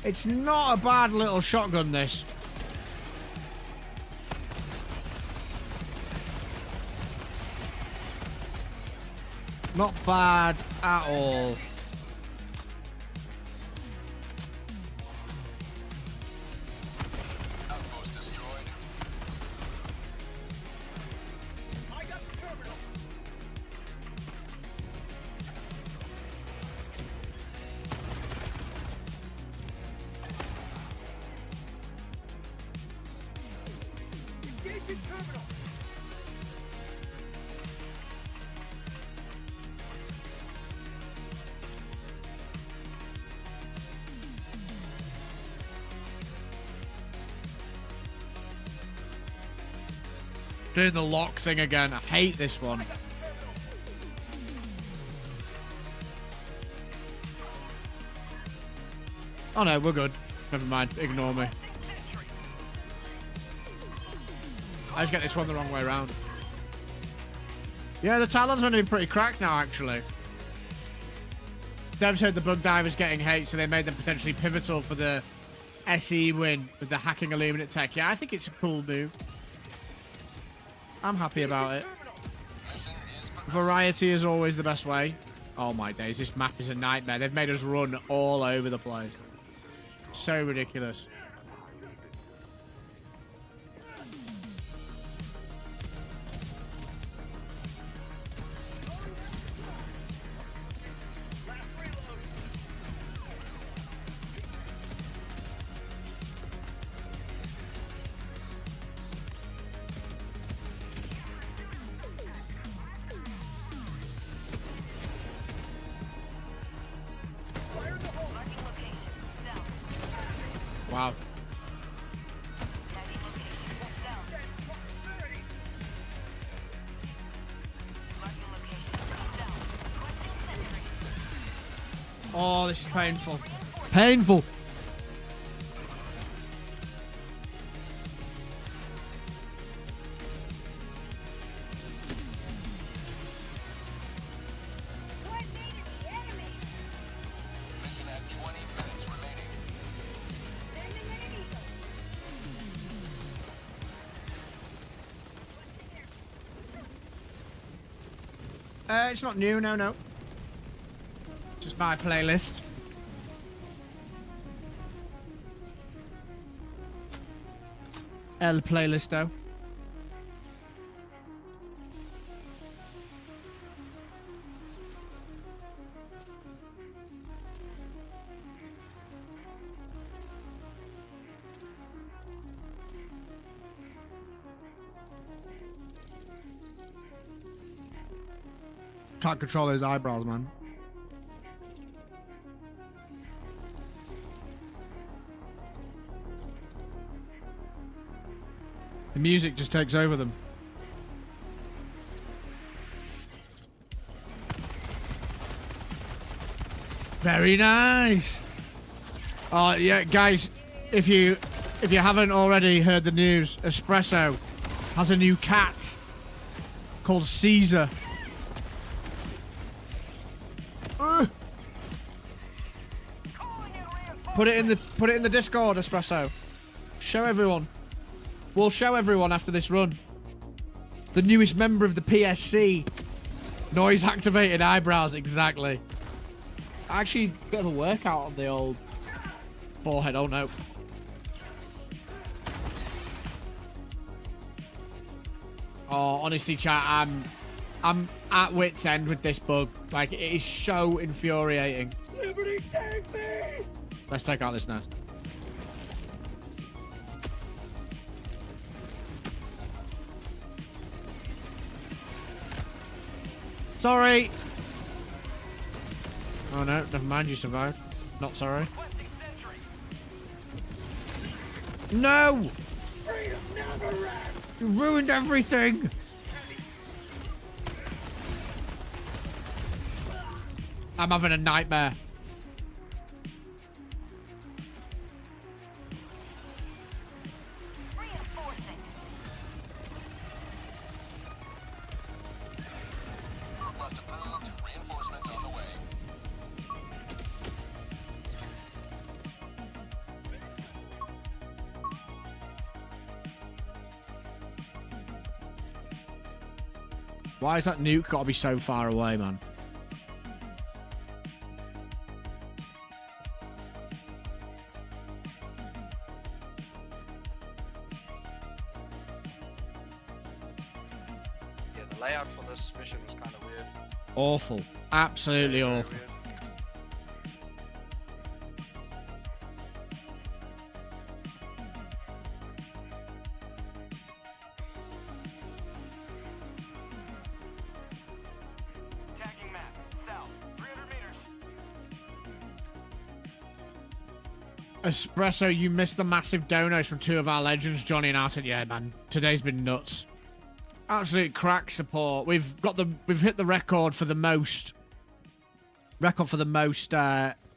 It's not a bad little shotgun, this. Not bad at all. Outpost destroyed. I got the terminal. Engaging terminal. Doing the lock thing again. I hate this one. Oh no, we're good. Never mind. Ignore me. I just get this one the wrong way around. Yeah, the Talon's going to be pretty cracked now, actually. devs heard the bug divers getting hate, so they made them potentially pivotal for the SE win with the hacking Illuminate tech. Yeah, I think it's a cool move. I'm happy about it. Variety is always the best way. Oh my days, this map is a nightmare. They've made us run all over the place. So ridiculous. Wow. Oh, this is painful. Painful. Mission at 20 minutes remaining. It's not new, no. Just my playlist. El playlisto. Can't control those eyebrows, man. The music just takes over them. Very nice. Oh yeah, guys, if you haven't already heard the news, Espresso has a new cat called Caesar. Put it in the Discord, Espresso. Show everyone. We'll show everyone after this run. The newest member of the PSC. Noise activated eyebrows, exactly. Actually, a bit of a workout on the old forehead. Oh no. Oh, honestly, chat, I'm at wit's end with this bug. Like, it is so infuriating. Liberty, take me! Let's take out this nest. Sorry. Oh no, never mind, you survived. Not sorry. No! You ruined everything! I'm having a nightmare. Request approved. Reinforcements on the way. Why is that nuke got to be so far away, man? Yeah, the layout for this mission was kind of weird. Awful. Absolutely Very awful. weird. Tagging map. South. 300 meters. Espresso, you missed the massive donos from two of our legends, Johnny and Artin. Yeah, man. Today's been nuts. Absolute crack support. We've hit the record for the most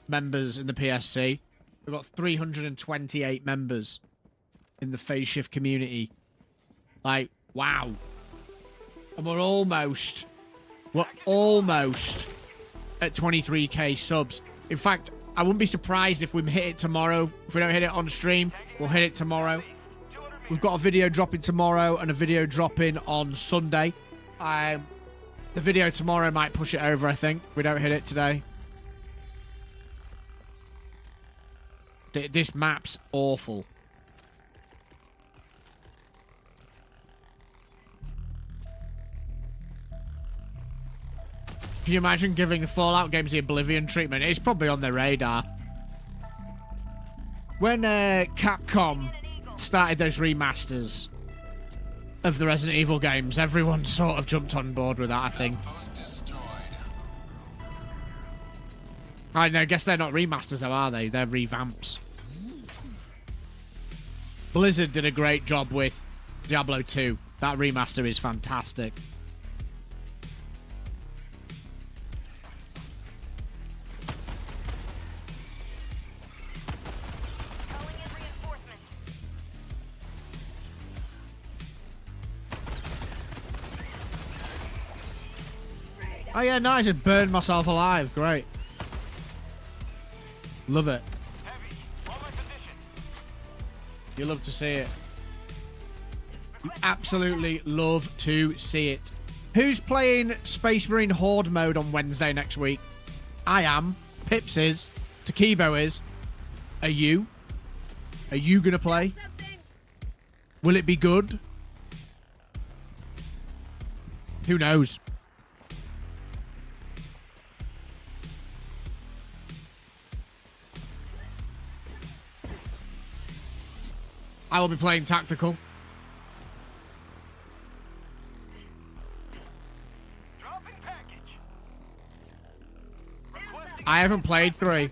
members in the PSC. We've got 328 members in the phase shift community. Like, wow. And we're almost at 23k subs. In fact, I wouldn't be surprised if we hit it tomorrow. If we don't hit it on stream, we'll hit it tomorrow. We've got a video dropping tomorrow and a video dropping on Sunday. The video tomorrow might push it over, I think. If we don't hit it today. This map's awful. Can you imagine giving the Fallout games the Oblivion treatment? It's probably on their radar. When Capcom started those remasters of the Resident Evil games, everyone sort of jumped on board with that, I think. I know, guess they're not remasters though, are they? They're revamps. Blizzard did a great job with Diablo 2. That remaster is fantastic. Oh yeah, nice. I just burned myself alive. Great. Love it. You love to see it. You absolutely love to see it. Who's playing Space Marine Horde mode on Wednesday next week? I am. Pips is. Takibo is. Are you? Are you going to play? Will it be good? Who knows? I will be playing tactical. I haven't played 3.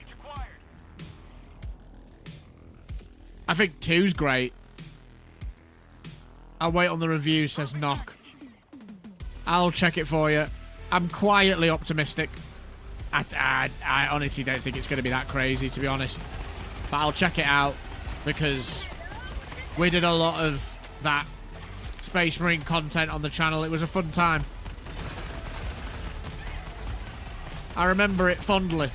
I think 2's great. I'll wait on the review, says Knock. I'll check it for you. I'm quietly optimistic. I honestly don't think it's going to be that crazy, to be honest. But I'll check it out because we did a lot of that Space Marine content on the channel. It was a fun time. I remember it fondly.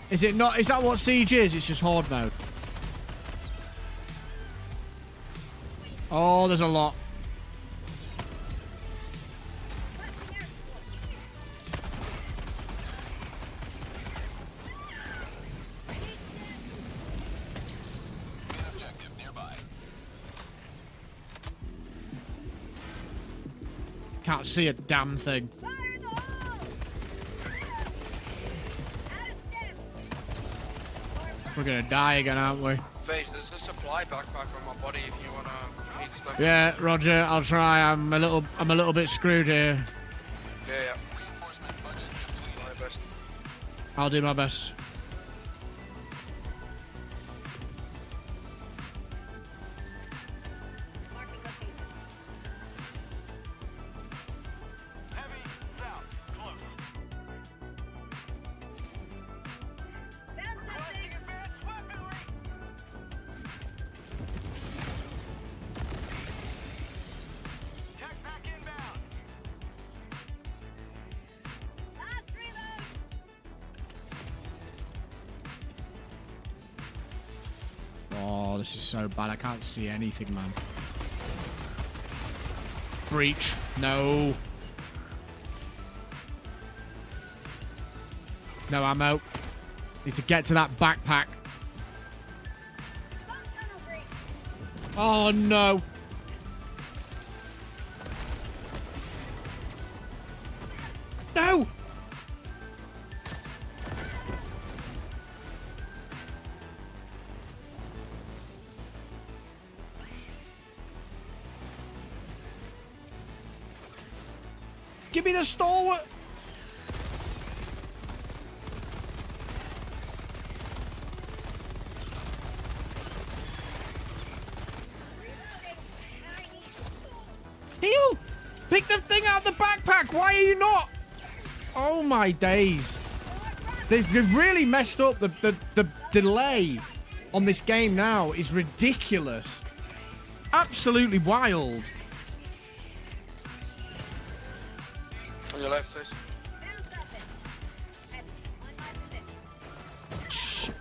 Is it not? Is that what Siege is? It's just Horde mode. Oh, there's a lot. Can't see a damn thing. We're gonna die again, aren't we? Face, there's a supply backpack on my body if you wanna need stuff. Yeah, Roger, I'll try. I'm a little bit screwed here. Yeah. I'll do my best. Oh, this is so bad. I can't see anything, man. Breach. No. No ammo. Need to get to that backpack. Oh, no. No! Give me the stalwart! Heal! Pick the thing out of the backpack! Why are you not? Oh my days. They've really messed up. The delay on this game now is ridiculous. absolutely wild. On your left, face. Shit.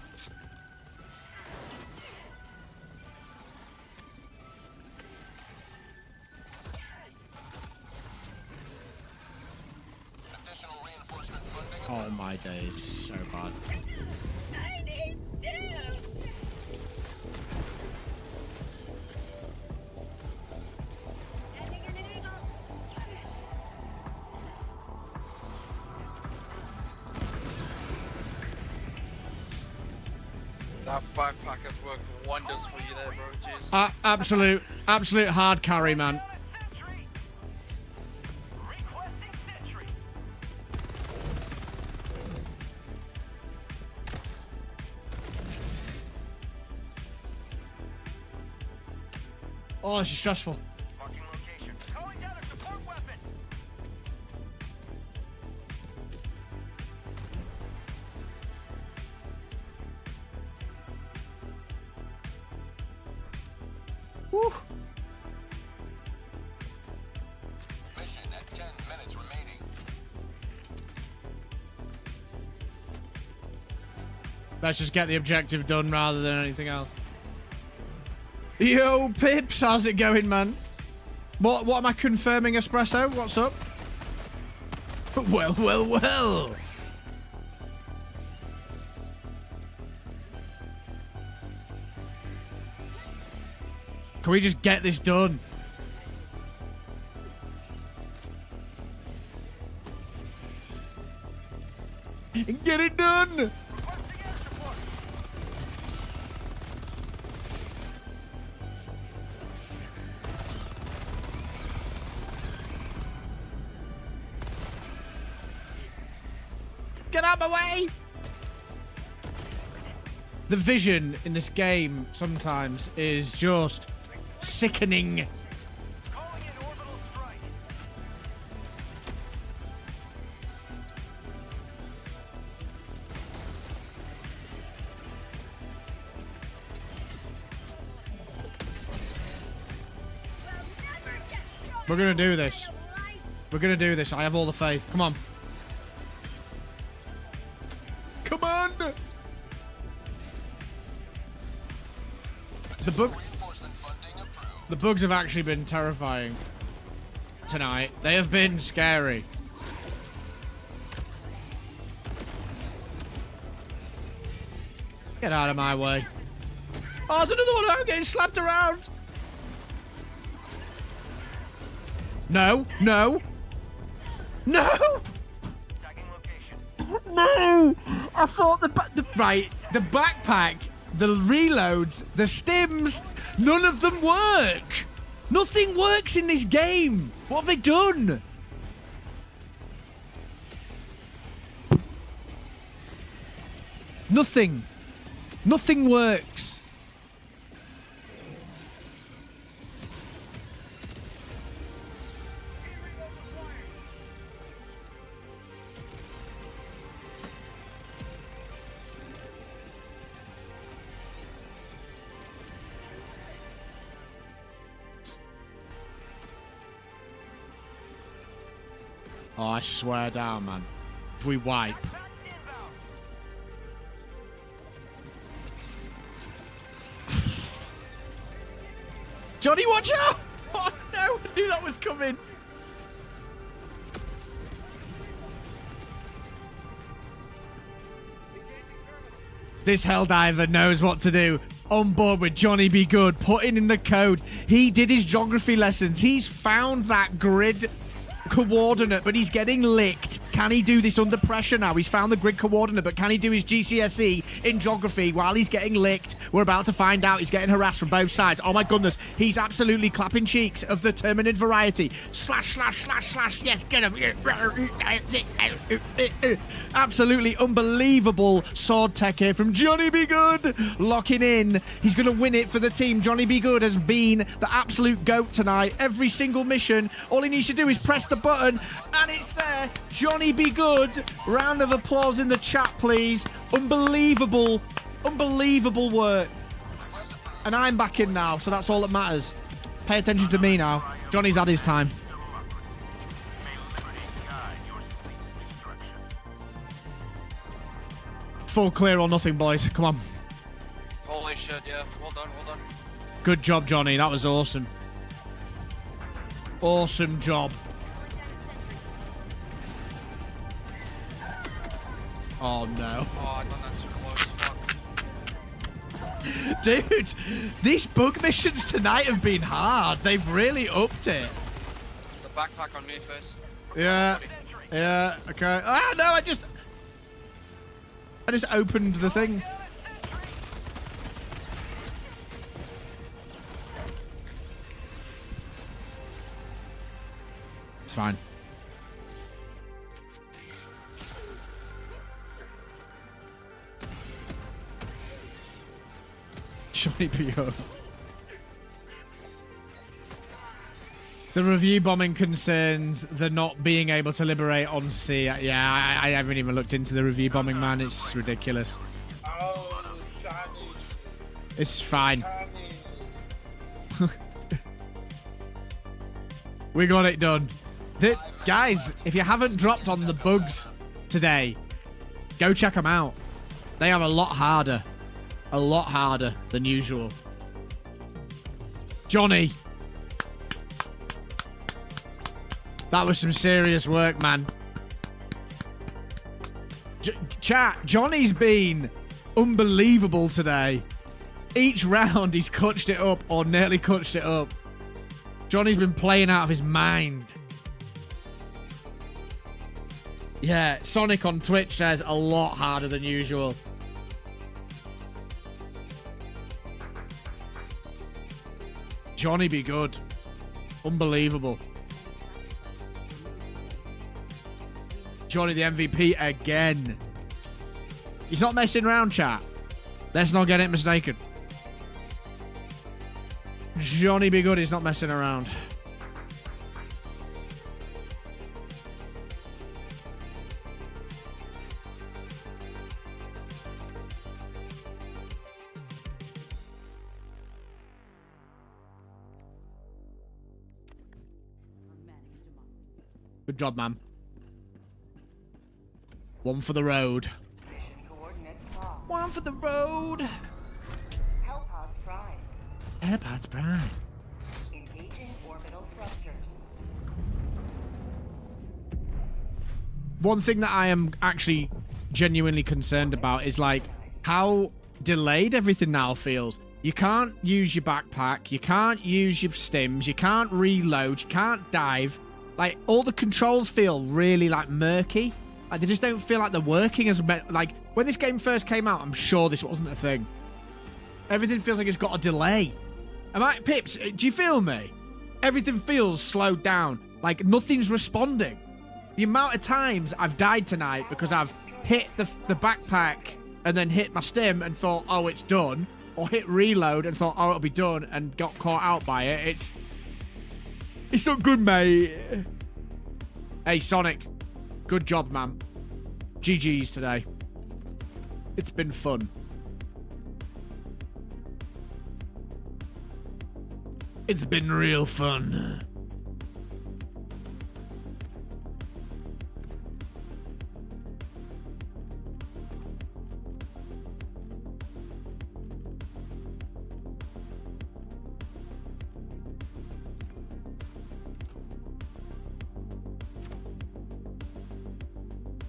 Additional reinforcement funding. Oh my days, so bad. I need stim. Ending in an eagle. That backpack has worked wonders for you there, bro. Jeez. Absolute hard carry, man. Sentry. Requesting sentry. Oh, this is stressful. Marking location. Calling down a support weapon. Woo. Mission at 10 minutes remaining. Let's just get the objective done rather than anything else. Yo, Pips, how's it going, man? What am I confirming, Espresso? What's up? Well, well, well. Can we just get this done? Get it done! Requesting air support. Get out of my way! The vision in this game sometimes is just sickening. Calling in orbital strike. We're gonna do this. We're gonna do this. I have all the faith. Come on. Come on! Reinforcement funding approved. The bugs have actually been terrifying tonight. They have been scary. Get out of my way. Oh, there's another one. I'm getting slapped around. No, no. No! Tagging location. No! I thought the backpack, the reloads, the stims, none of them work. Nothing works in this game. What have they done? Nothing. Nothing works. Oh, I swear down, man. If we wipe. Johnny, watch out! Oh, no, I knew that was coming. This Helldiver knows what to do. On board with Johnny Be Good, putting in the code. He did his geography lessons. He's found that grid coordinate, but he's getting licked. Can he do this under pressure now? He's found the grid coordinate, but can he do his GCSE in geography while he's getting licked? We're about to find out. He's getting harassed from both sides. Oh my goodness. He's absolutely clapping cheeks of the Terminid variety. Slash, slash, slash, slash. Yes, get him. Absolutely unbelievable sword tech here from Johnny Be Good. Locking in. He's going to win it for the team. Johnny Be Good has been the absolute GOAT tonight. Every single mission. All he needs to do is press the button and it's there. Johnny Be Good. Round of applause in the chat, please. Unbelievable, unbelievable work. And I'm back in now, so that's all that matters. Pay attention to me now. Johnny's had his time. Full clear or nothing, boys. Come on. Holy shit, yeah. Well done, well done. Good job, Johnny. That was awesome. Awesome job. Oh, no. Oh, I done that so close. Fuck. Dude, these bug missions tonight have been hard. They've really upped it. The backpack on me, face. Yeah. Yeah, okay. Ah, no, I just opened the thing. It's fine. Johnny P.O. The review bombing concerns the not being able to liberate on sea. Yeah, I haven't even looked into the review bombing, man. It's ridiculous. Oh, Johnny. It's fine. Johnny. We got it done. Guys, if you haven't dropped on the bugs today, go check them out. They are a lot harder. A lot harder than usual. Johnny. That was some serious work, man. Chat, Johnny's been unbelievable today. Each round he's clutched it up or nearly clutched it up. Johnny's been playing out of his mind. Yeah, Sonic on Twitch says a lot harder than usual. Johnny be good. Unbelievable. Johnny the MVP again. He's not messing around, chat. Let's not get it mistaken. Johnny be good, he's not messing around. Good job, man. One for the road. Mission coordinates locked. One for the road. Hellpods prime. Airpods Prime. Engaging orbital thrusters. One thing that I am actually genuinely concerned about is like how delayed everything now feels. You can't use your backpack. You can't use your stims. You can't reload. You can't dive. Like, all the controls feel really, like, murky. Like, they just don't feel like they're working as... Like, when this game first came out, I'm sure this wasn't a thing. Everything feels like it's got a delay. Pips, do you feel me? Everything feels slowed down. Like, nothing's responding. The amount of times I've died tonight because I've hit the backpack and then hit my stim and thought, oh, it's done. Or hit reload and thought, oh, it'll be done, and got caught out by it. It's not good, mate. Hey, Sonic. Good job, man. GG's today. It's been fun. It's been real fun.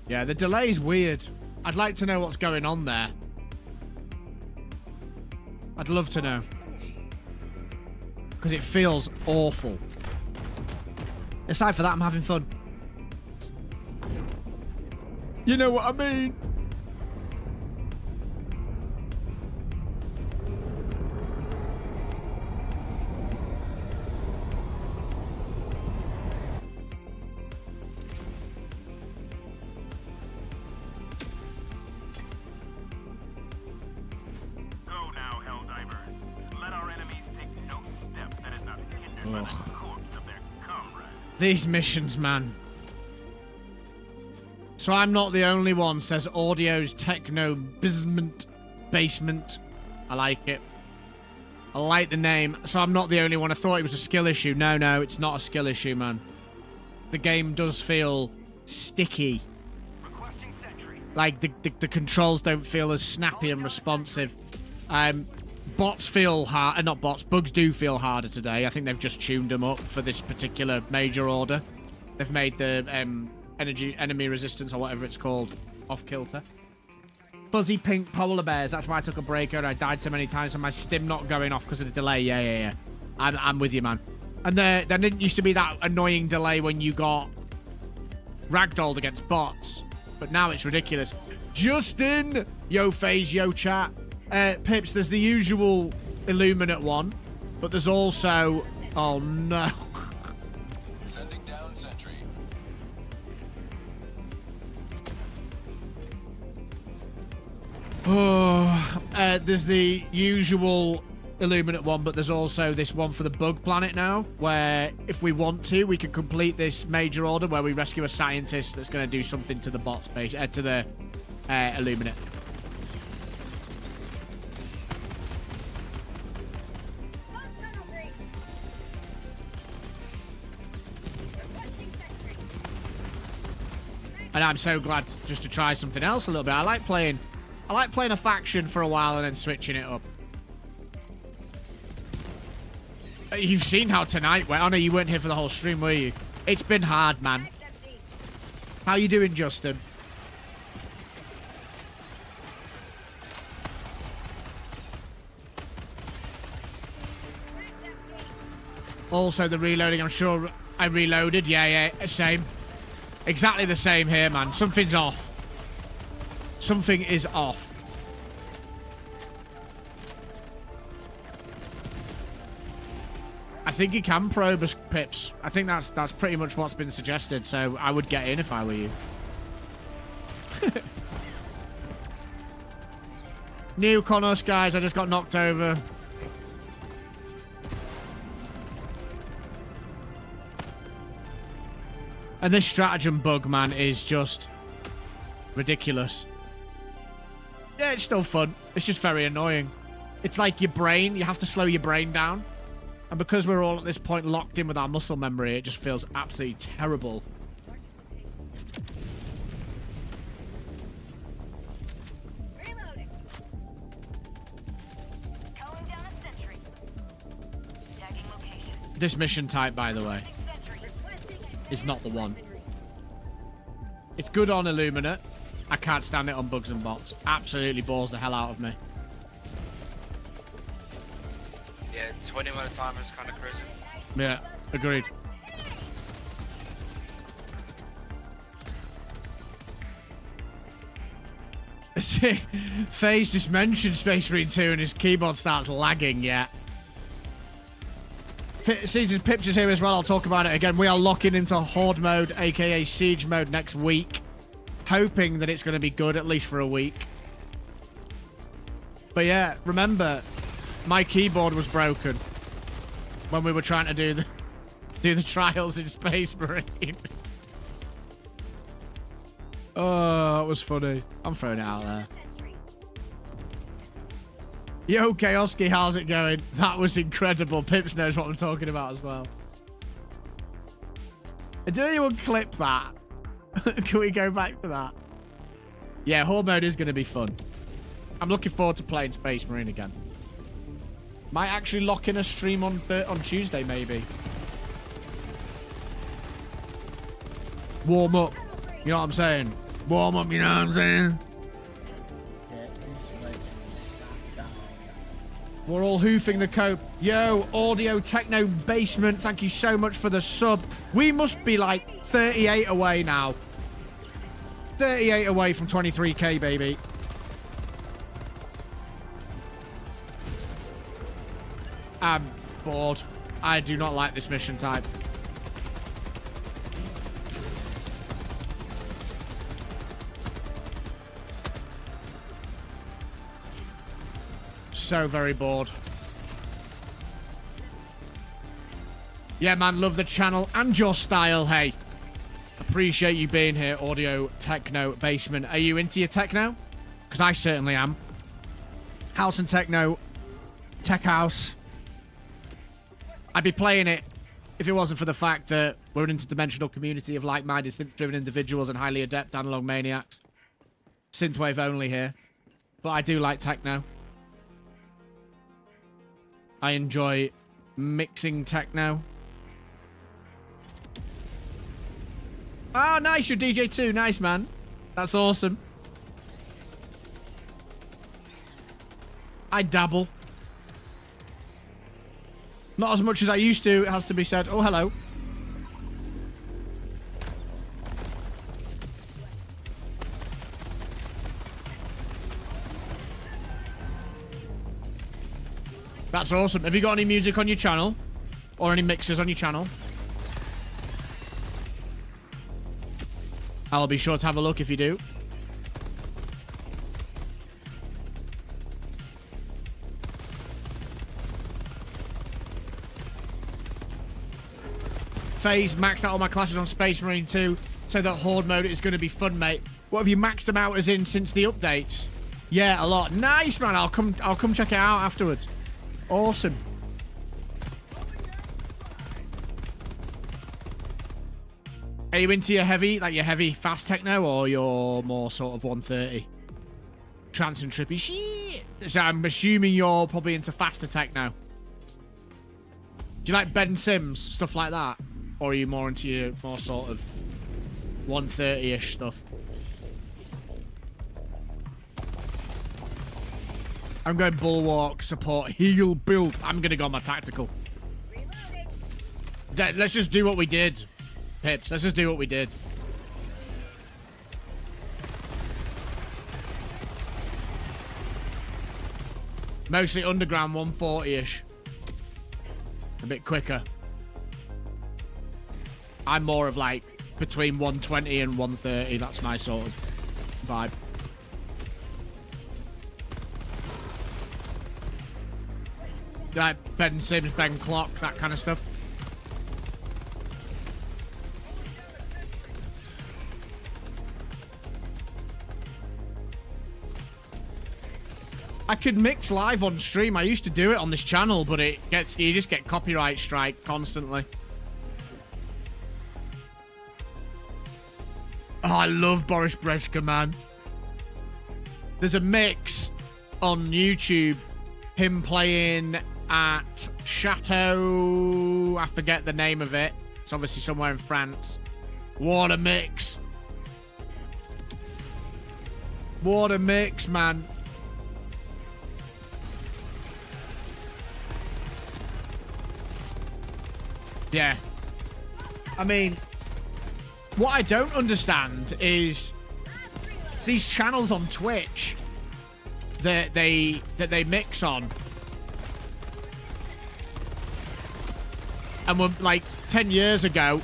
Yeah, the delay's weird. I'd like to know what's going on there. I'd love to know. Because it feels awful. Aside for that, I'm having fun. You know what I mean? Go now, Helldivers. Let our enemies take no step that is not hindered by the corpse of their comrade. These missions, man. So I'm not the only one, says Audio's Techno Basement. I like it. I like the name. So I'm not the only one. I thought it was a skill issue. No, no, it's not a skill issue, man. The game does feel sticky. Requesting sentry. Like, the controls don't feel as snappy and responsive. Bots feel hard. Not bots. Bugs do feel harder today. I think they've just tuned them up for this particular major order. They've made the enemy resistance, or whatever it's called, off kilter. Fuzzy pink polar bears. That's why I took a break and I died so many times and my stim not going off because of the delay. Yeah. I'm with you, man. And there didn't used to be that annoying delay when you got ragdolled against bots. But now it's ridiculous. Justin! Yo, FaZe, yo, chat. Pips, there's the usual Illuminate one. But there's also... Oh, no. Sending down sentry. Oh, there's the usual Illuminate one, but there's also this one for the bug planet now, where if we want to, we can complete this major order where we rescue a scientist that's going to do something to the bot space, to the Illuminate. And I'm so glad just to try something else a little bit. I like playing a faction for a while and then switching it up. You've seen how tonight went. Oh no, you weren't here for the whole stream, were you? It's been hard, man. How you doing, Justin? Also, the reloading, I'm sure I reloaded. Yeah, same. Exactly the same here, man. Something's off. Something is off. I think you can probe us, Pips. I think that's pretty much what's been suggested, so I would get in if I were you. New Konos, guys. I just got knocked over. And this stratagem bug, man, is just ridiculous. Yeah, it's still fun. It's just very annoying. It's like your brain. You have to slow your brain down. And because we're all at this point locked in with our muscle memory, it just feels absolutely terrible. Reloading. Calling down a sentry. Tagging location. This mission type, by the way, is not the one. It's good on Illuminate. I can't stand it on bugs and bots. Absolutely bores the hell out of me. Yeah, 20 minute time is kind of crazy. Yeah, agreed. See, FaZe just mentioned Space Marine 2 and his keyboard starts lagging, yeah. Siege's Pips is here as well. I'll talk about it again. We are locking into Horde mode, aka Siege mode, next week. Hoping that it's going to be good, at least for a week. But yeah, remember, my keyboard was broken when we were trying to do the trials in Space Marine. Oh, that was funny. I'm throwing it out there. Yo, Chaoski, how's it going? That was incredible. Pips knows what I'm talking about as well. Did anyone clip that? Can we go back to that? Yeah, Horde mode is going to be fun. I'm looking forward to playing Space Marine again. Might actually lock in a stream on Tuesday, maybe. Warm up. You know what I'm saying? Warm up, you know what I'm saying? We're all hoofing the cope. Yo, Audio Techno Basement, thank you so much for the sub. We must be like 38 away now. 38 away from 23k, baby. I'm bored. I do not like this mission type. So very bored. Yeah, man, love the channel and your style, hey. Appreciate you being here, Audio Techno Basement. Are you into your techno? Because I certainly am. House and techno, tech house, I'd be playing it if it wasn't for the fact that we're an interdimensional community of like-minded, synth-driven individuals and highly adept analog maniacs. Synthwave only here. But I do like techno. I enjoy mixing techno. Oh, nice, you're DJ too. Nice, man. That's awesome. I dabble. Not as much as I used to, it has to be said. Oh, hello. That's awesome. Have you got any music on your channel? Or any mixes on your channel? I'll be sure to have a look if you do. Phase, maxed out all my classes on Space Marine 2, so that Horde mode is going to be fun, mate. What have you maxed them out as in since the updates? Yeah, a lot. Nice, man. I'll come check it out afterwards. Awesome. Are you into your heavy, like your heavy fast techno, or your more sort of 130? Trance and trippy shit. So I'm assuming you're probably into faster techno. Do you like Ben Sims, stuff like that? Or are you more into your more sort of 130-ish stuff? I'm going bulwark, support, heal, build. I'm going to go on my tactical. Let's just do what we did, Pips. Let's just do what we did. Mostly underground 140-ish. A bit quicker. I'm more of like between 120 and 130. That's my sort of vibe. Like Ben Sims, Ben Clock, that kind of stuff. I could mix live on stream. I used to do it on this channel, but you just get copyright strike constantly. Oh, I love Boris Brejcha, man. There's a mix on YouTube, him playing at Chateau, I forget the name of it. It's obviously somewhere in France. What a mix. What a mix, man. Yeah. I mean, what I don't understand is these channels on Twitch that they mix on. And we're like 10 years ago,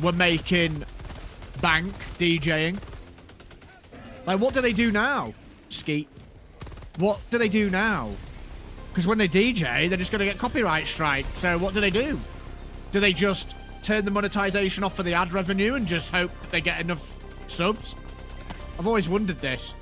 we're making bank DJing. Like, what do they do now? Skeet. What do they do now? Because when they DJ, they're just going to get copyright strike. So what do? Do they just turn the monetization off for the ad revenue and just hope they get enough subs? I've always wondered this.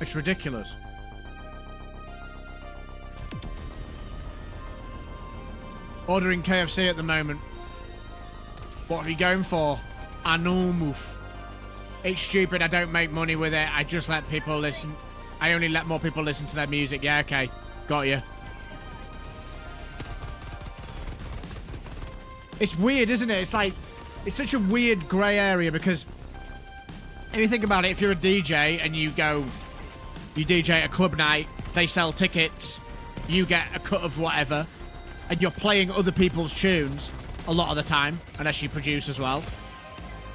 It's ridiculous. Ordering KFC at the moment. What are you going for? Anumuf. It's stupid. I don't make money with it. I just let people listen. I only let more people listen to their music. Yeah, okay. Got you. It's weird, isn't it? It's like, it's such a weird grey area because if you think about it, if you're a DJ and you DJ at a club night, they sell tickets, you get a cut of whatever, and you're playing other people's tunes a lot of the time, unless you produce as well.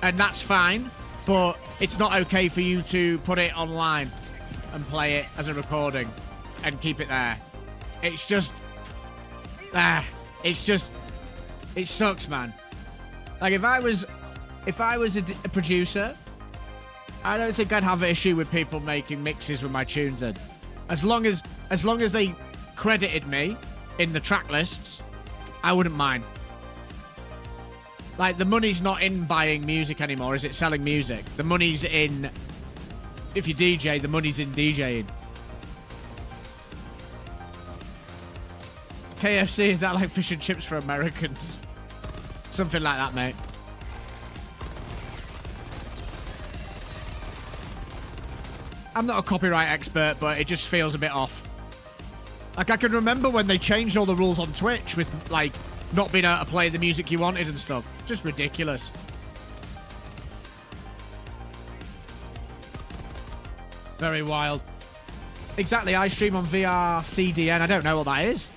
And that's fine, but it's not okay for you to put it online and play it as a recording and keep it there. It's just... it sucks, man. Like, if I was a producer, I don't think I'd have an issue with people making mixes with my tunes in. As long as As long as they credited me in the track lists, I wouldn't mind. Like, the money's not in buying music anymore, is it? Selling music. The money's in... If you DJ, the money's in DJing. KFC, is that like fish and chips for Americans? Something like that, mate. I'm not a copyright expert, but it just feels a bit off. Like, I can remember when they changed all the rules on Twitch with, like, not being able to play the music you wanted and stuff. Just ridiculous. Very wild. Exactly, I stream on VR CDN. I don't know what that is.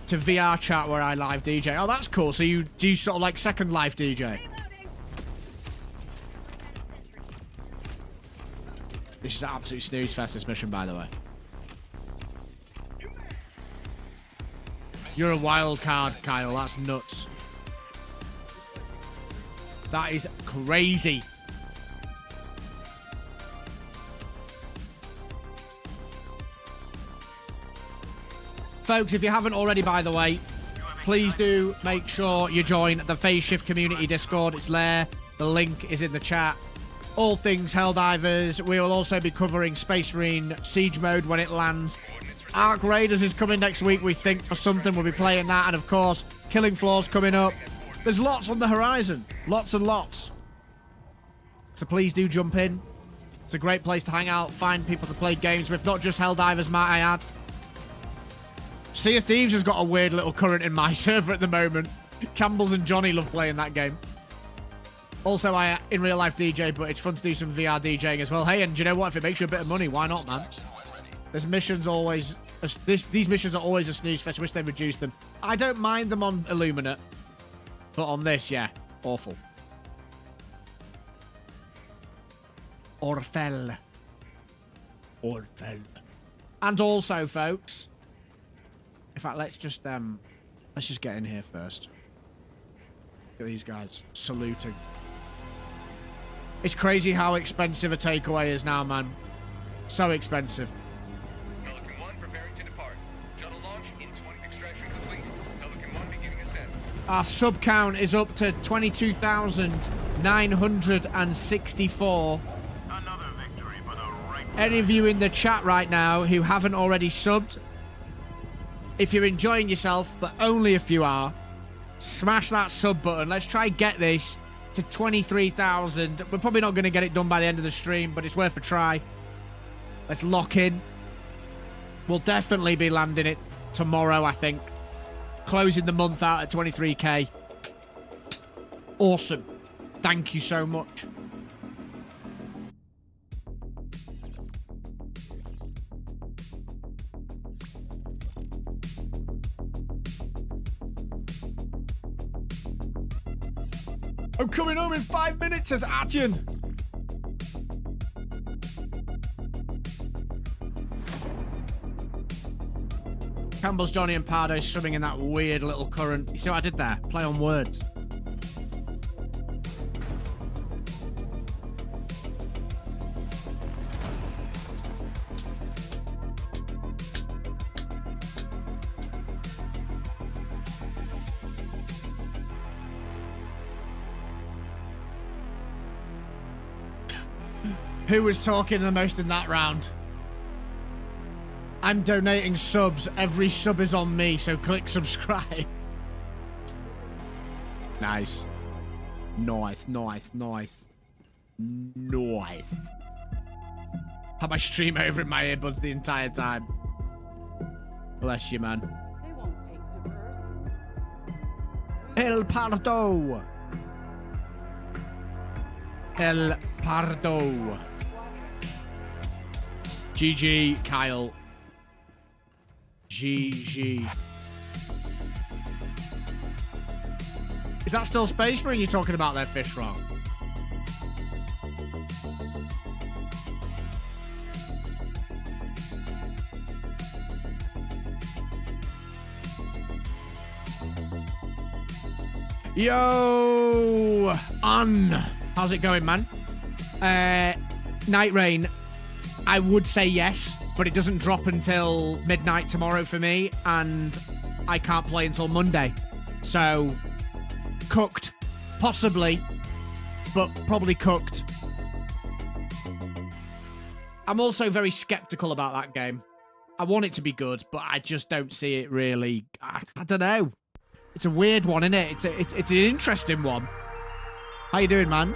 To VR chat where I live DJ. Oh, that's cool. So you do sort of like second live DJ. This is an absolute snooze fest, this mission, by the way. You're a wild card, Kyle. That's nuts. That is crazy. Folks, if you haven't already, by the way, please do make sure you join the Phase Shift Community Discord. It's there. The link is in the chat. All things Helldivers. We will also be covering Space Marine Siege Mode when it lands. Arc Raiders is coming next week, we think, or something. We'll be playing that. And, of course, Killing Floor's coming up. There's lots on the horizon. Lots and lots. So please do jump in. It's a great place to hang out, find people to play games with. Not just Helldivers, might I add. Sea of Thieves has got a weird little current in my server at the moment. Campbell's and Johnny love playing that game. Also, I in real life DJ, but it's fun to do some VR DJing as well. Hey, and do you know what? If it makes you a bit of money, why not, man? There's missions always... These missions are always a snooze fest. I wish they reduced them. I don't mind them on Illuminate. But on this, yeah. Awful. Orfel. Orfel. And also, folks... In fact, let's just get in here first. Look at these guys saluting. It's crazy how expensive a takeaway is now, man. So expensive. Pelican 1 preparing to depart. Shuttle launch in 20 extraction complete. Pelican 1 beginning ascent. Our sub count is up to 22,964. Another victory for the right. Any of you in the chat right now who haven't already subbed, if you're enjoying yourself, but only if you are, smash that sub button. Let's try get this to 23,000. We're probably not going to get it done by the end of the stream, but it's worth a try. Let's lock in. We'll definitely be landing it tomorrow, I think. Closing the month out at 23k. Awesome. Thank you so much. I'm coming home in 5 minutes, says Atyan. Campbell's, Johnny, and Pardo swimming in that weird little current. You see what I did there? Play on words. Who was talking the most in that round? I'm donating subs. Every sub is on me, so click subscribe. Nice. Nice, nice, nice. Nice. Have my stream over in my earbuds the entire time. Bless you, man. They won't take Super Earth. El Pardo. El Pardo. GG, Kyle. GG. Is that still Space Marine you're talking about there, Fish Rock? Yo! How's it going, man? Night Rain, I would say yes. but it doesn't drop until midnight tomorrow for me, and I can't play until Monday. So, cooked. Possibly, but probably cooked. I'm also very skeptical about that game. I want it to be good, but I just don't see it really. I don't know. It's a weird one, isn't it? It's an interesting one. How you doing, man?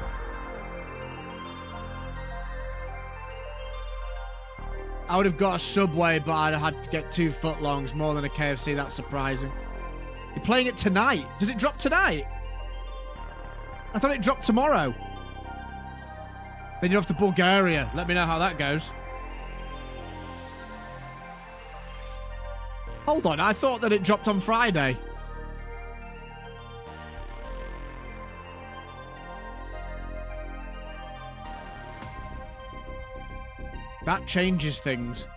I would have got a Subway, but I'd had to get 2 footlongs more than a KFC. That's surprising. You're playing it tonight? Does it drop tonight? I thought it dropped tomorrow. Then you're off to Bulgaria. Let me know how that goes. Hold on, I thought that it dropped on Friday. That changes things.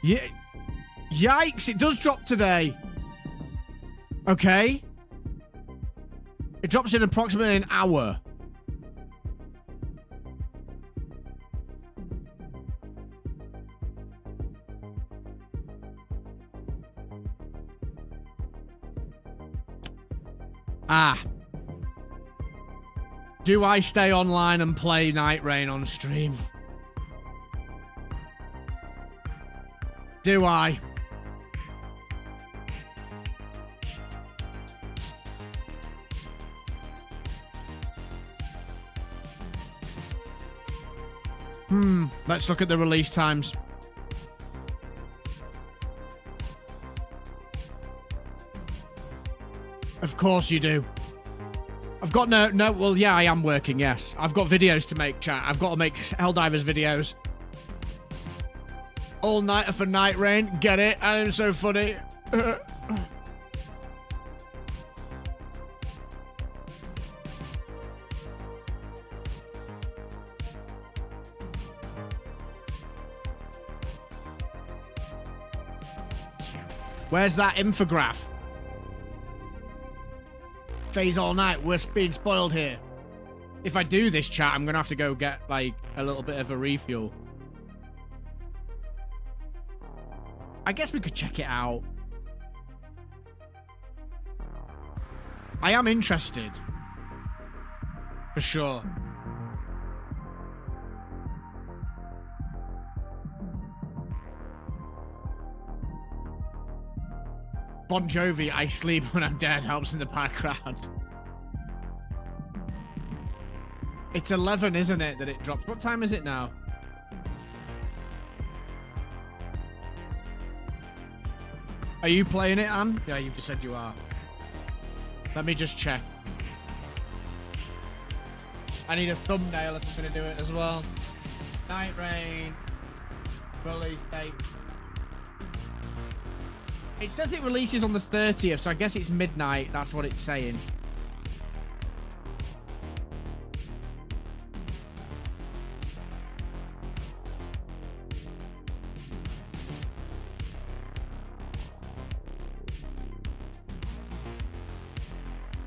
Yeah. Yikes, it does drop today. Okay. It drops in approximately an hour. Ah. Do I stay online and play Night Rain on stream? Do I? Let's look at the release times. Of course you do. I've got no, well, yeah, I am working, yes. I've got videos to make, chat. I've got to make Helldivers videos. All-nighter for Night Rain. Get it? I am so funny. Where's that infograph? Phase all night. We're being spoiled here. If I do this, chat, I'm going to have to go get, like, a little bit of a refuel. I guess we could check it out. I am interested. For sure. Bon Jovi, I sleep when I'm dead, helps in the background. It's 11, isn't it, that it drops? What time is it now? Are you playing it, Anne? Yeah, you just said you are. Let me just check. I need a thumbnail if I'm going to do it as well. Night Rain. Release date. It says it releases on the 30th, so I guess it's midnight. That's what it's saying.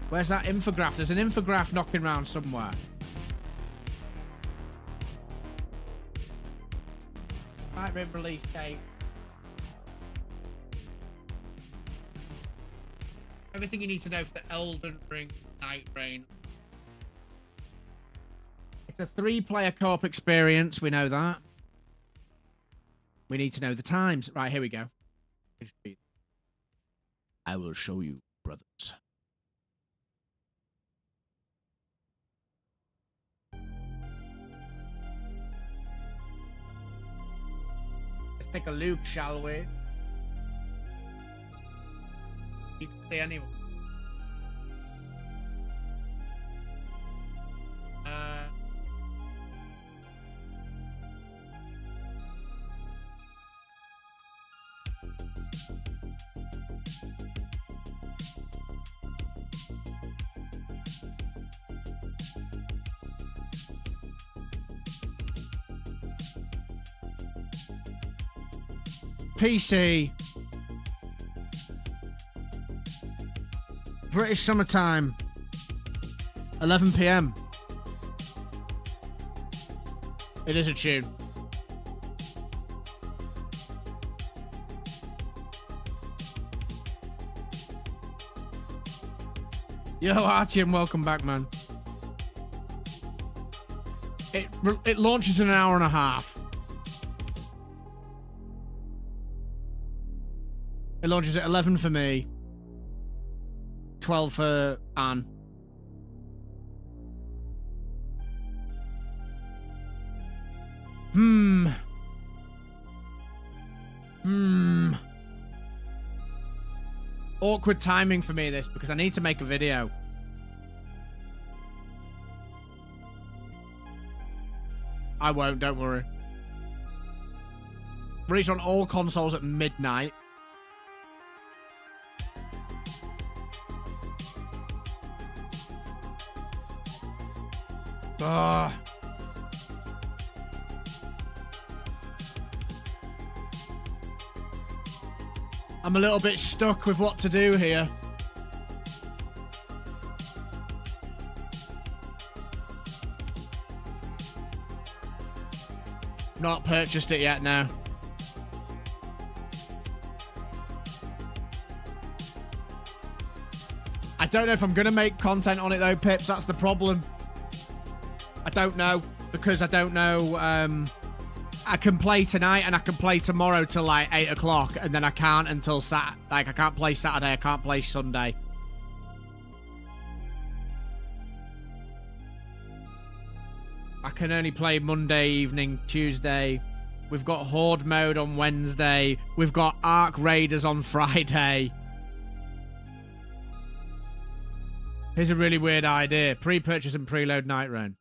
Where's that infograph? There's an infograph knocking around somewhere. Night Rain release date. Everything you need to know for the Elden Ring Night Rain. It's a 3-player co-op experience. We know that. We need to know the times. Right, here we go. I will show you, brothers. Let's take a look, shall we? You can say anyone. PC. British summertime. 11 p.m. It is a tune. Yo, Artyom, welcome back, man. It launches in an hour and a half. It launches at 11 for me. 12 for Anne. Awkward timing for me, this, because I need to make a video. I won't, don't worry. Released on all consoles at midnight. Ugh. I'm a little bit stuck with what to do here. Not purchased it yet now. I don't know if I'm going to make content on it though, Pips. That's the problem. I don't know, because I don't know. I can play tonight and I can play tomorrow till like 8 o'clock, and then I can't until I can't play Saturday, I can't play Sunday. I can only play Monday evening, Tuesday. We've got Horde mode on Wednesday. We've got Ark Raiders on Friday. Here's a really weird idea. Pre-purchase and preload Night Rain.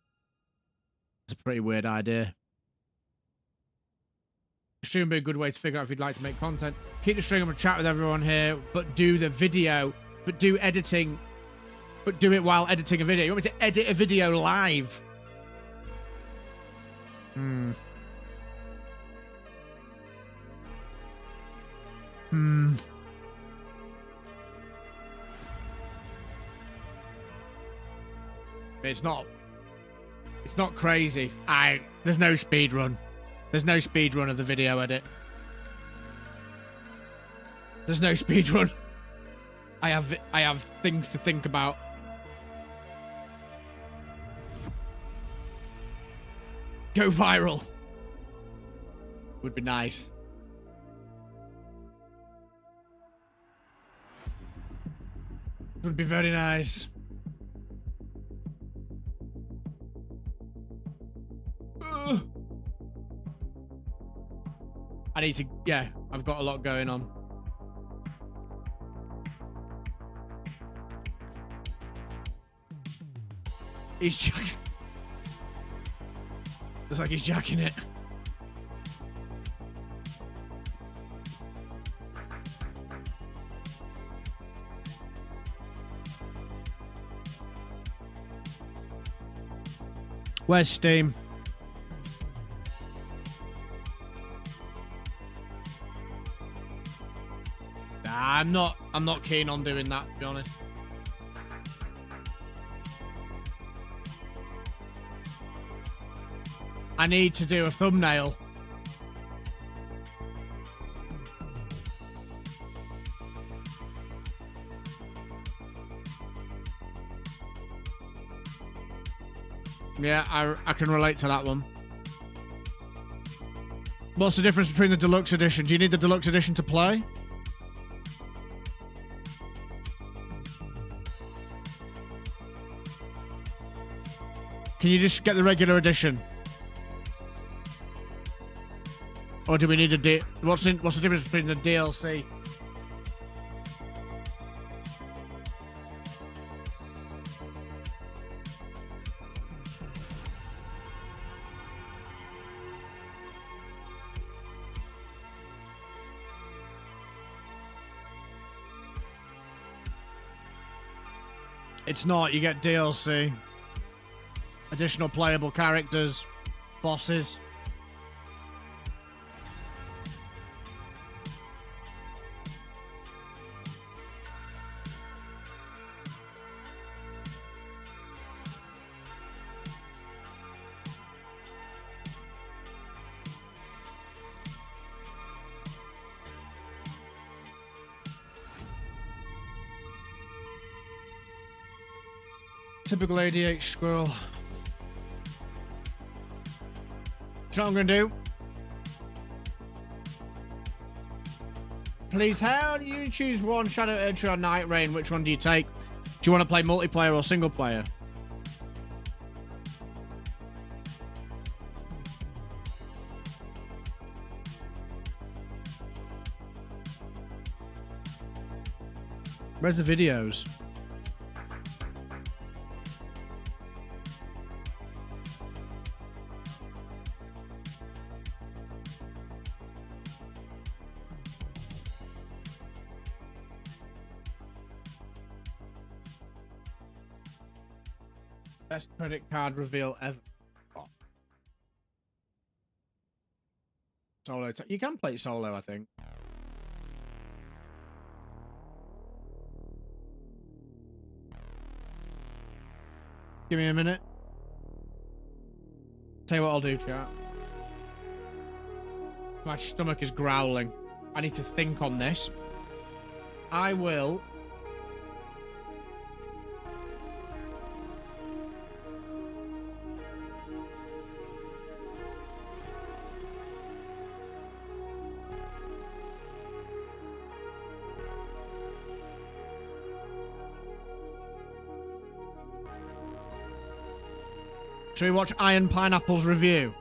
It's a pretty weird idea. Stream would be a good way to figure out if you'd like to make content. Keep the stream and chat with everyone here, but do the video, but do editing, but do it while editing a video. You want me to edit a video live? It's not crazy. There's no speed run. There's no speed run of the video edit. There's no speed run. I have things to think about. Go viral. Would be nice. Would be very nice. I need to, yeah, I've got a lot going on. He's jacking. Looks like he's jacking it. Where's Steam? I'm not keen on doing that, to be honest. I need to do a thumbnail. Yeah, I can relate to that one. What's the difference between the deluxe edition? Do you need the deluxe edition to play? Can you just get the regular edition? Or do we need a what's the difference between the DLC? It's not, you get DLC. Additional playable characters, bosses. Typical ADH squirrel. So what I'm gonna do. Please, how do you choose one? Shadow Entry or Night Rain? Which one do you take? Do you want to play multiplayer or single player? Where's the videos? Best credit card reveal ever. Oh. Solo. You can play solo, I think. Give me a minute. Tell you what I'll do, chat. My stomach is growling. I need to think on this. I will... Should we watch Iron Pineapple's review?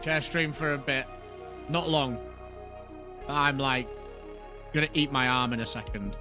Share stream for a bit. Not long. I'm like gonna eat my arm in a second.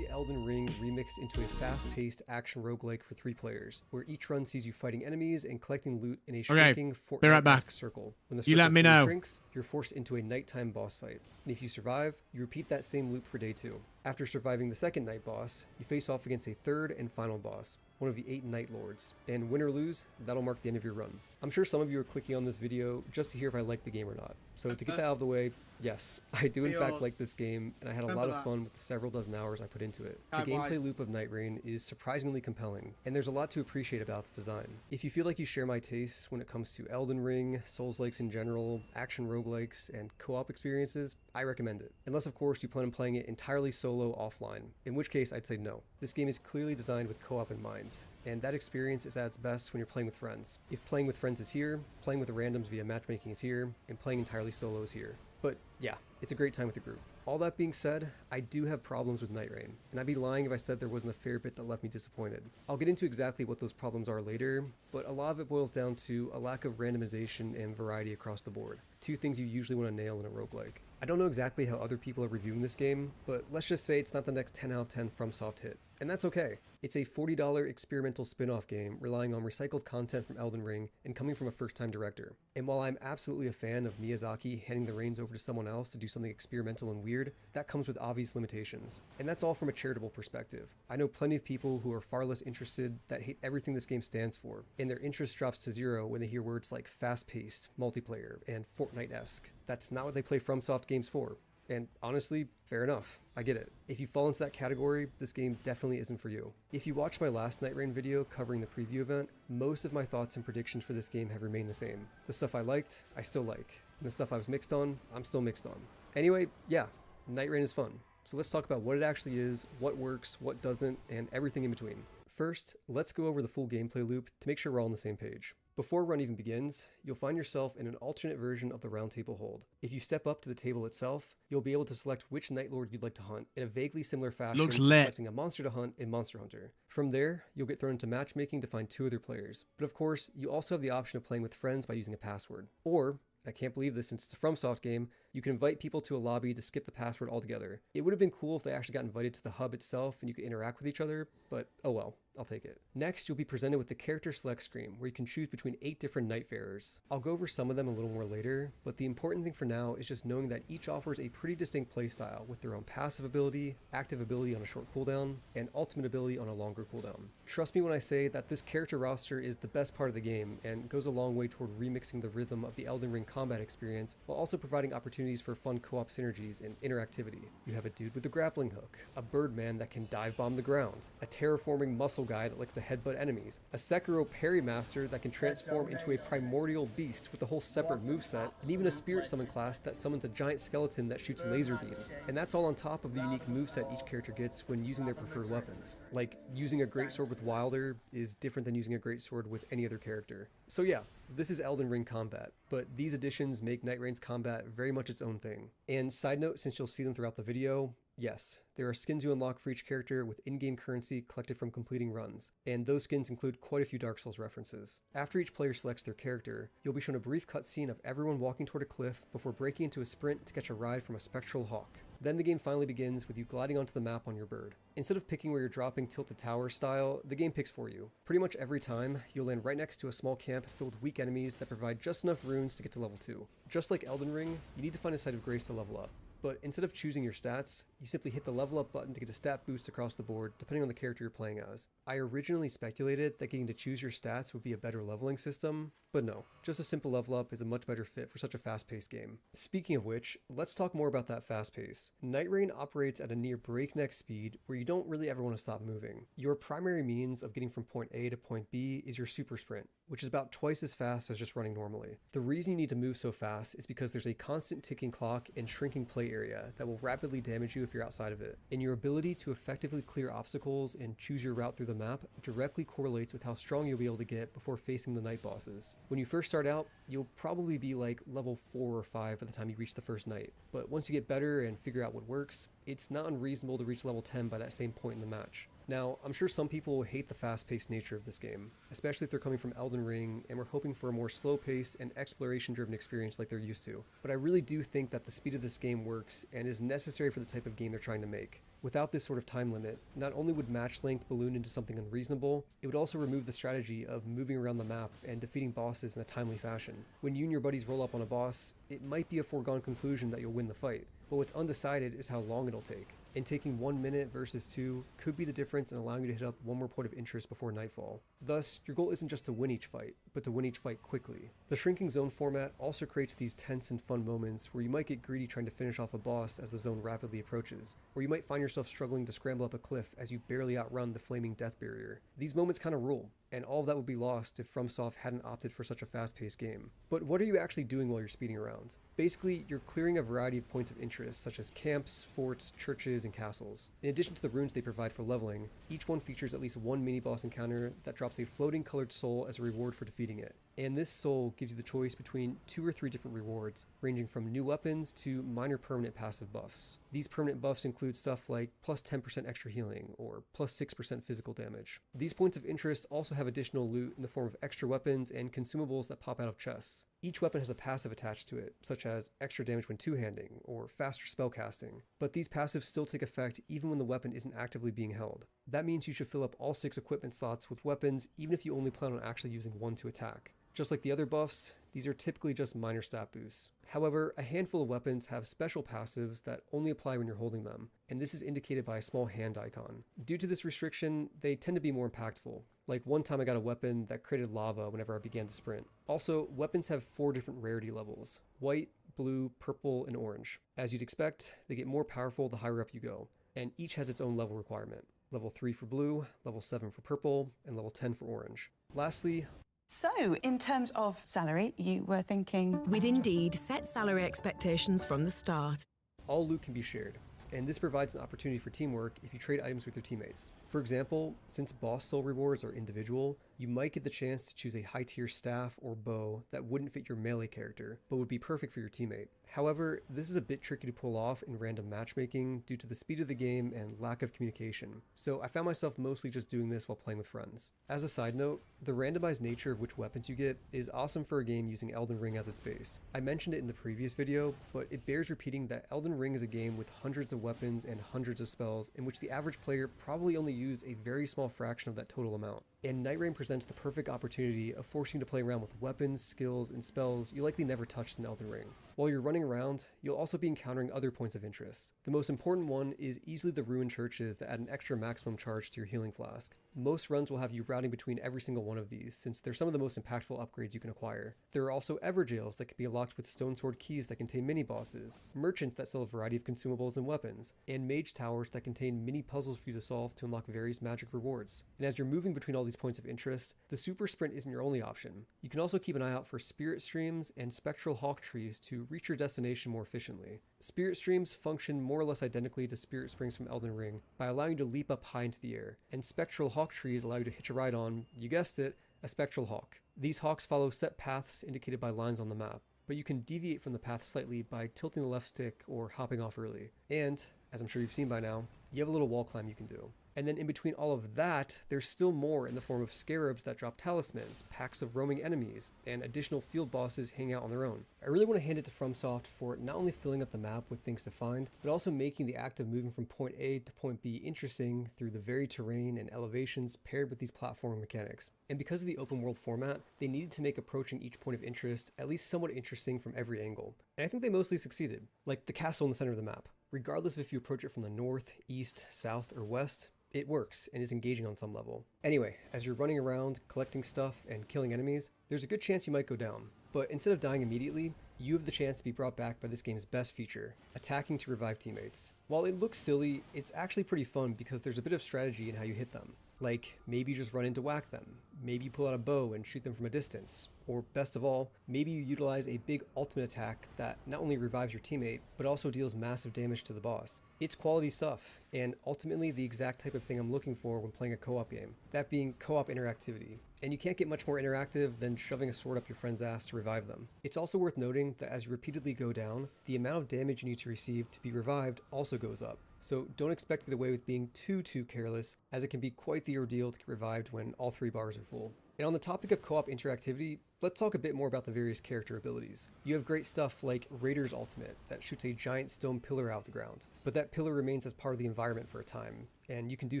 Elden Ring remixed into a fast-paced action roguelike for 3 players, where each run sees you fighting enemies and collecting loot in a shrinking Fortnite-esque circle. When the circle shrinks, you're forced into a nighttime boss fight, and if you survive, you repeat that same loop for day 2. After surviving the second night boss, you face off against a third and final boss, one of the 8 Night Lords, and win or lose, that'll mark the end of your run. I'm sure some of you are clicking on this video just to hear if I like the game or not. So to get that out of the way, yes, I do in fact like this game, and I had a lot of fun with the several dozen hours I put into it. The gameplay loop of Night Rain is surprisingly compelling, and there's a lot to appreciate about its design. If you feel like you share my tastes when it comes to Elden Ring, Souls-likes in general, action roguelikes, and co-op experiences, I recommend it. Unless of course you plan on playing it entirely solo offline, in which case I'd say no. This game is clearly designed with co-op in mind, and that experience is at its best when you're playing with friends. If playing with friends is here, playing with the randoms via matchmaking is here, and playing entirely solo is here. But yeah, it's a great time with the group. All that being said, I do have problems with Night Rain, and I'd be lying if I said there wasn't a fair bit that left me disappointed. I'll get into exactly what those problems are later, but a lot of it boils down to a lack of randomization and variety across the board. 2 things you usually want to nail in a roguelike. I don't know exactly how other people are reviewing this game, but let's just say it's not the next 10 out of 10 FromSoft hit. And that's okay. It's a $40 experimental spin-off game relying on recycled content from Elden Ring and coming from a first-time director. And while I'm absolutely a fan of Miyazaki handing the reins over to someone else to do something experimental and weird, that comes with obvious limitations. And that's all from a charitable perspective. I know plenty of people who are far less interested that hate everything this game stands for, and their interest drops to 0 when they hear words like fast-paced, multiplayer, and Fortnite-esque. That's not what they play FromSoft games for. And honestly, fair enough. I get it. If you fall into that category, this game definitely isn't for you. If you watched my last Night Rain video covering the preview event, most of my thoughts and predictions for this game have remained the same. The stuff I liked, I still like. And the stuff I was mixed on, I'm still mixed on. Anyway, yeah, Night Rain is fun. So let's talk about what it actually is, what works, what doesn't, and everything in between. First, let's go over the full gameplay loop to make sure we're all on the same page. Before a run even begins, you'll find yourself in an alternate version of the round table hold. If you step up to the table itself, you'll be able to select which Night Lord you'd like to hunt in a vaguely similar fashion to selecting a monster to hunt in Monster Hunter. From there, you'll get thrown into matchmaking to find 2 other players. But of course, you also have the option of playing with friends by using a password. Or, I can't believe this since it's a FromSoft game, you can invite people to a lobby to skip the password altogether. It would have been cool if they actually got invited to the hub itself and you could interact with each other, but oh well, I'll take it. Next, you'll be presented with the character select screen, where you can choose between 8 different Nightfarers. I'll go over some of them a little more later, but the important thing for now is just knowing that each offers a pretty distinct playstyle with their own passive ability, active ability on a short cooldown, and ultimate ability on a longer cooldown. Trust me when I say that this character roster is the best part of the game and goes a long way toward remixing the rhythm of the Elden Ring combat experience while also providing opportunities opportunities for fun co-op synergies and interactivity. You have a dude with a grappling hook, a birdman that can dive bomb the ground, a terraforming muscle guy that likes to headbutt enemies, a Sekiro parry master that can transform into a primordial beast with a whole separate moveset, and even a spirit summon class that summons a giant skeleton that shoots laser beams. And that's all on top of the unique moveset each character gets when using their preferred weapons. Like, using a greatsword with Wilder is different than using a greatsword with any other character. So yeah, this is Elden Ring combat, but these additions make Night Rain's combat very much its own thing. And side note, since you'll see them throughout the video, yes, there are skins you unlock for each character with in-game currency collected from completing runs, and those skins include quite a few Dark Souls references. After each player selects their character, you'll be shown a brief cutscene of everyone walking toward a cliff before breaking into a sprint to catch a ride from a spectral hawk. Then the game finally begins with you gliding onto the map on your bird. Instead of picking where you're dropping tilted tower style, the game picks for you. Pretty much every time, you'll land right next to a small camp filled with weak enemies that provide just enough runes to get to level 2. Just like Elden Ring, you need to find a site of grace to level up. But instead of choosing your stats, you simply hit the level up button to get a stat boost across the board, depending on the character you're playing as. I originally speculated that getting to choose your stats would be a better leveling system, but no, just a simple level up is a much better fit for such a fast-paced game. Speaking of which, let's talk more about that fast pace. Night Rain operates at a near breakneck speed where you don't really ever want to stop moving. Your primary means of getting from point A to point B is your super sprint, which is about twice as fast as just running normally. The reason you need to move so fast is because there's a constant ticking clock and shrinking play area that will rapidly damage you if you're outside of it. And your ability to effectively clear obstacles and choose your route through the map directly correlates with how strong you'll be able to get before facing the night bosses. When you first start out, you'll probably be like level 4 or 5 by the time you reach the first night. But once you get better and figure out what works, it's not unreasonable to reach level 10 by that same point in the match. Now, I'm sure some people will hate the fast-paced nature of this game, especially if they're coming from Elden Ring and we're hoping for a more slow-paced and exploration-driven experience like they're used to. But I really do think that the speed of this game works and is necessary for the type of game they're trying to make. Without this sort of time limit, not only would match length balloon into something unreasonable, it would also remove the strategy of moving around the map and defeating bosses in a timely fashion. When you and your buddies roll up on a boss, it might be a foregone conclusion that you'll win the fight, but what's undecided is how long it'll take. And taking 1 minute versus 2 could be the difference in allowing you to hit up one more point of interest before nightfall. Thus, your goal isn't just to win each fight, but to win each fight quickly. The shrinking zone format also creates these tense and fun moments where you might get greedy trying to finish off a boss as the zone rapidly approaches, or you might find yourself struggling to scramble up a cliff as you barely outrun the flaming death barrier. These moments kind of rule, and all of that would be lost if FromSoft hadn't opted for such a fast-paced game. But what are you actually doing while you're speeding around? Basically, you're clearing a variety of points of interest, such as camps, forts, churches, and castles. In addition to the runes they provide for leveling, each one features at least one mini-boss encounter that drops a floating colored soul as a reward for defeating it. And this soul gives you the choice between 2 or 3 different rewards, ranging from new weapons to minor permanent passive buffs. These permanent buffs include stuff like plus 10% extra healing, or plus 6% physical damage. These points of interest also have additional loot in the form of extra weapons and consumables that pop out of chests. Each weapon has a passive attached to it, such as extra damage when two-handing, or faster spellcasting. But these passives still take effect even when the weapon isn't actively being held. That means you should fill up all 6 equipment slots with weapons even if you only plan on actually using one to attack. Just like the other buffs, these are typically just minor stat boosts. However, a handful of weapons have special passives that only apply when you're holding them, and this is indicated by a small hand icon. Due to this restriction, they tend to be more impactful. Like one time I got a weapon that created lava whenever I began to sprint. Also, weapons have 4 different rarity levels: white, blue, purple, and orange. As you'd expect, they get more powerful the higher up you go, and each has its own level requirement. Level 3 for blue, level 7 for purple, and level 10 for orange. Lastly, so, in terms of salary, you were thinking... With Indeed, set salary expectations from the start. All loot can be shared, and this provides an opportunity for teamwork if you trade items with your teammates. For example, since boss soul rewards are individual, you might get the chance to choose a high-tier staff or bow that wouldn't fit your melee character, but would be perfect for your teammate. However, this is a bit tricky to pull off in random matchmaking due to the speed of the game and lack of communication, so I found myself mostly just doing this while playing with friends. As a side note, the randomized nature of which weapons you get is awesome for a game using Elden Ring as its base. I mentioned it in the previous video, but it bears repeating that Elden Ring is a game with hundreds of weapons and hundreds of spells in which the average player probably only used a very small fraction of that total amount. And Night Rain presents the perfect opportunity of forcing you to play around with weapons, skills, and spells you likely never touched in Elden Ring. While you're running around, you'll also be encountering other points of interest. The most important one is easily the ruined churches that add an extra maximum charge to your healing flask. Most runs will have you routing between every single one of these, since they're some of the most impactful upgrades you can acquire. There are also Everjails that can be unlocked with stone sword keys that contain mini-bosses, merchants that sell a variety of consumables and weapons, and mage towers that contain mini puzzles for you to solve to unlock various magic rewards. And as you're moving between all these points of interest, the super sprint isn't your only option. You can also keep an eye out for spirit streams and spectral hawk trees to reach your destination more efficiently. Spirit streams function more or less identically to spirit springs from Elden Ring by allowing you to leap up high into the air, and spectral hawk trees allow you to hitch a ride on, you guessed it, a spectral hawk. These hawks follow set paths indicated by lines on the map, but you can deviate from the path slightly by tilting the left stick or hopping off early. And, as I'm sure you've seen by now, you have a little wall climb you can do. And then in between all of that, there's still more in the form of scarabs that drop talismans, packs of roaming enemies, and additional field bosses hang out on their own. I really want to hand it to FromSoft for not only filling up the map with things to find, but also making the act of moving from point A to point B interesting through the varied terrain and elevations paired with these platforming mechanics. And because of the open world format, they needed to make approaching each point of interest at least somewhat interesting from every angle. And I think they mostly succeeded, like the castle in the center of the map. Regardless of if you approach it from the north, east, south, or west, it works and is engaging on some level. Anyway, as you're running around, collecting stuff, and killing enemies, there's a good chance you might go down. But instead of dying immediately, you have the chance to be brought back by this game's best feature, attacking to revive teammates. While it looks silly, it's actually pretty fun because there's a bit of strategy in how you hit them. Like, maybe you just run in to whack them, maybe you pull out a bow and shoot them from a distance, or best of all, maybe you utilize a big ultimate attack that not only revives your teammate, but also deals massive damage to the boss. It's quality stuff, and ultimately the exact type of thing I'm looking for when playing a co-op game, that being co-op interactivity. And you can't get much more interactive than shoving a sword up your friend's ass to revive them. It's also worth noting that as you repeatedly go down, the amount of damage you need to receive to be revived also goes up. So don't expect to get away with being too careless, as it can be quite the ordeal to get revived when all 3 bars are full. And on the topic of co-op interactivity, let's talk a bit more about the various character abilities. You have great stuff like Raider's Ultimate that shoots a giant stone pillar out of the ground, but that pillar remains as part of the environment for a time. And you can do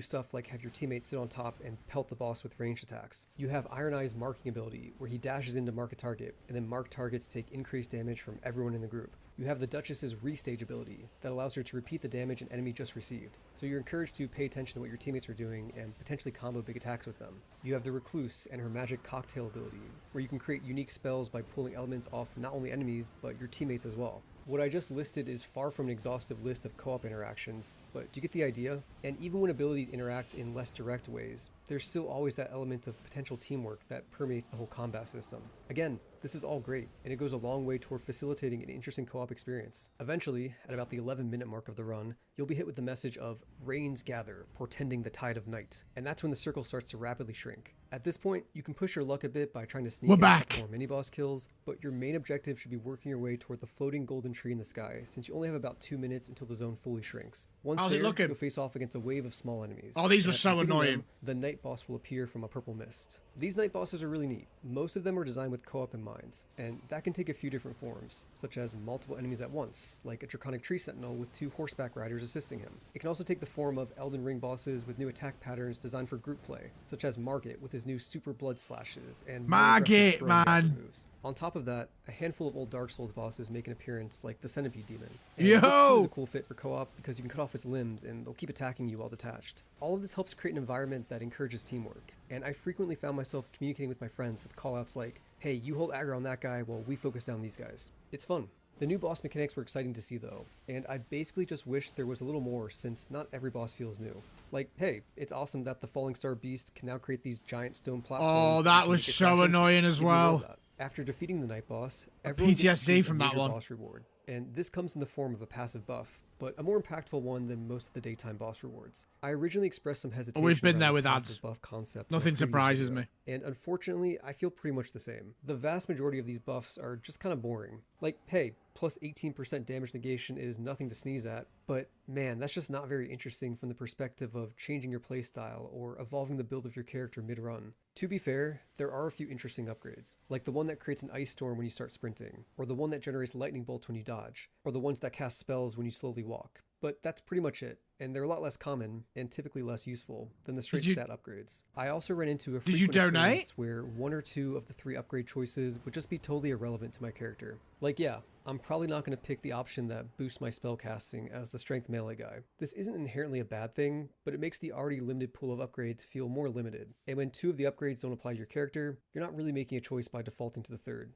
stuff like have your teammates sit on top and pelt the boss with ranged attacks. You have Iron Eye's marking ability, where he dashes in to mark a target, and then marked targets take increased damage from everyone in the group. You have the Duchess's restage ability that allows her to repeat the damage an enemy just received, so you're encouraged to pay attention to what your teammates are doing and potentially combo big attacks with them. You have the Recluse and her magic cocktail ability, where you can create unique spells by pulling elements off not only enemies, but your teammates as well. What I just listed is far from an exhaustive list of co-op interactions, but do you get the idea? And even when abilities interact in less direct ways, there's still always that element of potential teamwork that permeates the whole combat system. Again, this is all great, and it goes a long way toward facilitating an interesting co-op experience. Eventually, at about the 11-minute mark of the run, you'll be hit with the message of "Rains gather, portending the tide of night," and that's when the circle starts to rapidly shrink. At this point, you can push your luck a bit by trying to sneak in more mini-boss kills, but your main objective should be working your way toward the floating golden tree in the sky, since you only have about 2 minutes until the zone fully shrinks. Once there, you'll face off against a wave of small enemies. Oh, these were so annoying. The night boss will appear from a purple mist. These night bosses are really neat. Most of them are designed with co-op in mind, and that can take a few different forms, such as multiple enemies at once, like a draconic tree sentinel with 2 horseback riders assisting him. It can also take the form of Elden Ring bosses with new attack patterns designed for group play, such as Margit with his new super blood slashes and Margit, man. moves. On top of that, a handful of old Dark Souls bosses make an appearance, like the Centipede Demon. And Yo! This too is a cool fit for co-op because you can cut off its limbs and they'll keep attacking you while detached. All of this helps create an environment that encourages teamwork, and I frequently found myself communicating with my friends with callouts like, "Hey, you hold aggro on that guy while we focus down these guys." It's fun. The new boss mechanics were exciting to see though, and I basically just wish there was a little more since not every boss feels new. Like, hey, it's awesome that the Falling Star Beast can now create these giant stone platforms. Oh, that was so annoying as well. After defeating the night boss, everyone gets to choose from that one. Boss reward, and this comes in the form of a passive buff, but a more impactful one than most of the daytime boss rewards. I originally expressed some hesitation. We've been there around with this ads. passive buff concept. Nothing surprises me. And unfortunately, I feel pretty much the same. The vast majority of these buffs are just kind of boring. Like, hey, plus 18% damage negation is nothing to sneeze at, but man, that's just not very interesting from the perspective of changing your playstyle or evolving the build of your character mid-run. To be fair, there are a few interesting upgrades, like the one that creates an ice storm when you start sprinting, or the one that generates lightning bolts when you dodge, or the ones that cast spells when you slowly walk. But that's pretty much it. and they're a lot less common and typically less useful than the straight stat upgrades. I also ran into a Did you donate? where 1 or 2 of the 3 upgrade choices would just be totally irrelevant to my character. Like, yeah, I'm probably not going to pick the option that boosts my spell casting as the strength melee guy. This isn't inherently a bad thing, but it makes the already limited pool of upgrades feel more limited. And when 2 of the upgrades don't apply to your character, you're not really making a choice by defaulting to the 3rd.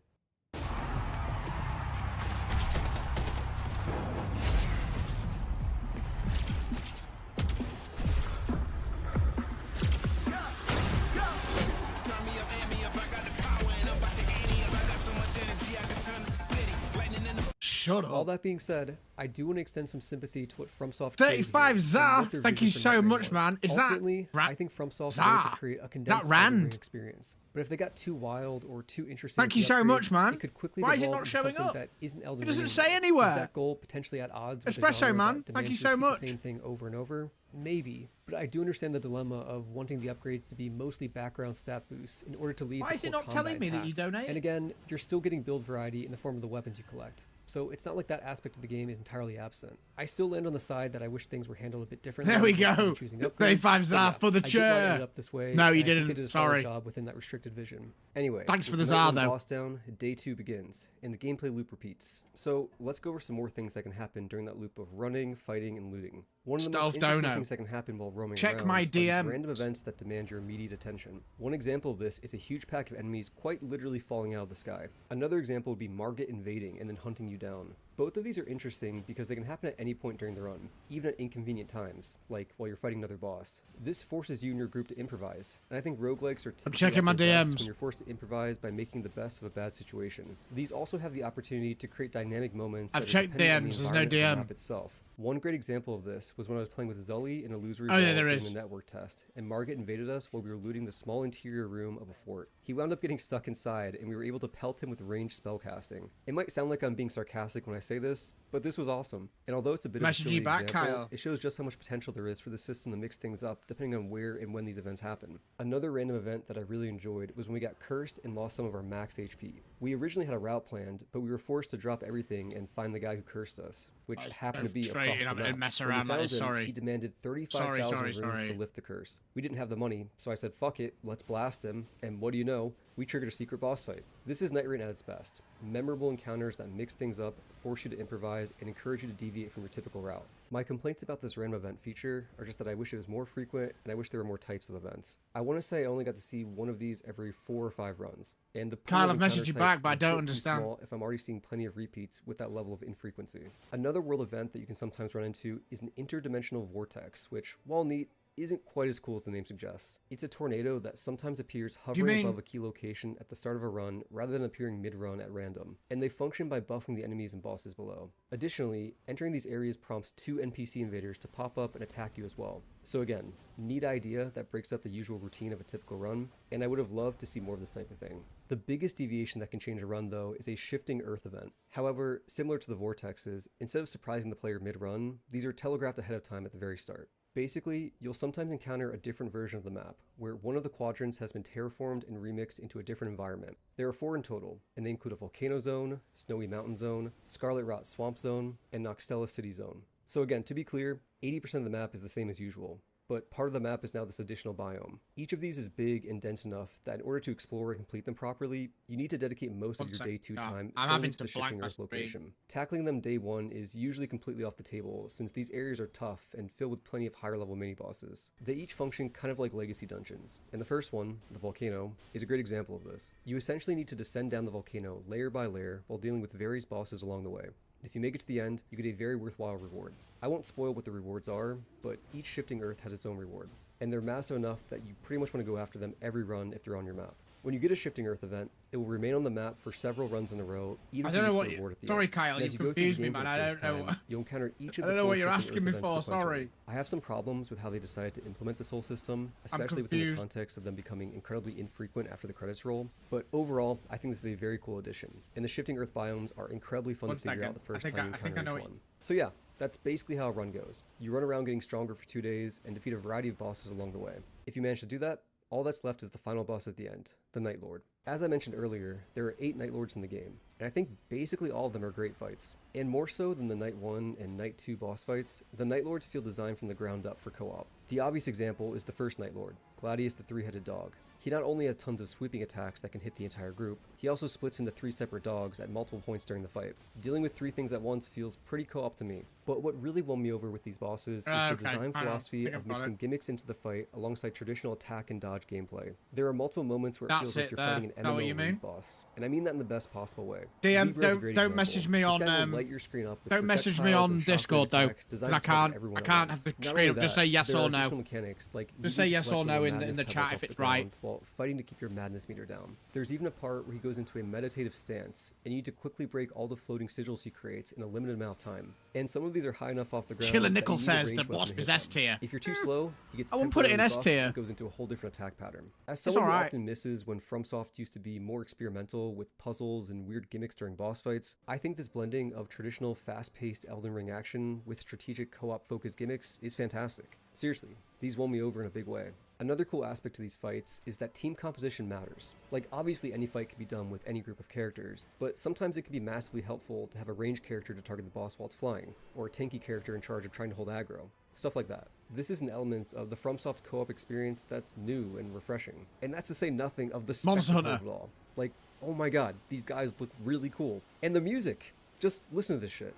Shut up. All that being said, I do want to extend some sympathy to what FromSoft 35 Zar, thank you so much, man. Is Ultimately, that I think FromSoft wanted to create a condensed Rand experience. But if they got too wild or too interesting, thank you so much, man. It could quickly Why is it devolve not into showing something up? that isn't Elden It doesn't Ring say anymore. anywhere. Is that goal potentially at odds with Espresso, a genre man. that Thank you demands so repeat much. the same thing over and over? Maybe, but I do understand the dilemma of wanting the upgrades to be mostly background stat boosts in order to leave. Why is it not telling me that you donate? And again, you're still getting build variety in the form of the weapons you collect. So it's not like that aspect of the game is entirely absent. I still land on the side that I wish things were handled a bit differently. There we go. 35 Zar for the chair. Up this way, no, you didn't. didn't. I did a Sorry. job within that restricted vision. Anyway, thanks for the Zar though. Boss down, day 2 begins, and the gameplay loop repeats. So let's go over some more things that can happen during that loop of running, fighting, and looting. One of the most interesting things that can happen while roaming around my are these DM. random events that demand your immediate attention. One example of this is a huge pack of enemies quite literally falling out of the sky. Another example would be Margit invading and then hunting you down. Both of these are interesting because they can happen at any point during the run, even at inconvenient times, like while you're fighting another boss. This forces you and your group to improvise, and I think roguelikes are I'm checking my DMs when you're forced to improvise by making the best of a bad situation. These also have the opportunity to create dynamic moments. I've checked DMs, there's no DM. Map itself. One great example of this was when I was playing with Zully in Illusory during the network test, and Margit invaded us while we were looting the small interior room of a fort. He wound up getting stuck inside, and we were able to pelt him with ranged spellcasting. It might sound like I'm being sarcastic when I say this, but this was awesome. And although it's a bit of a silly example, it shows just how much potential there is for the system to mix things up depending on where and when these events happen. Another random event that I really enjoyed was when we got cursed and lost some of our max HP. We originally had a route planned, but we were forced to drop everything and find the guy who cursed us, which happened to be across the map. Mess around like this, sorry. He demanded 35,000 runes to lift the curse. We didn't have the money, so I said, fuck it, let's blast him, and what do you know? We triggered a secret boss fight. This is Night Rain at its best. Memorable encounters that mix things up, force you to improvise, and encourage you to deviate from your typical route. My complaints about this random event feature are just that I wish it was more frequent, and I wish there were more types of events. I want to say I only got to see one of these every 4 or 5 runs. And the Kyle, I've messaged you back, but I don't understand. Small if I'm already seeing plenty of repeats with that level of infrequency. Another world event that you can sometimes run into is an interdimensional vortex, which, while neat, isn't quite as cool as the name suggests. It's a tornado that sometimes appears hovering above a key location at the start of a run rather than appearing mid-run at random, and they function by buffing the enemies and bosses below. Additionally, entering these areas prompts 2 NPC invaders to pop up and attack you as well. So again, neat idea that breaks up the usual routine of a typical run, and I would have loved to see more of this type of thing. The biggest deviation that can change a run though is a shifting earth event. However, similar to the vortexes, instead of surprising the player mid-run, these are telegraphed ahead of time at the very start. Basically, you'll sometimes encounter a different version of the map, where one of the quadrants has been terraformed and remixed into a different environment. There are 4 in total, and they include a volcano zone, snowy mountain zone, scarlet rot swamp zone, and Noxtella city zone. So again, to be clear, 80% of the map is the same as usual, but part of the map is now this additional biome. Each of these is big and dense enough that in order to explore and complete them properly, you need to dedicate most of your day 2 time solely to the shifting earth location. Tackling them day 1 is usually completely off the table, since these areas are tough and filled with plenty of higher level mini bosses. They each function kind of like legacy dungeons, and the first one, the volcano, is a great example of this. You essentially need to descend down the volcano layer by layer while dealing with various bosses along the way. If you make it to the end, you get a very worthwhile reward. I won't spoil what the rewards are, but each shifting earth has its own reward, and they're massive enough that you pretty much want to go after them every run if they're on your map. When you get a shifting earth event, it will remain on the map for several runs in a row, even if you get the reward at the end. Sorry, Kyle, you confused me, man. I don't know. You'll encounter each of I don't know what you're asking me for. Sorry. I have some problems with how they decided to implement this whole system, especially within the context of them becoming incredibly infrequent after the credits roll. But overall, I think this is a very cool addition, and the shifting earth biomes are incredibly fun to figure out the first time you encounter each one. So yeah, that's basically how a run goes. You run around getting stronger for 2 days and defeat a variety of bosses along the way. If you manage to do that, All that's left is the final boss at the end, the Night Lord. As I mentioned earlier, there are 8 Night Lords in the game, and I think basically all of them are great fights. And more so than the Night 1 and Night 2 boss fights, the Night Lords feel designed from the ground up for co-op. The obvious example is the first Night Lord, Gladius the Three-Headed Dog. He not only has tons of sweeping attacks that can hit the entire group, he also splits into 3 separate dogs at multiple points during the fight. Dealing with 3 things at once feels pretty co-op to me. But what really won me over with these bosses is the design philosophy of mixing gimmicks into the fight alongside traditional attack and dodge gameplay. There are multiple moments where it feels like you're fighting an MMO boss, and I mean that in the best possible way. DM, don't message me on don't message me on Discord though, because I can't have the screen up. Just say yes or no. Mechanics, like just say yes or no in the chat if it's right. While fighting to keep your madness meter down. There's even a part where he goes into a meditative stance, and you need to quickly break all the floating sigils he creates in a limited amount of time. And some of these are high enough off the ground. Chiller Nickel says the wasp is S tier. If you're too slow, he gets I won't put it in S tier. Goes into a whole different attack pattern. As someone who often misses when FromSoft used to be more experimental with puzzles and weird gimmicks during boss fights, I think this blending of traditional fast-paced Elden Ring action with strategic co-op focused gimmicks is fantastic. Seriously, these won me over in a big way. Another cool aspect to these fights is that team composition matters. Like, obviously any fight can be done with any group of characters, but sometimes it can be massively helpful to have a ranged character to target the boss while it's flying, or a tanky character in charge of trying to hold aggro. Stuff like that. This is an element of the FromSoft co-op experience that's new and refreshing. And that's to say nothing of the spectacle of it all. Like, oh my god, these guys look really cool. And the music! Just listen to this shit.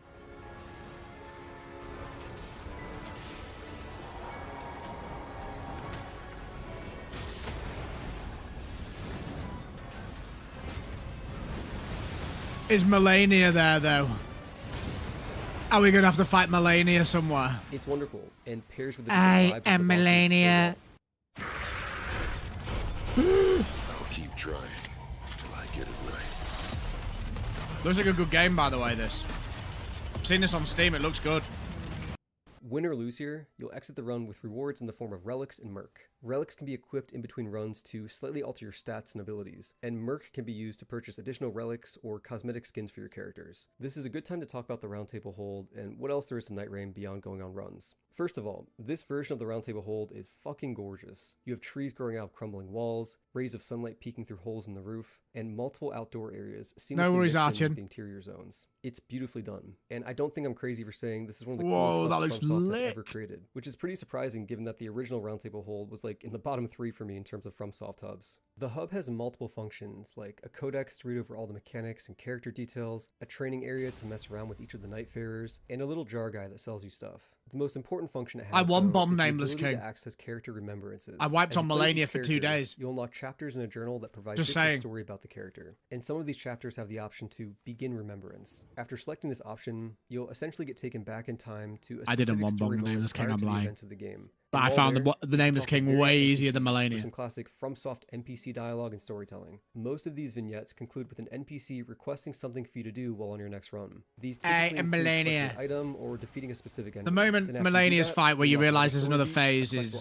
Is Melania there though? Are we gonna have to fight Melania somewhere? It's wonderful and pairs with the I am Melania. I'll keep trying till I get it right. Looks like a good game, by the way. This. I've seen this on Steam. It looks good. Win or lose here, you'll exit the run with rewards in the form of relics and merc. Relics can be equipped in between runs to slightly alter your stats and abilities, and merc can be used to purchase additional relics or cosmetic skins for your characters. This is a good time to talk about the Roundtable Hold and what else there is to Night Rain beyond going on runs. First of all, this version of the Roundtable Hold is fucking gorgeous. You have trees growing out of crumbling walls, rays of sunlight peeking through holes in the roof, and multiple outdoor areas seamlessly mixed in with the interior zones. It's beautifully done, and I don't think I'm crazy for saying this is one of the coolest hubs FromSoft has ever created, which is pretty surprising given that the original Roundtable Hold was like in the bottom 3 for me in terms of FromSoft hubs. The hub has multiple functions, like a codex to read over all the mechanics and character details, a training area to mess around with each of the Nightfarers, and a little jar guy that sells you stuff. The most important function it has, I one bomb is Nameless the ability King. to access character remembrances. I wiped on Melania for 2 days. You'll unlock chapters in a journal that provide bits of story about the character, and some of these chapters have the option to begin remembrance. After selecting this option, you'll essentially get taken back in time to a specific story moment prior to the events of the game. But I found the Nameless King way easier than Melania. Some classic FromSoft NPC dialogue and storytelling. Most of these vignettes conclude with an NPC requesting something for you to do while on your next run. These typically include collecting an item or defeating a specific enemy. The moment Melania's fight where you realise there's another phase is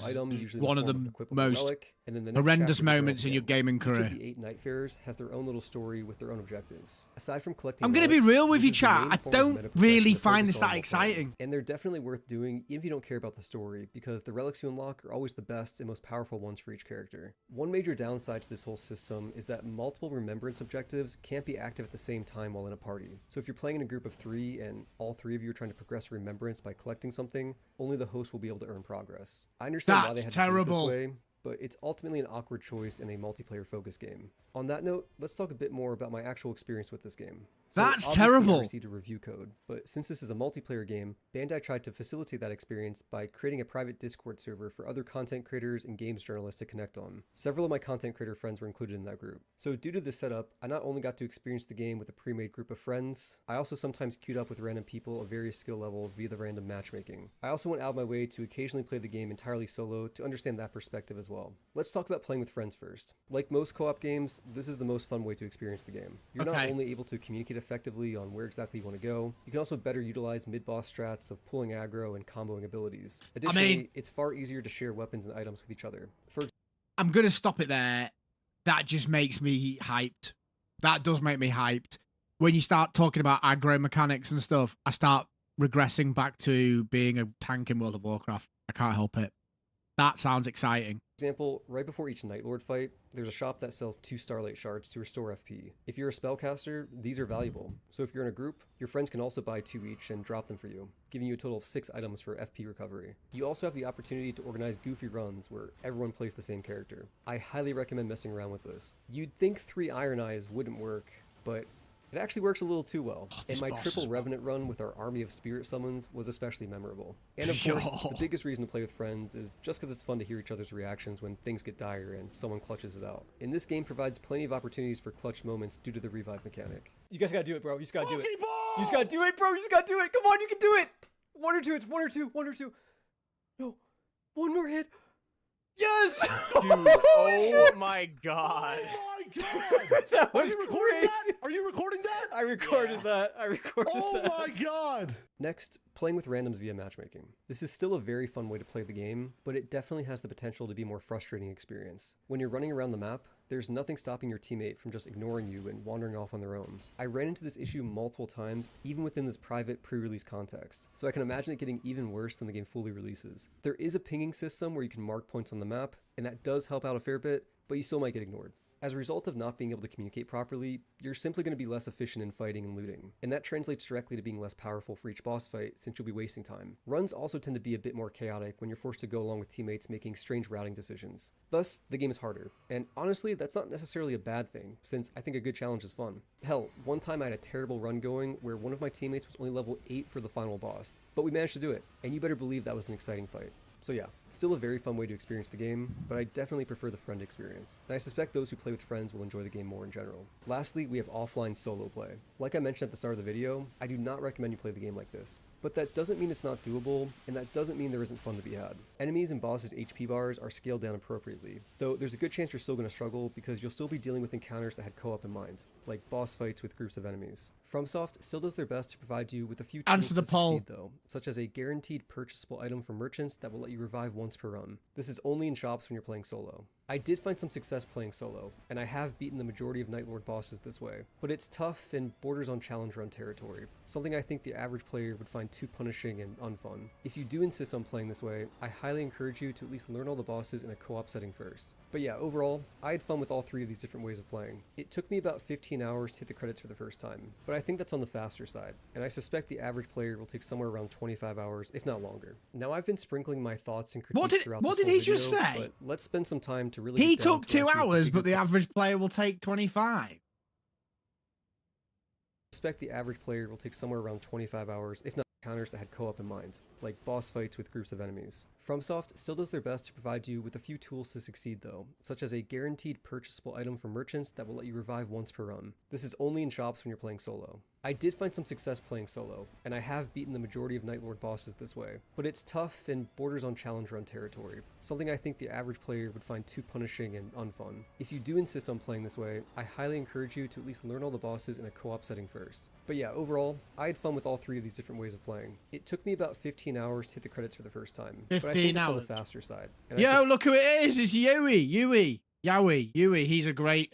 one of the most horrendous moments in your gaming career. Each of the 8 Nightfarers has their own little story with their own objectives. Aside from collecting I'm going to be real with you, chat. I don't really find this that exciting. And they're definitely worth doing even if you don't care about the story, because the relics you unlock are always the best and most powerful ones for each character. One major downside to this whole system is that multiple remembrance objectives can't be active at the same time while in a party. So if you're playing in a group of 3 and all 3 of you are trying to progress remembrance by collecting something, only the host will be able to earn progress. I understand why they had to do it this way, but it's ultimately an awkward choice in a multiplayer focused game. On that note, let's talk a bit more about my actual experience with this game. So that's terrible. I received a review code, but since this is a multiplayer game, Bandai tried to facilitate that experience by creating a private Discord server for other content creators and games journalists to connect on. Several of my content creator friends were included in that group. So due to this setup, I not only got to experience the game with a pre-made group of friends, I also sometimes queued up with random people of various skill levels via the random matchmaking. I also went out of my way to occasionally play the game entirely solo to understand that perspective as well. Let's talk about playing with friends first. Like most co-op games, this is the most fun way to experience the game. You're not only able to communicate effectively on where exactly you want to go, you can also better utilize mid-boss strats of pulling aggro and comboing abilities. Additionally, it's far easier to share weapons and items with each other. I'm going to stop it there. That just makes me hyped. That does make me hyped. When you start talking about aggro mechanics and stuff, I start regressing back to being a tank in World of Warcraft. I can't help it. That sounds exciting. For example, right before each Night Lord fight, there's a shop that sells 2 Starlight Shards to restore FP. If you're a spellcaster, these are valuable. So if you're in a group, your friends can also buy 2 each and drop them for you, giving you a total of 6 items for FP recovery. You also have the opportunity to organize goofy runs where everyone plays the same character. I highly recommend messing around with this. You'd think 3 Iron Eyes wouldn't work, but it actually works a little too well, and my triple Revenant run with our army of spirit summons was especially memorable. And of course, the biggest reason to play with friends is just because it's fun to hear each other's reactions when things get dire and someone clutches it out. And this game provides plenty of opportunities for clutch moments due to the revive mechanic. You guys gotta do it, bro. You just gotta do it. You just gotta do it, bro. You just gotta do it. Come on, you can do it. 1 or 2. It's 1 or 2. 1 or 2. No. 1 more hit. Yes! Dude, oh my god. Oh my god! That was Are you recording crazy. that? Are you recording that? I recorded that. I recorded that. Oh my god! Next, playing with randoms via matchmaking. This is still a very fun way to play the game, but it definitely has the potential to be a more frustrating experience. When you're running around the map, there's nothing stopping your teammate from just ignoring you and wandering off on their own. I ran into this issue multiple times, even within this private pre-release context, so I can imagine it getting even worse when the game fully releases. There is a pinging system where you can mark points on the map, and that does help out a fair bit, but you still might get ignored. As a result of not being able to communicate properly, you're simply going to be less efficient in fighting and looting, and that translates directly to being less powerful for each boss fight since you'll be wasting time. Runs also tend to be a bit more chaotic when you're forced to go along with teammates making strange routing decisions. Thus, the game is harder, and honestly, that's not necessarily a bad thing, since I think a good challenge is fun. Hell, one time I had a terrible run going where one of my teammates was only level 8 for the final boss, but we managed to do it, and you better believe that was an exciting fight. So yeah, still a very fun way to experience the game, but I definitely prefer the friend experience, and I suspect those who play with friends will enjoy the game more in general. Lastly, we have offline solo play. Like I mentioned at the start of the video, I do not recommend you play the game like this. But that doesn't mean it's not doable, and that doesn't mean there isn't fun to be had. Enemies and bosses' HP bars are scaled down appropriately, though there's a good chance you're still going to struggle because you'll still be dealing with encounters that had co-op in mind, like boss fights with groups of enemies. FromSoft still does their best to provide you with a few tools to succeed though, such as a guaranteed purchasable item from merchants that will let you revive once per run. This is only in shops when you're playing solo. I did find some success playing solo, and I have beaten the majority of Night Lord bosses this way, but it's tough and borders on challenge run territory, something I think the average player would find too punishing and unfun. If you do insist on playing this way, I highly encourage you to at least learn all the bosses in a co-op setting first. But yeah, overall, I had fun with all 3 of these different ways of playing. It took me about 15 hours to hit the credits for the first time, but I think that's on the faster side, and I suspect the average player will take somewhere around 25 hours, if not longer. Now I've been sprinkling my thoughts and critiques throughout this whole video, just say? But let's spend some time to really He took 2 hours, but the average player will take 25. I suspect the average player will take somewhere around 25 hours, if not encounters that had co-op in mind, like boss fights with groups of enemies. FromSoft still does their best to provide you with a few tools to succeed though, such as a guaranteed purchasable item from merchants that will let you revive once per run. This is only in shops when you're playing solo. I did find some success playing solo, and I have beaten the majority of Night Lord bosses this way, but it's tough and borders on challenge run territory, something I think the average player would find too punishing and unfun. If you do insist on playing this way, I highly encourage you to at least learn all the bosses in a co-op setting first. But yeah, overall, I had fun with all 3 of these different ways of playing. It took me about 15 hours to hit the credits for the first time, but I think it's on the faster side. And Yo, look who it is! It's Yui. He's a great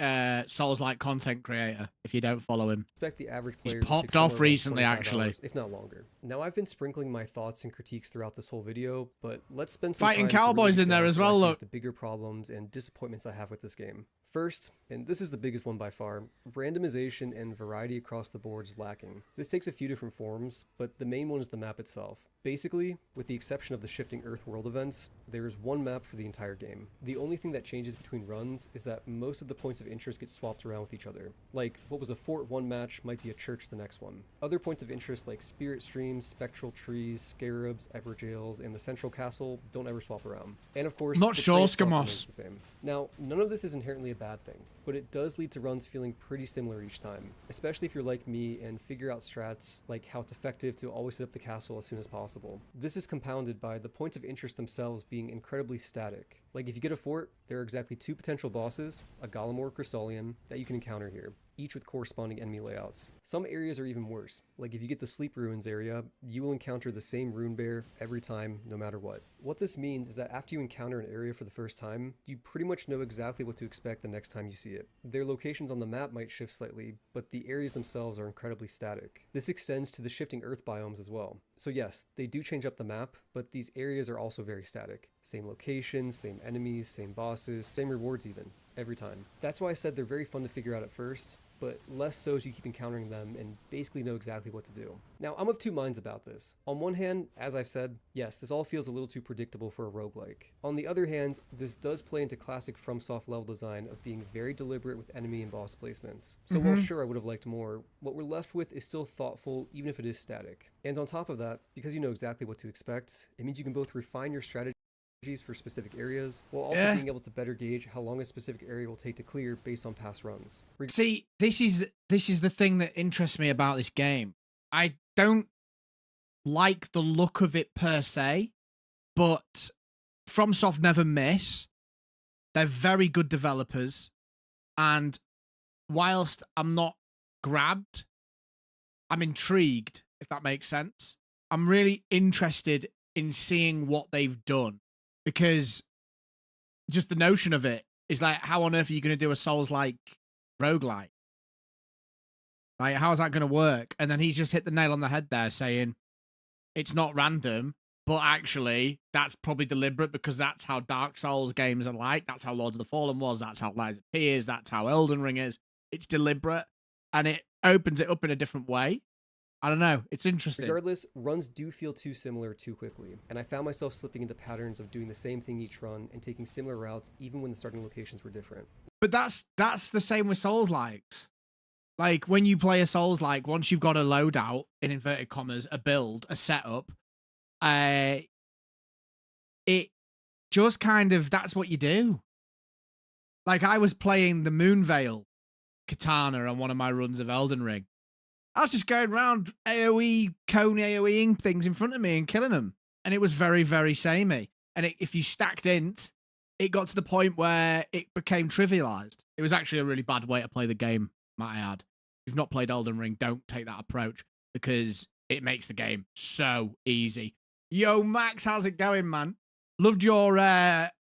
Souls-like content creator, if you don't follow him. The average player He's popped off recently, actually. Hours, if not longer. Now, I've been sprinkling my thoughts and critiques throughout this whole video, but let's spend some Fighting time cowboys to really in there as well, look. The bigger problems and disappointments I have with this game. First, and this is the biggest one by far, randomization and variety across the board is lacking. This takes a few different forms, but the main one is the map itself. Basically, with the exception of the shifting Earth world events, there is one map for the entire game. The only thing that changes between runs is that most of the points of interest get swapped around with each other. Like, what was a fort one match might be a church the next one. Other points of interest like spirit streams, spectral trees, scarabs, everjails, and the central castle don't ever swap around. And of course, not sure, Skamos. The same. Now, none of this is inherently a bad thing, but it does lead to runs feeling pretty similar each time, especially if you're like me and figure out strats like how it's effective to always set up the castle as soon as possible. This is compounded by the points of interest themselves being incredibly static. Like if you get a fort, there are exactly 2 potential bosses, a Golem or a Chrysolian, that you can encounter here. each with corresponding enemy layouts. Some areas are even worse, like if you get the Sleep Ruins area, you will encounter the same rune bear every time, no matter what. What this means is that after you encounter an area for the first time, you pretty much know exactly what to expect the next time you see it. Their locations on the map might shift slightly, but the areas themselves are incredibly static. This extends to the shifting earth biomes as well. So yes, they do change up the map, but these areas are also very static. Same locations, same enemies, same bosses, same rewards even, every time. That's why I said they're very fun to figure out at first, but less so as you keep encountering them and basically know exactly what to do. Now, I'm of two minds about this. On one hand, as I've said, yes, this all feels a little too predictable for a roguelike. On the other hand, this does play into classic FromSoft level design of being very deliberate with enemy and boss placements. So while sure I would have liked more, what we're left with is still thoughtful even if it is static. And on top of that, because you know exactly what to expect, it means you can both refine your strategy for specific areas, while also being able to better gauge how long a specific area will take to clear based on past runs. See, this is the thing that interests me about this game. I don't like the look of it per se, but FromSoft never miss. They're very good developers, and whilst I'm not grabbed, I'm intrigued, if that makes sense. I'm really interested in seeing what they've done. Because just the notion of it is like, how on earth are you going to do a Souls-like roguelike? Like, how is that going to work? And then he's just hit the nail on the head there saying it's not random, but actually that's probably deliberate because that's how Dark Souls games are like. That's how Lord of the Fallen was. That's how Lies of P is. That's how Elden Ring is. It's deliberate and it opens it up in a different way. I don't know. It's interesting. Regardless, runs do feel too similar too quickly, and I found myself slipping into patterns of doing the same thing each run and taking similar routes even when the starting locations were different. But that's the same with Souls-likes. Like, when you play a Souls-like, once you've got a loadout, in inverted commas, a build, a setup, it just kind of, that's what you do. Like, I was playing the Moonveil katana on one of my runs of Elden Ring. I was just going around AoE, cone AoEing things in front of me and killing them. And it was very, very samey. And if you stacked int, it got to the point where it became trivialized. It was actually a really bad way to play the game, might I add. If you've not played Elden Ring, don't take that approach because it makes the game so easy. Yo, Max, how's it going, man? Loved your Jar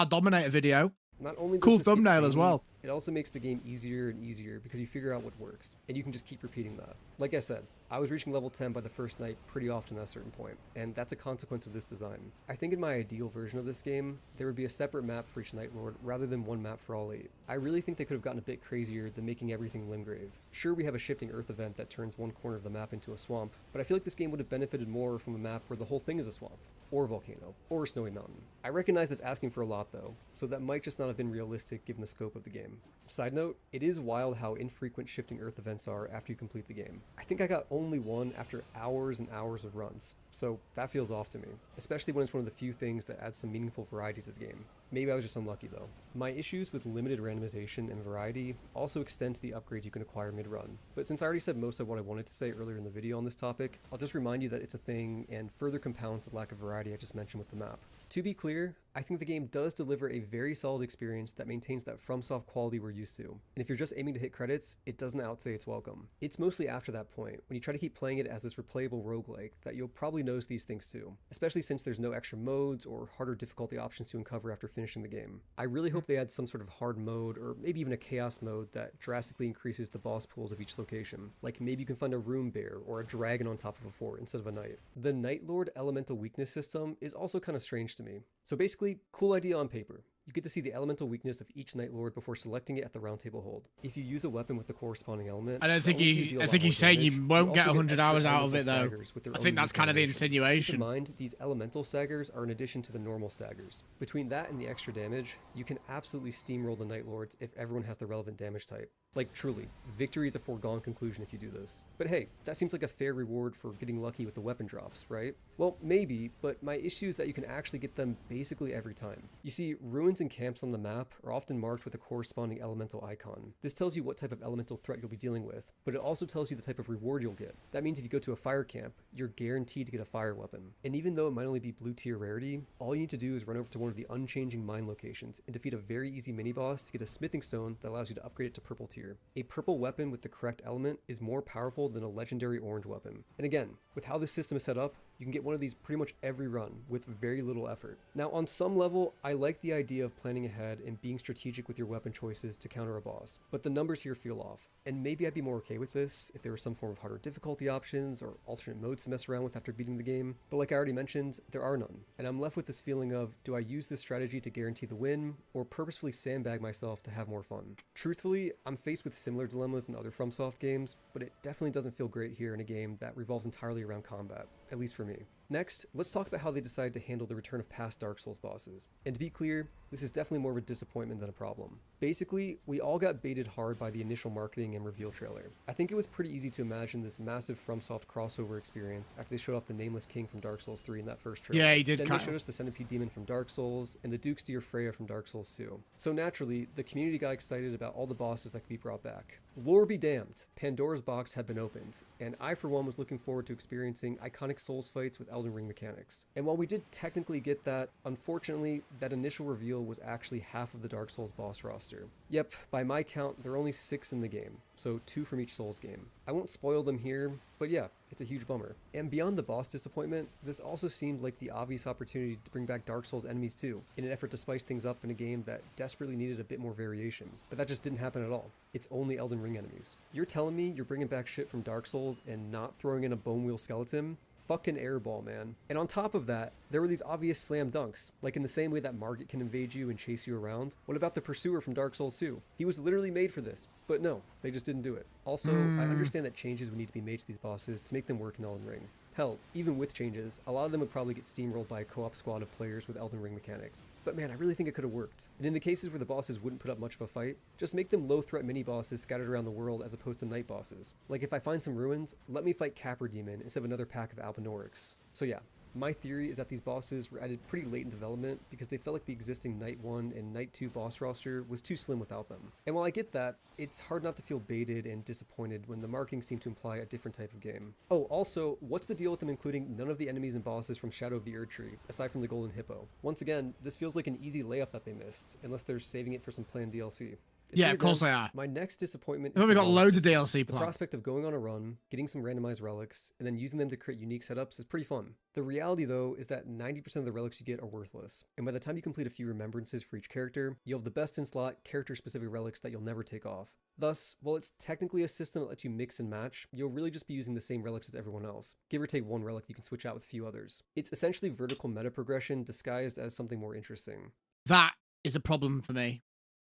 Dominator video. Not only cool thumbnail as well. It also makes the game easier and easier because you figure out what works, and you can just keep repeating that. Like I said, I was reaching level 10 by the first night pretty often at a certain point, and that's a consequence of this design. I think in my ideal version of this game, there would be a separate map for each Night Lord rather than one map for all 8. I really think they could have gotten a bit crazier than making everything Limgrave. Sure, we have a shifting earth event that turns one corner of the map into a swamp, but I feel like this game would have benefited more from a map where the whole thing is a swamp, or a volcano, or a snowy mountain. I recognize that's asking for a lot though, so that might just not have been realistic given the scope of the game. Side note, it is wild how infrequent shifting earth events are after you complete the game. I think I got only one after hours and hours of runs, so that feels off to me, especially when it's one of the few things that adds some meaningful variety to the game. Maybe I was just unlucky though. My issues with limited randomization and variety also extend to the upgrades you can acquire mid-run, but since I already said most of what I wanted to say earlier in the video on this topic, I'll just remind you that it's a thing and further compounds the lack of variety I just mentioned with the map. To be clear, I think the game does deliver a very solid experience that maintains that FromSoft quality we're used to, and if you're just aiming to hit credits, it doesn't outsay its welcome. It's mostly after that point, when you try to keep playing it as this replayable roguelike, that you'll probably notice these things too, especially since there's no extra modes or harder difficulty options to uncover after finishing the game. I really hope they add some sort of hard mode, or maybe even a chaos mode that drastically increases the boss pools of each location, like maybe you can find a rune bear or a dragon on top of a fort instead of a knight. The Night Lord elemental weakness system is also kind of strange to me. So basically, cool idea on paper. You get to see the elemental weakness of each Night Lord before selecting it at the round table hold. If you use a weapon with the corresponding element, I think he's saying you won't get 100 hours out of it though. I think that's kind of the insinuation. Keep in mind, these elemental staggers are in addition to the normal staggers. Between that and the extra damage, you can absolutely steamroll the Night Lords if everyone has the relevant damage type. Like truly, victory is a foregone conclusion if you do this. But hey, that seems like a fair reward for getting lucky with the weapon drops, right? Well, maybe, but my issue is that you can actually get them basically every time. You see, ruins Points and camps on the map are often marked with a corresponding elemental icon. This tells you what type of elemental threat you'll be dealing with, but it also tells you the type of reward you'll get. That means if you go to a fire camp, you're guaranteed to get a fire weapon. And even though it might only be blue tier rarity, all you need to do is run over to one of the unchanging mine locations and defeat a very easy mini boss to get a smithing stone that allows you to upgrade it to purple tier. A purple weapon with the correct element is more powerful than a legendary orange weapon. And again, with how this system is set up, you can get one of these pretty much every run with very little effort. Now, on some level, I like the idea of planning ahead and being strategic with your weapon choices to counter a boss, but the numbers here feel off. And maybe I'd be more okay with this if there was some form of harder difficulty options or alternate modes to mess around with after beating the game, but like I already mentioned, there are none. And I'm left with this feeling of, do I use this strategy to guarantee the win, or purposefully sandbag myself to have more fun? Truthfully, I'm faced with similar dilemmas in other FromSoft games, but it definitely doesn't feel great here in a game that revolves entirely around combat, at least for me. Next, let's talk about how they decided to handle the return of past Dark Souls bosses. And to be clear, this is definitely more of a disappointment than a problem. Basically, we all got baited hard by the initial marketing and reveal trailer. I think it was pretty easy to imagine this massive FromSoft crossover experience after they showed off the Nameless King from Dark Souls 3 in that first trailer. Yeah, he did. Then they showed us the Centipede Demon from Dark Souls and the Duke's Deer Freya from Dark Souls 2. So naturally, the community got excited about all the bosses that could be brought back. Lore be damned, Pandora's box had been opened, and I for one was looking forward to experiencing iconic Souls fights with Elden Ring mechanics. And while we did technically get that, unfortunately, that initial reveal was actually half of the Dark Souls boss roster. Yep, by my count, there are only 6 in the game, so 2 from each Souls game. I won't spoil them here, but yeah, it's a huge bummer. And beyond the boss disappointment, this also seemed like the obvious opportunity to bring back Dark Souls enemies too, in an effort to spice things up in a game that desperately needed a bit more variation. But that just didn't happen at all. It's only Elden Ring enemies. You're telling me you're bringing back shit from Dark Souls and not throwing in a bone wheel skeleton? Fucking airball, man. And on top of that, there were these obvious slam dunks. Like in the same way that Margit can invade you and chase you around. What about the Pursuer from Dark Souls 2? He was literally made for this. But no, they just didn't do it. Also, I understand that changes would need to be made to these bosses to make them work in Elden Ring. Hell, even with changes, a lot of them would probably get steamrolled by a co-op squad of players with Elden Ring mechanics. But man, I really think it could have worked. And in the cases where the bosses wouldn't put up much of a fight, just make them low-threat mini-bosses scattered around the world as opposed to night bosses. Like if I find some ruins, let me fight Capra Demon instead of another pack of Albinorix. So yeah, my theory is that these bosses were added pretty late in development because they felt like the existing Night 1 and Night 2 boss roster was too slim without them. And while I get that, it's hard not to feel baited and disappointed when the marketing seemed to imply a different type of game. Oh, also, what's the deal with them including none of the enemies and bosses from Shadow of the Erdtree, aside from the Golden Hippo? Once again, this feels like an easy layup that they missed, unless they're saving it for some planned DLC. Yeah, of course they are. My next disappointment is we got loads of DLC planned. The prospect of going on a run, getting some randomized relics, and then using them to create unique setups is pretty fun. The reality, though, is that 90% of the relics you get are worthless, and by the time you complete a few remembrances for each character, you'll have the best in slot, character-specific relics that you'll never take off. Thus, while it's technically a system that lets you mix and match, you'll really just be using the same relics as everyone else. Give or take one relic you can switch out with a few others. It's essentially vertical meta progression disguised as something more interesting. That is a problem for me.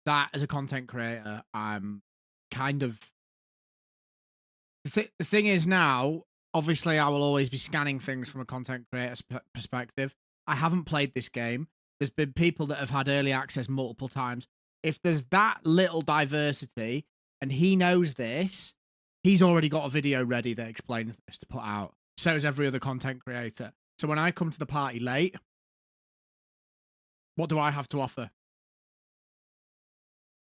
That as a content creator, I'm kind of... The thing is now, obviously I will always be scanning things from a content creator's perspective. I haven't played this game. There's been people that have had early access multiple times. If there's that little diversity, and he knows this, he's already got a video ready that explains this to put out. So is every other content creator. So when I come to the party late, what do I have to offer?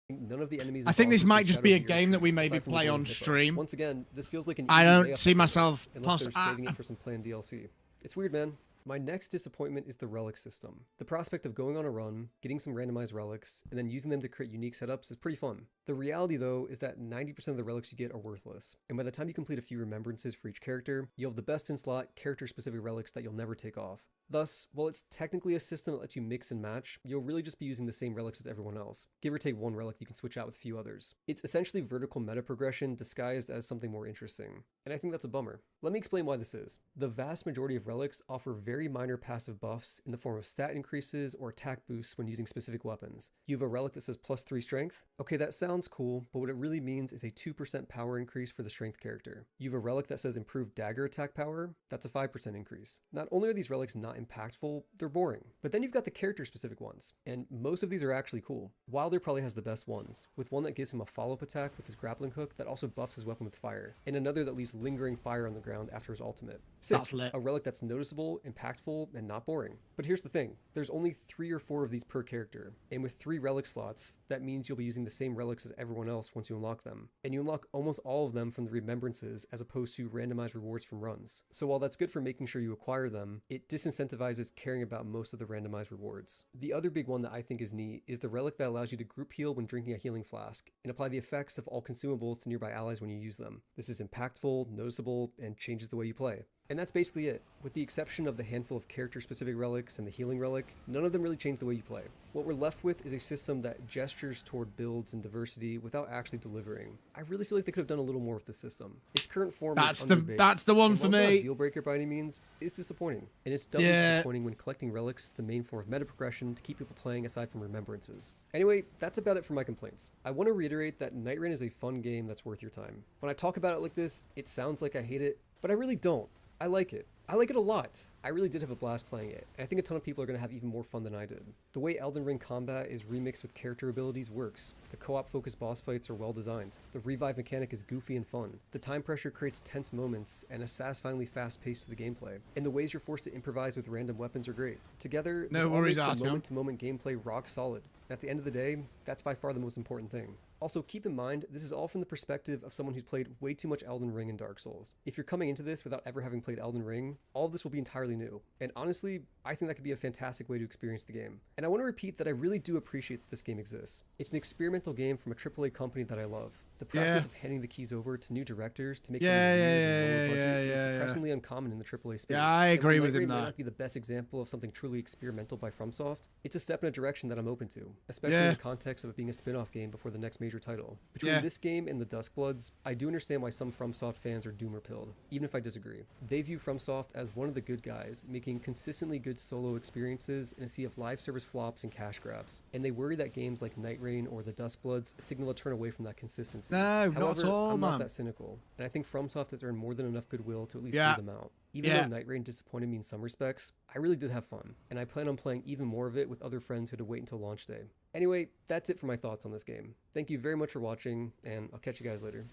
None of the enemies. I think this might just be a game that we maybe play on stream. Once again, this feels like an I don't see myself unless they're saving it for some planned DLC. It's weird, man. My next disappointment is the relic system. The prospect of going on a run, getting some randomized relics, and then using them to create unique setups is pretty fun. The reality, though, is that 90% of the relics you get are worthless, and by the time you complete a few remembrances for each character, you'll have the best in slot, character-specific relics that you'll never take off. Thus, while it's technically a system that lets you mix and match, you'll really just be using the same relics as everyone else. Give or take one relic you can switch out with a few others. It's essentially vertical meta progression disguised as something more interesting. And I think that's a bummer. Let me explain why this is. The vast majority of relics offer very minor passive buffs in the form of stat increases or attack boosts when using specific weapons. You have a relic that says +3 strength? Okay, that sounds cool, but what it really means is a 2% power increase for the strength character. You have a relic that says improved dagger attack power? That's a 5% increase. Not only are these relics not impactful, they're boring. But then you've got the character-specific ones, and most of these are actually cool. Wilder probably has the best ones, with one that gives him a follow-up attack with his grappling hook that also buffs his weapon with fire, and another that leaves lingering fire on the ground after his ultimate. Sick. That's lit. A relic that's noticeable, impactful, and not boring. But here's the thing, there's only 3 or 4 of these per character, and with 3 relic slots, that means you'll be using the same relics as everyone else once you unlock them. And you unlock almost all of them from the remembrances as opposed to randomized rewards from runs. So while that's good for making sure you acquire them, it disincentivizes caring about most of the randomized rewards. The other big one that I think is neat is the relic that allows you to group heal when drinking a healing flask, and apply the effects of all consumables to nearby allies when you use them. This is impactful, noticeable, and changes the way you play. And that's basically it. With the exception of the handful of character-specific relics and the healing relic, none of them really change the way you play. What we're left with is a system that gestures toward builds and diversity without actually delivering. I really feel like they could have done a little more with the system. Its current form is underbaked. That's the one for me. It's not a deal breaker by any means. It's disappointing. And it's doubly disappointing when collecting relics, the main form of meta progression, to keep people playing aside from remembrances. Anyway, that's about it for my complaints. I want to reiterate that Night Rain is a fun game that's worth your time. When I talk about it like this, it sounds like I hate it, but I really don't. I like it. I like it a lot. I really did have a blast playing it, and I think a ton of people are going to have even more fun than I did. The way Elden Ring combat is remixed with character abilities works. The co-op focused boss fights are well designed. The revive mechanic is goofy and fun. The time pressure creates tense moments and a satisfyingly fast pace to the gameplay. And the ways you're forced to improvise with random weapons are great. Together, this all makes the moment-to-moment gameplay rock solid. At the end of the day, that's by far the most important thing. Also, keep in mind, this is all from the perspective of someone who's played way too much Elden Ring and Dark Souls. If you're coming into this without ever having played Elden Ring, all of this will be entirely new. And honestly, I think that could be a fantastic way to experience the game. And I want to repeat that I really do appreciate that this game exists. It's an experimental game from a AAA company that I love. The practice of handing the keys over to new directors to make something weird and lower budget is depressingly uncommon in the AAA space. Yeah, I agree with him. Might not be the best example of something truly experimental by FromSoft. It's a step in a direction that I'm open to, especially in the context of it being a spin-off game before the next major title. Between this game and the Duskbloods, I do understand why some FromSoft fans are doomer-pilled, even if I disagree. They view FromSoft as one of the good guys, making consistently good solo experiences in a sea of live service flops and cash grabs. And they worry that games like Night Rain or the Duskbloods signal a turn away from that consistency. No, however, not at all, I'm man. not that cynical, and I think FromSoft has earned more than enough goodwill to at least hear them out. Even though Night Rain disappointed me in some respects, I really did have fun, and I plan on playing even more of it with other friends who had to wait until launch day. Anyway, that's it for my thoughts on this game. Thank you very much for watching, and I'll catch you guys later.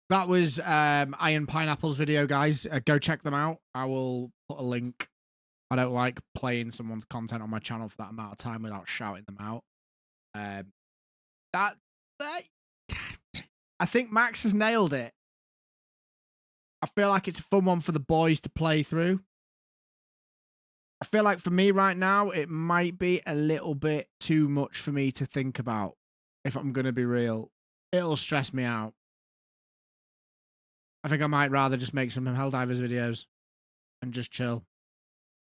That was Iron Pineapple's video, guys. Go check them out. I will put a link. I don't like playing someone's content on my channel for that amount of time without shouting them out. I think Max has nailed it. I feel like it's a fun one for the boys to play through. I feel like for me right now, it might be a little bit too much for me to think about. If I'm going to be real, it'll stress me out. I think I might rather just make some Helldivers videos and just chill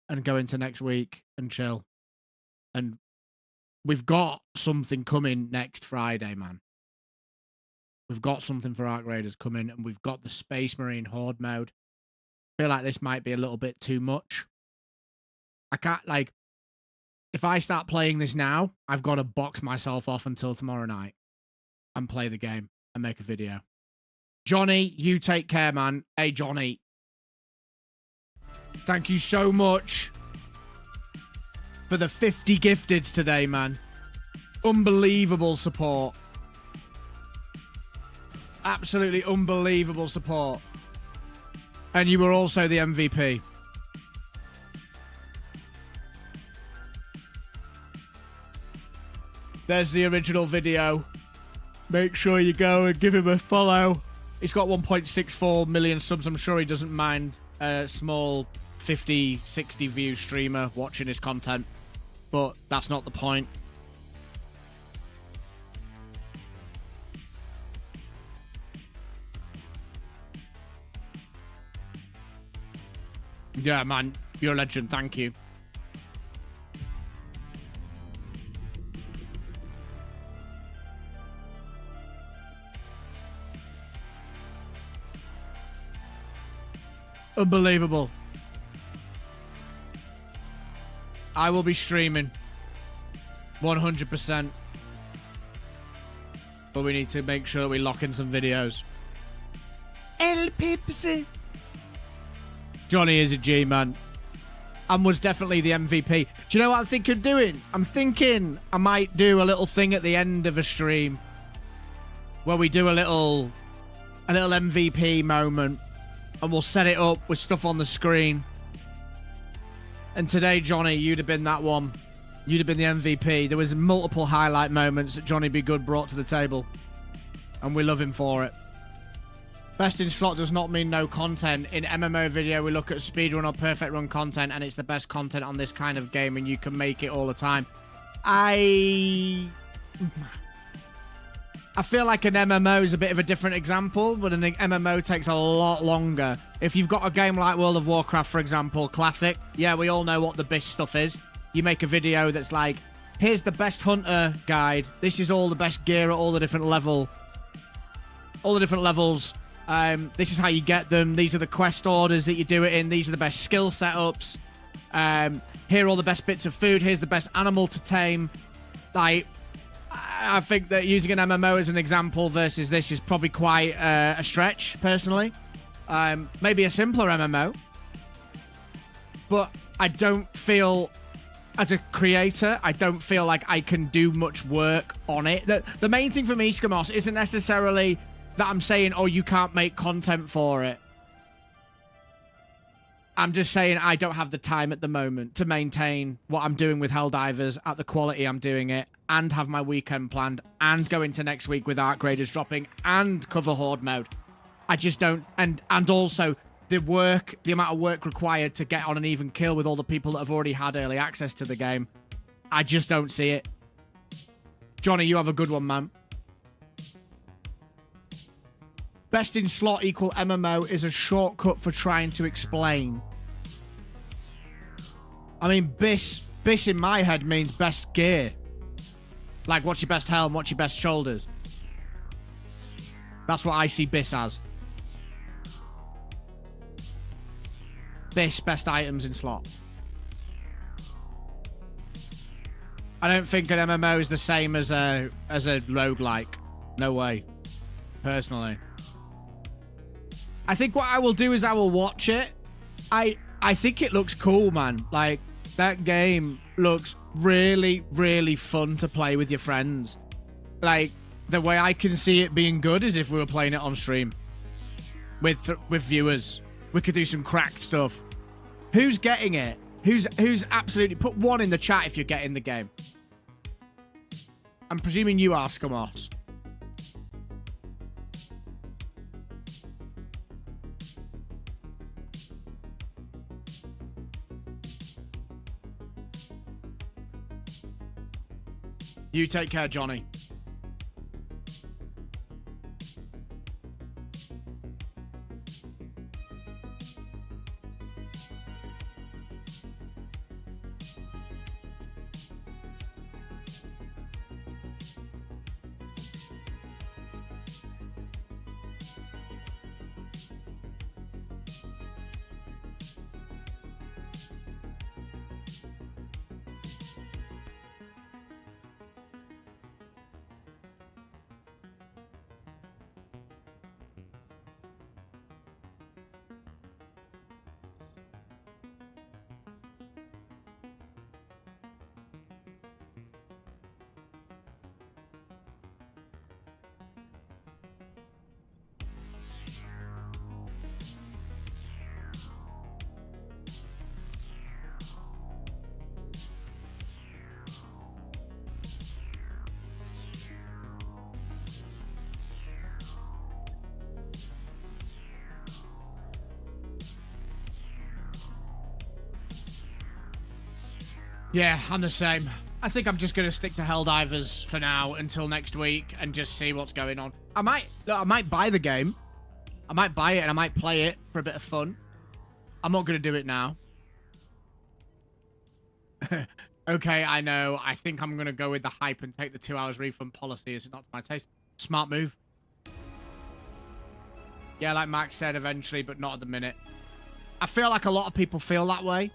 and go into next week and chill. And we've got something coming next Friday, man. We've got something for Arc Raiders coming, and we've got the Space Marine Horde mode. I feel like this might be a little bit too much. I can't, like, if I start playing this now, I've got to box myself off until tomorrow night and play the game and make a video. Johnny, you take care, man. Hey, Johnny. Thank you so much for the 50 gifteds today, man. Unbelievable support. Absolutely unbelievable support. And you were also the MVP. There's the original video. Make sure you go and give him a follow. He's got 1.64 million subs. I'm sure he doesn't mind a small 50, 60 view streamer watching his content. But that's not the point. Yeah, man. You're a legend. Thank you. Unbelievable. I will be streaming 100%. But we need to make sure we lock in some videos. El Pipsy. Johnny is a G, man. and was definitely the MVP. Do you know what I'm thinking of doing? I'm thinking I might do a little thing at the end of a stream where we do a little MVP moment, and we'll set it up with stuff on the screen. And today, Johnny, you'd have been that one. You'd have been the MVP. There was multiple highlight moments that Johnny B. Good brought to the table, and we love him for it. Best in slot does not mean no content. In MMO video, we look at speedrun or perfect run content, and it's the best content on this kind of game, and you can make it all the time. I feel like an MMO is a bit of a different example, but an MMO takes a lot longer. If you've got a game like World of Warcraft, for example, classic, yeah, we all know what the best stuff is. You make a video that's like, here's the best hunter guide. This is all the best gear at all the different levels. This is how you get them. These are the quest orders that you do it in. These are the best skill setups. Here are all the best bits of food. Here's the best animal to tame. Like, I think that using an MMO as an example versus this is probably quite a stretch, personally. Maybe a simpler MMO. But I don't feel, as a creator, I don't feel like I can do much work on it. The main thing for me, Skamos, isn't necessarily that I'm saying, oh, you can't make content for it. I'm just saying I don't have the time at the moment to maintain what I'm doing with Helldivers at the quality I'm doing it, and have my weekend planned, and go into next week with Arc Raiders dropping, and cover Horde mode. I just don't, and also the amount of work required to get on an even kill with all the people that have already had early access to the game. I just don't see it. Johnny, you have a good one, man. Best in slot equal MMO is a shortcut for trying to explain. I mean, BIS in my head means best gear. Like, what's your best helm? What's your best shoulders? That's what I see BIS as. BIS, best items in slot. I don't think an MMO is the same as a roguelike. No way. Personally. I think what I will do is I will watch it. I think it looks cool, man. Like, that game looks really, really fun to play with your friends. Like, the way I can see it being good is if we were playing it on stream. With viewers. We could do some cracked stuff. Who's getting it? Who's absolutely... Put one in the chat if you're getting the game. I'm presuming you are, Skamos. You take care, Johnny. Yeah, I'm the same. I think I'm just going to stick to Helldivers for now until next week and just see what's going on. I might buy the game. I might buy it and I might play it for a bit of fun. I'm not going to do it now. Okay, I know. I think I'm going to go with the hype and take the 2 hours refund policy. Is it not to my taste? Smart move. Yeah, like Max said, eventually, but not at the minute. I feel like a lot of people feel that way.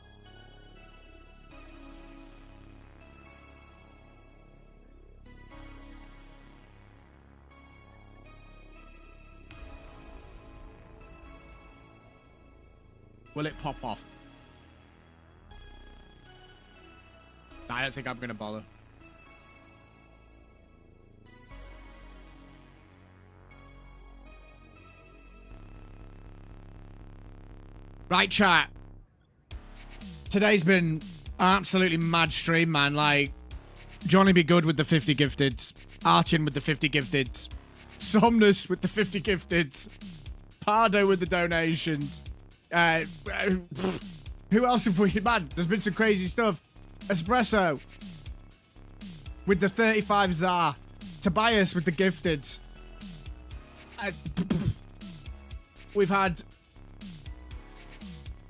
Will it pop off? I don't think I'm going to bother. Right, chat. Today's been an absolutely mad stream, man. Like, Johnny Be Good with the 50 gifteds. Archin with the 50 gifteds. Somnus with the 50 gifteds. Pardo with the donations. Who else have we... Man, there's been some crazy stuff. Espresso with the 35 Zar. Tobias with the gifteds. We've had...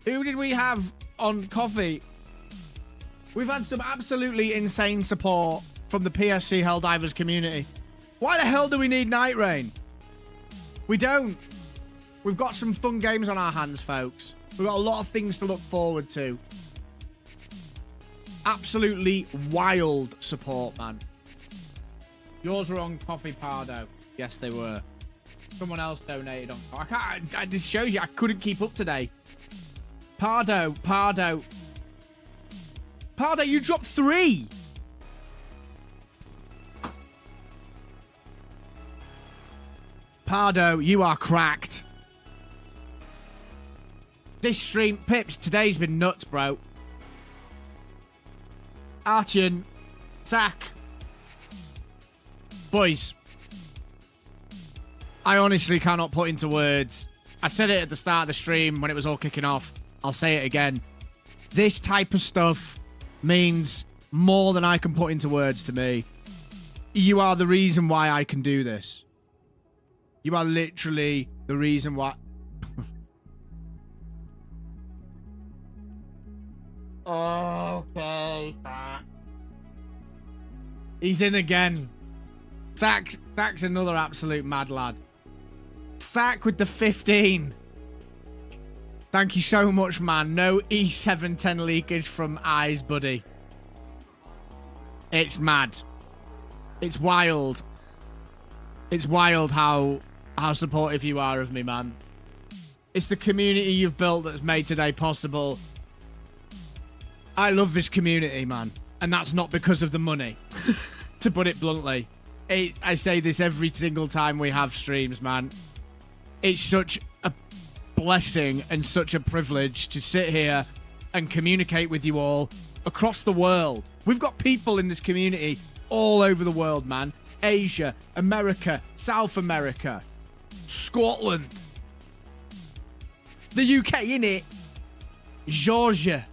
Who did we have on coffee? We've had some absolutely insane support from the PSC Helldivers community. Why the hell do we need Night Rain? We don't. We've got some fun games on our hands, folks. We've got a lot of things to look forward to. Absolutely wild support, man. Yours were on Coffee Pardo. Yes, they were. Someone else donated on... This shows you I couldn't keep up today. Pardo, you dropped 3. Pardo, you are cracked. This stream, Pips, today's been nuts, bro. Archon, Thack. Boys, I honestly cannot put into words. I said it at the start of the stream when it was all kicking off. I'll say it again. This type of stuff means more than I can put into words to me. You are the reason why I can do this. You are literally the reason why... Okay. He's in again. Thack's another absolute mad lad. Thack with the 15. Thank you so much, man. No E710 leakage from eyes, buddy. It's mad. It's wild. It's wild how supportive you are of me, man. It's the community you've built that's made today possible. I love this community, man. And that's not because of the money, to put it bluntly. I say this every single time we have streams, man. It's such a blessing and such a privilege to sit here and communicate with you all across the world. We've got people in this community all over the world, man. Asia, America, South America, Scotland, the UK, innit? Georgia.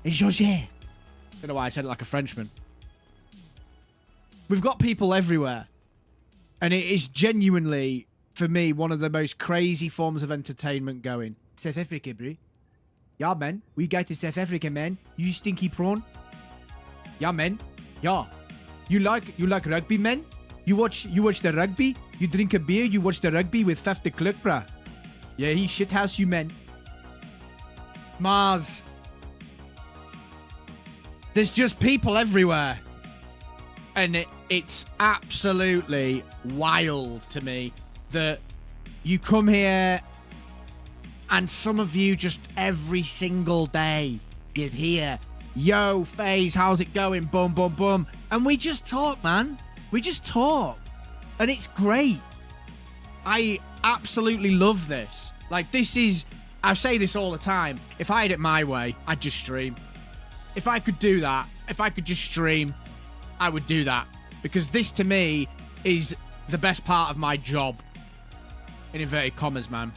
Georgia. Don't know why I said it like a Frenchman. We've got people everywhere. And it is genuinely, for me, one of the most crazy forms of entertainment going. South Africa, bro. Yeah, man. We go to South Africa, man. You stinky prawn. Yeah, man. Yeah. You like rugby, man? You watch the rugby? You drink a beer, you watch the rugby with 50 Cluck, bruh. Yeah, he shithouse you, man. Mars. There's just people everywhere. And it's absolutely wild to me that you come here and some of you just every single day get here. Yo, FaZe, how's it going? Boom, boom, boom. And we just talk, man. We just talk. And it's great. I absolutely love this. Like, this is... I say this all the time. If I had it my way, I'd just stream. If I could do that, if I could just stream, I would do that. Because this, to me, is the best part of my job. In inverted commas, man.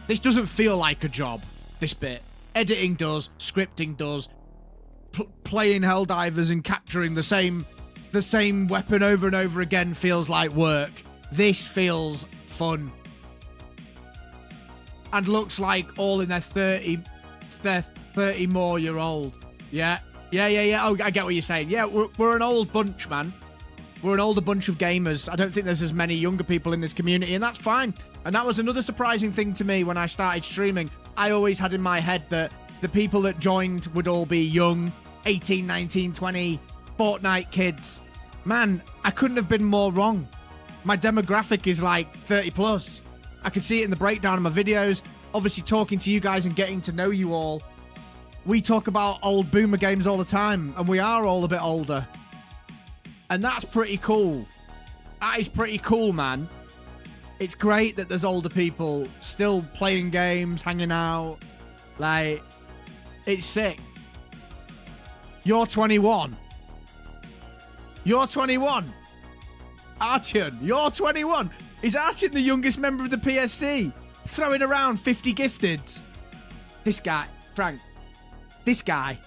This doesn't feel like a job, this bit. Editing does, scripting does. Playing Helldivers and capturing the same weapon over and over again feels like work. This feels fun. And looks like all in their 30 more year old. Yeah. Oh, I get what you're saying. Yeah, we're an old bunch, man. We're an older bunch of gamers. I don't think there's as many younger people in this community, and that's fine. And that was another surprising thing to me when I started streaming. I always had in my head that the people that joined would all be young, 18, 19, 20, Fortnite kids. Man, I couldn't have been more wrong. My demographic is like 30 plus. I could see it in the breakdown of my videos. Obviously, talking to you guys and getting to know you all. we talk about old boomer games all the time, and we are all a bit older. And that's pretty cool. That is pretty cool, man. It's great that there's older people still playing games, hanging out. Like, it's sick. You're 21. You're 21. Artyom, you're 21. Is Artyom the youngest member of the PSC? Throwing around 50 gifted. This guy, Frank, this guy,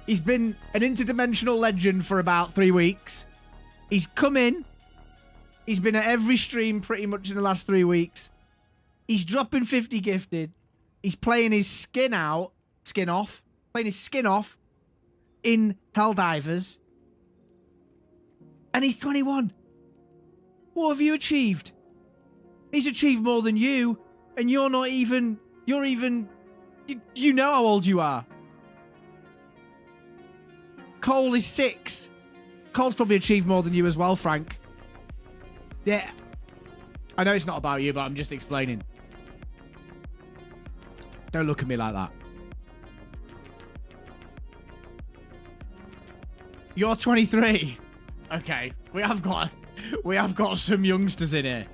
he's been an interdimensional legend for about 3 weeks. He's come in. He's been at every stream pretty much in the last 3 weeks. He's dropping 50 gifted. He's playing his skin off in Helldivers. And he's 21. What have you achieved? He's achieved more than you, and you're not even, you know how old you are. Cole is 6. Cole's probably achieved more than you as well, Frank. Yeah. I know it's not about you, but I'm just explaining. Don't look at me like that. You're 23. Okay, we have got some youngsters in here.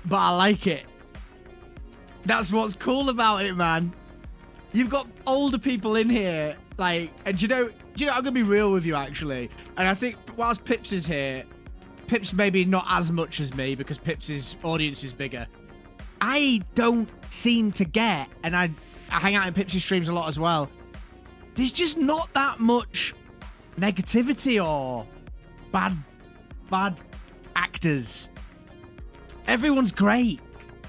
But I like it. That's what's cool about it, man. You've got older people in here, like, and you know, I'm gonna be real with you actually. And I think whilst Pips is here, Pips maybe not as much as me because Pips' audience is bigger. I don't seem to get, and I hang out in Pips' streams a lot as well. There's just not that much negativity or bad actors. Everyone's great.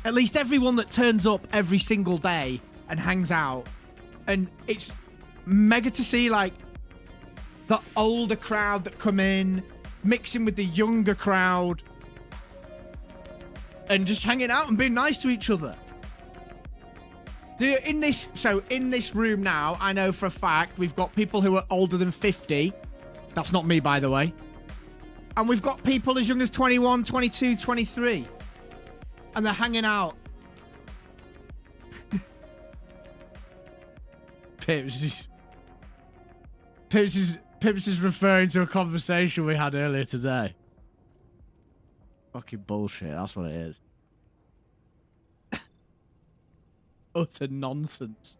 At least everyone that turns up every single day and hangs out. And it's mega to see, like, the older crowd that come in, mixing with the younger crowd, and just hanging out and being nice to each other. In this room now, I know for a fact we've got people who are older than 50. That's not me, by the way. And we've got people as young as 21, 22, 23. And they're hanging out. Pips is referring to a conversation we had earlier today. Fucking bullshit, that's what it is. Utter nonsense.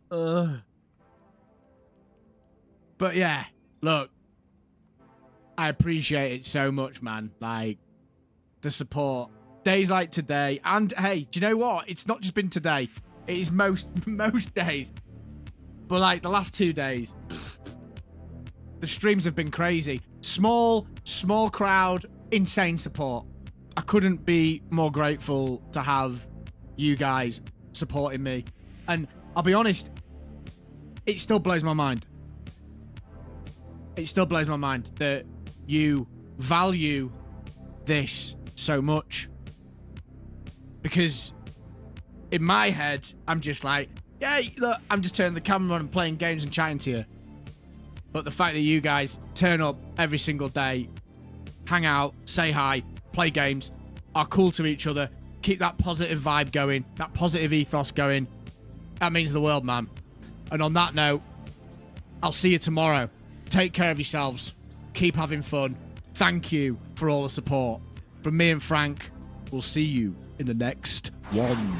But yeah, look, I appreciate it so much, man. Like, the support. Days like today, and hey, do you know what? It's not just been today. It is most days. But like the last 2 days, the streams have been crazy. Small crowd, insane support. I couldn't be more grateful to have you guys supporting me. And I'll be honest, it still blows my mind. It still blows my mind that you value this so much. Because in my head, I'm just like, yeah, look, I'm just turning the camera on and playing games and chatting to you. But the fact that you guys turn up every single day, hang out, say hi, play games, are cool to each other, keep that positive vibe going, that positive ethos going, that means the world, man. And on that note, I'll see you tomorrow. Take care of yourselves. Keep having fun. Thank you for all the support. From me and Frank, we'll see you in the next one.